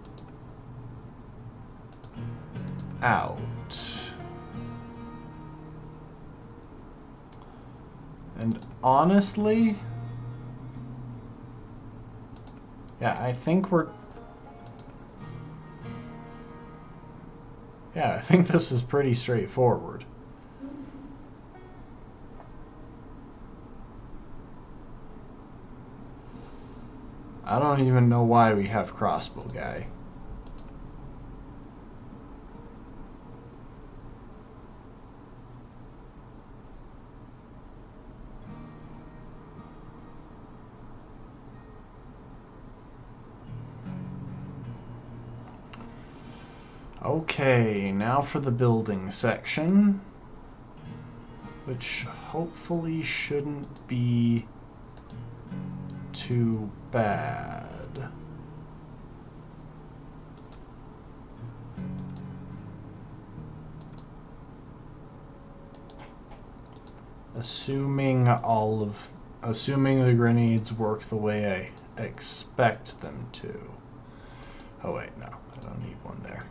out. And honestly, yeah, I think this is pretty straightforward. I don't even know why we have crossbow guy. Okay, now for the building section, which hopefully shouldn't be too bad. Assuming the grenades work the way I expect them to. Oh wait, no, I don't need one there.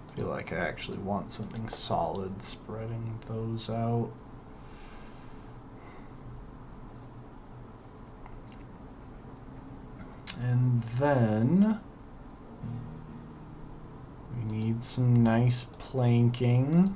I feel like I actually want something solid spreading those out. And then we need some nice planking.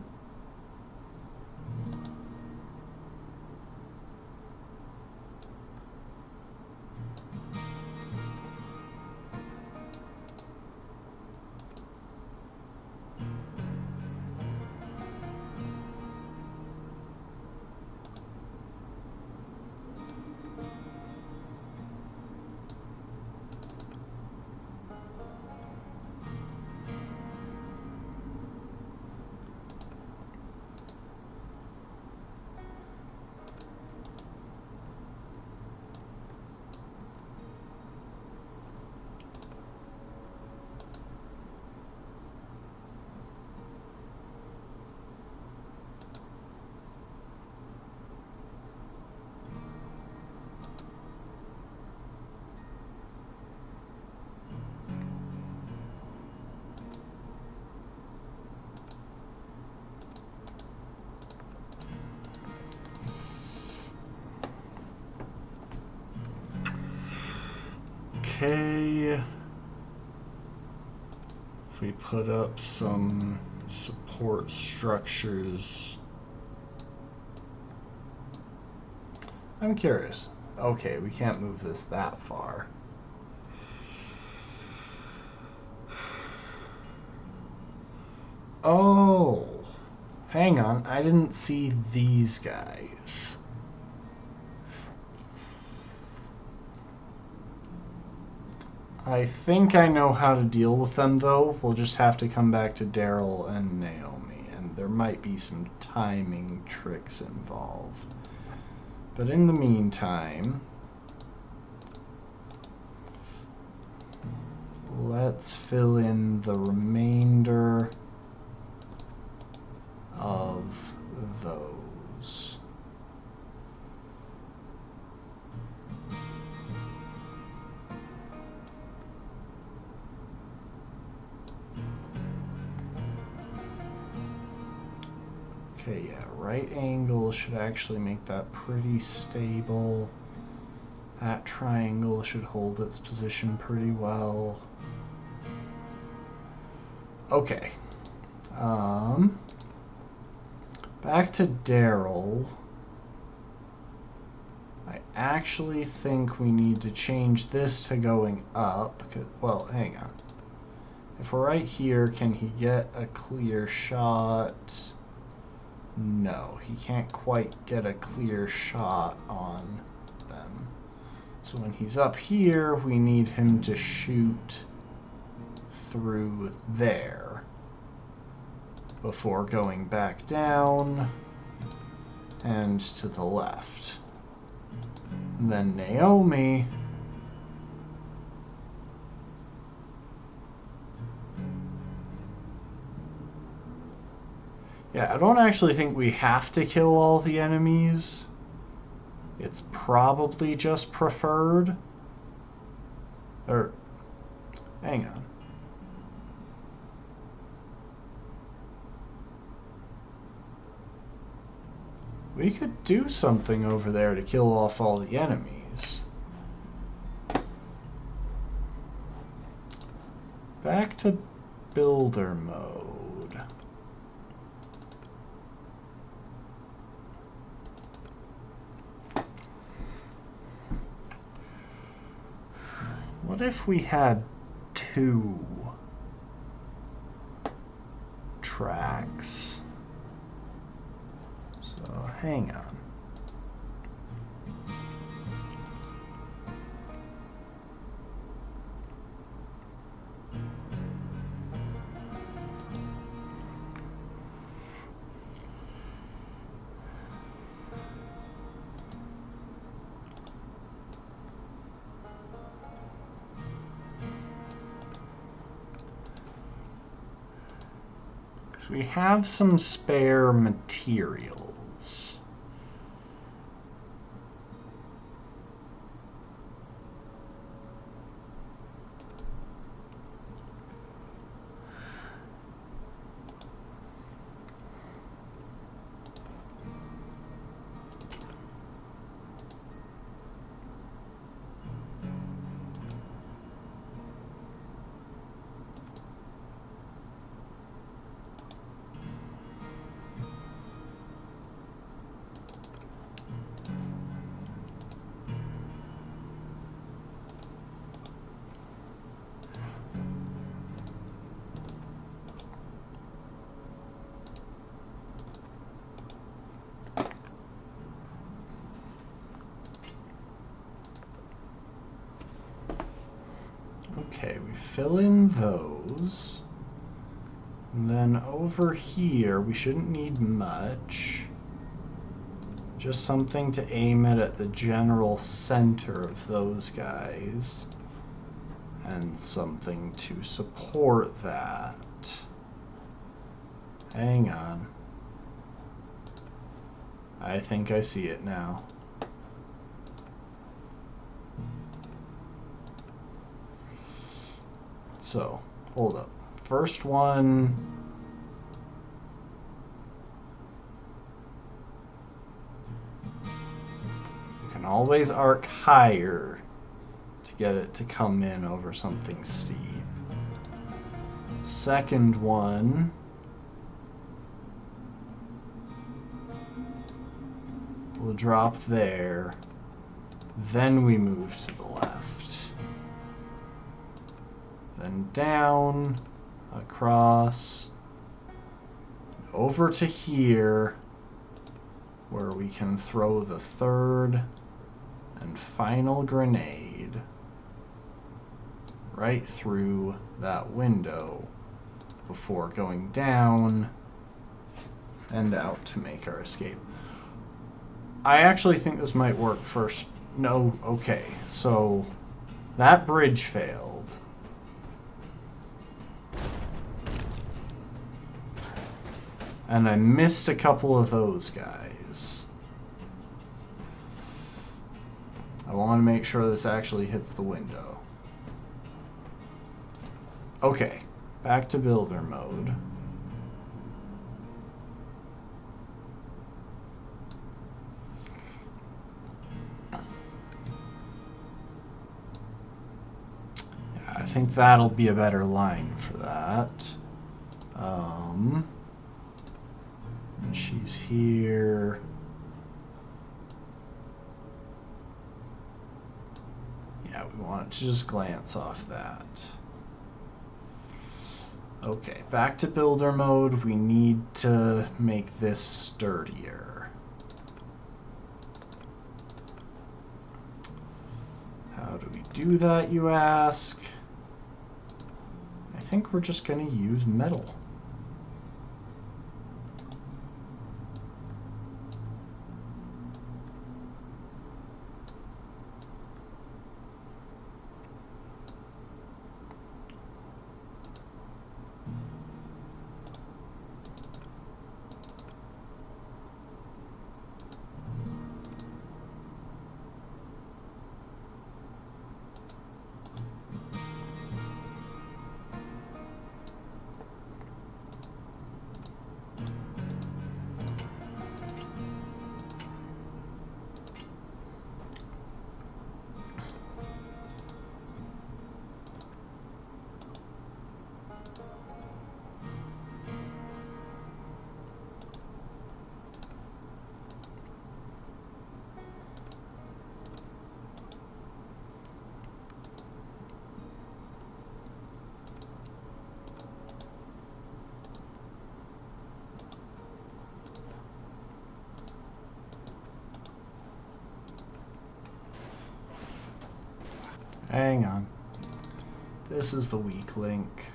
If we put up some support structures. I'm curious. Okay, we can't move this that far. Oh, hang on. I didn't see these guys. I think I know how to deal with them, though. We'll just have to come back to Daryl and Naomi, and there might be some timing tricks involved. But in the meantime, let's fill in the remainder of those. Okay, yeah, right angle should actually make that pretty stable. That triangle should hold its position pretty well. Okay. Back to Daryl. I actually think we need to change this to going up. Well, hang on. If we're right here, can he get a clear shot? No, he can't quite get a clear shot on them. So when he's up here, we need him to shoot through there before going back down and to the left. And then Naomi I don't actually think we have to kill all the enemies. It's probably just preferred. Or, hang on. We could do something over there to kill off all the enemies. Back to builder mode. What if we had 2 tracks? So hang on. We have some spare materials. Okay, we fill in those. And then over here, we shouldn't need much. Just something to aim at the general center of those guys. And something to support that. Hang on. I think I see it now. So, hold up. First one. You can always arc higher to get it to come in over something steep. Second one will drop there. Then we move to the left. Then down, across, over to here, where we can throw the third and final grenade right through that window before going down and out to make our escape. I actually think this might work first. No, okay, so that bridge failed. And I missed a couple of those guys. I want to make sure this actually hits the window. Okay, back to builder mode. I think that'll be a better line for that. And she's here. Yeah, we want it to just glance off that. Okay, back to builder mode. We need to make this sturdier. How do we do that, you ask? I think we're just going to use metal. Hang on. This is the weak link.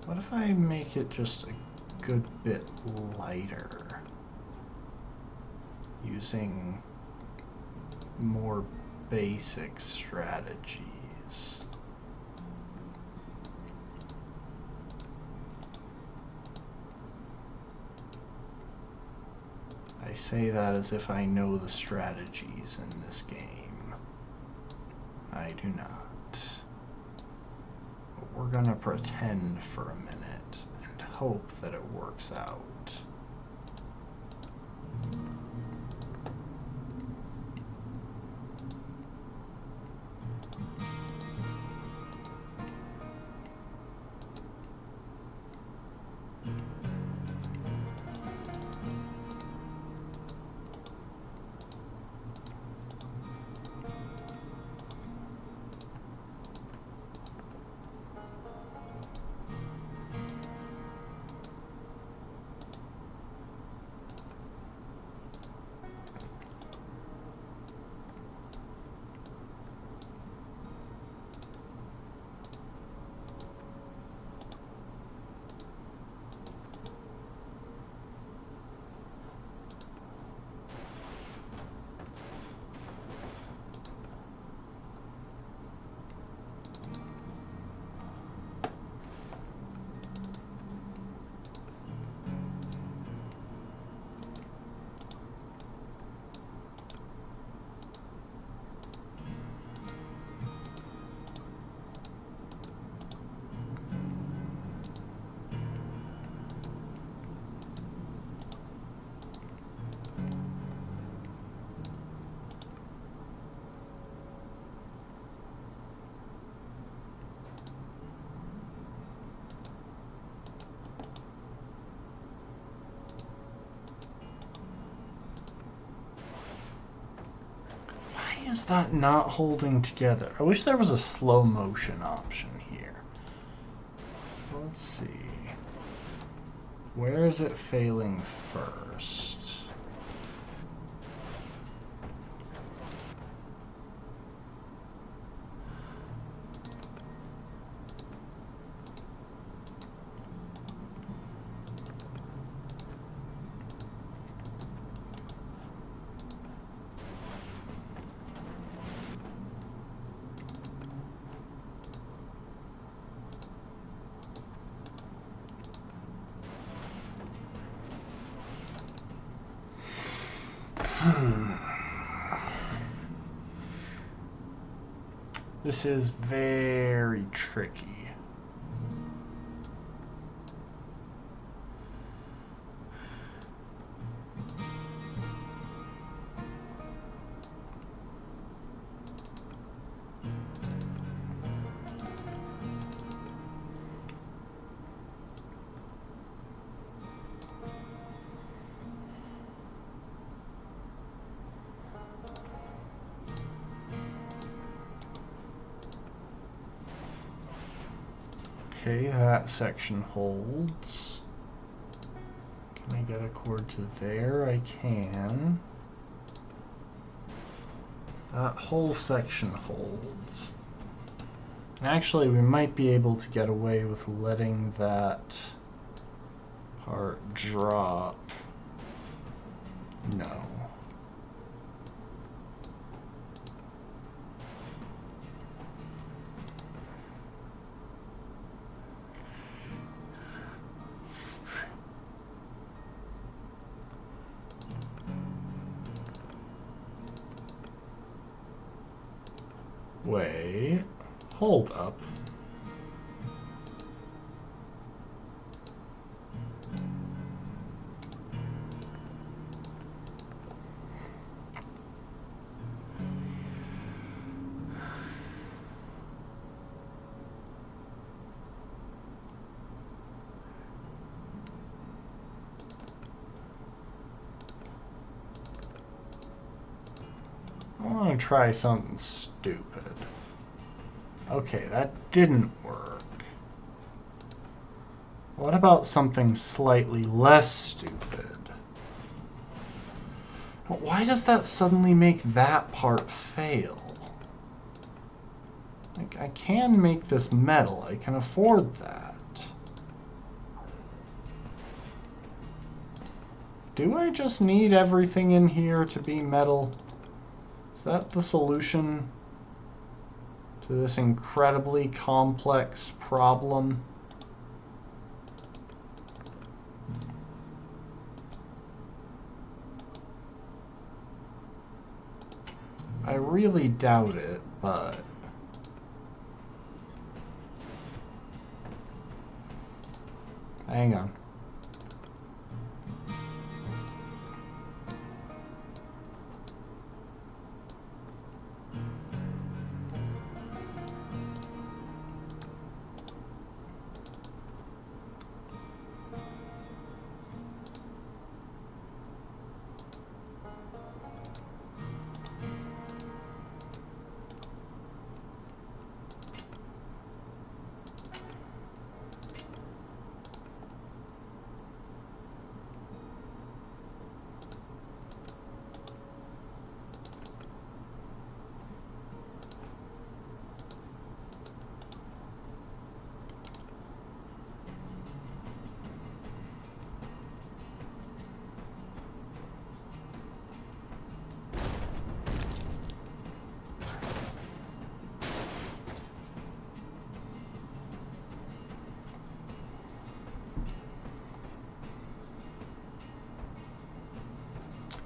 What if I make it just a good bit lighter? Using more basic strategies. I say that as if I know the strategies in this game. I do not. We're gonna pretend for a minute and hope that it works out. is that not holding together? I wish there was a slow motion option here. Let's see. Where is it failing first? This is very tricky. Okay, that section holds. Can I get a cord to there? I can. That whole section holds. And actually, we might be able to get away with letting that part drop. No. Wait, hold up. I want to try something stupid. Okay, that didn't work. What about something slightly less stupid? Why does that suddenly make that part fail? Like, I can make this metal. I can afford that. Do I just need everything in here to be metal? Is that the solution to this incredibly complex problem? I really doubt it, but... hang on.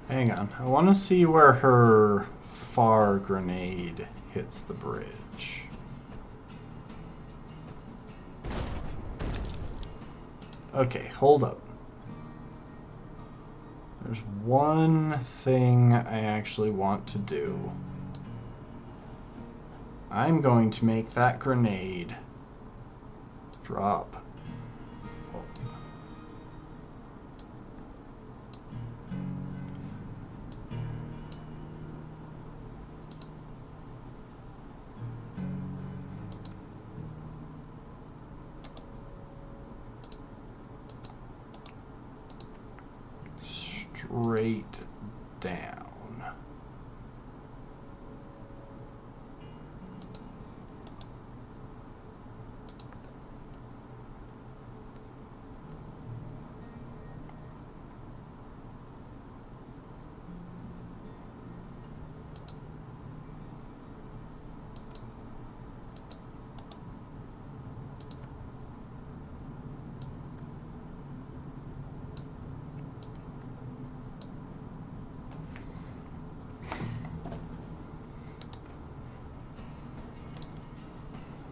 Hang on, I want to see where her far grenade hits the bridge. Okay, hold up. There's one thing I actually want to do. I'm going to make that grenade drop.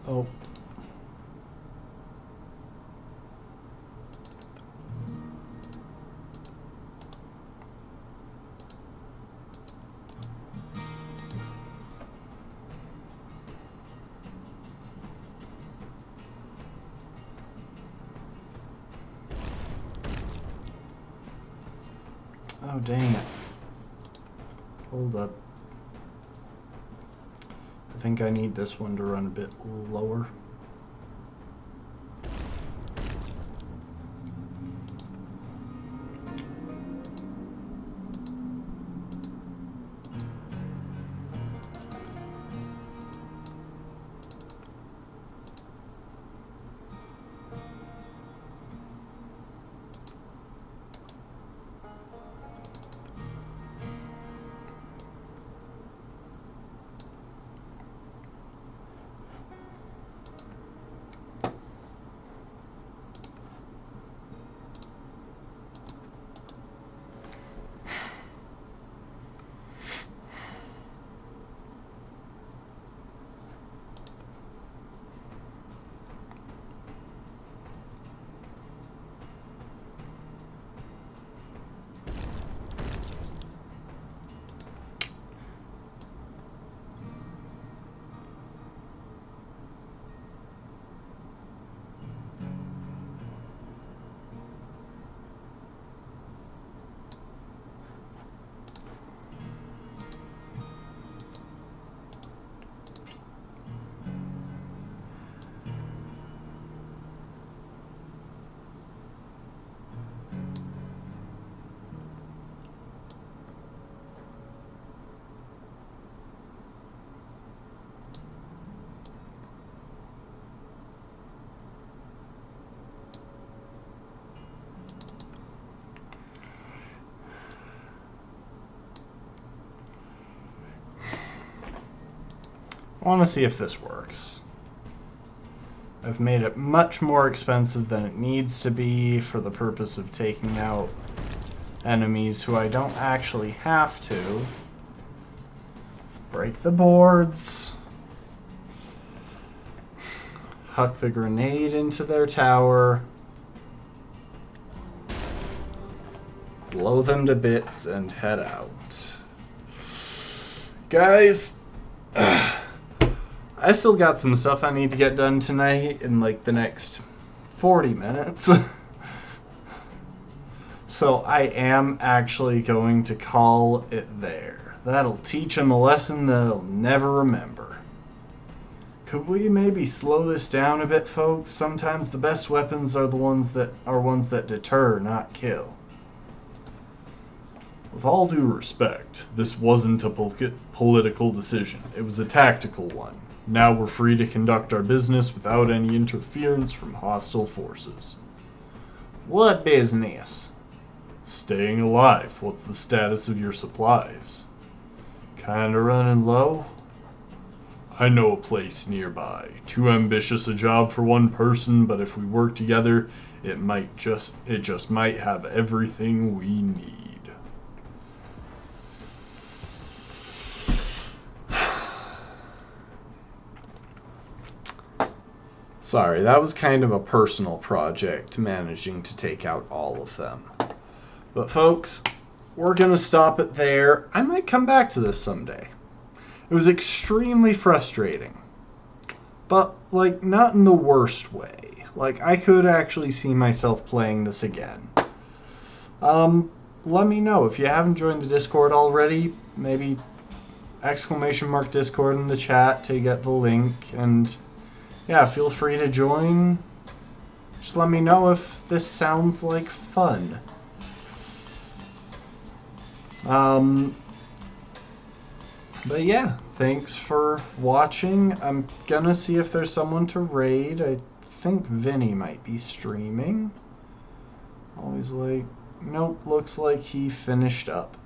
Oh. Oh, dang it. Hold up. I think I need this one to run a bit lower. I want to see if this works. I've made it much more expensive than it needs to be for the purpose of taking out enemies who I don't actually have to. Break the boards. Huck the grenade into their tower. Blow them to bits and head out. Guys, I still got some stuff I need to get done tonight in like the next 40 minutes. So I am actually going to call it there. That'll teach them a lesson they'll never remember. Could we maybe slow this down a bit, folks? Sometimes the best weapons are the ones that deter, not kill. With all due respect, this wasn't a political decision. It was a tactical one. Now we're free to conduct our business without any interference from hostile forces. What business? Staying alive. What's the status of your supplies? Kinda running low? I know a place nearby. Too ambitious a job for one person, but if we work together, it just might have everything we need. Sorry, that was kind of a personal project, managing to take out all of them. But folks, we're going to stop it there. I might come back to this someday. It was extremely frustrating. But, like, not in the worst way. Like, I could actually see myself playing this again. Let me know. If you haven't joined the Discord already, maybe !Discord in the chat to get the link, and yeah, feel free to join. Just let me know if this sounds like fun. But yeah, thanks for watching. I'm gonna see if there's someone to raid. I think Vinny might be streaming. Always like, nope, looks like he finished up.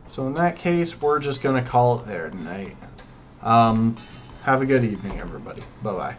So in that case, we're just gonna call it there tonight. Have a good evening, everybody. Bye-bye.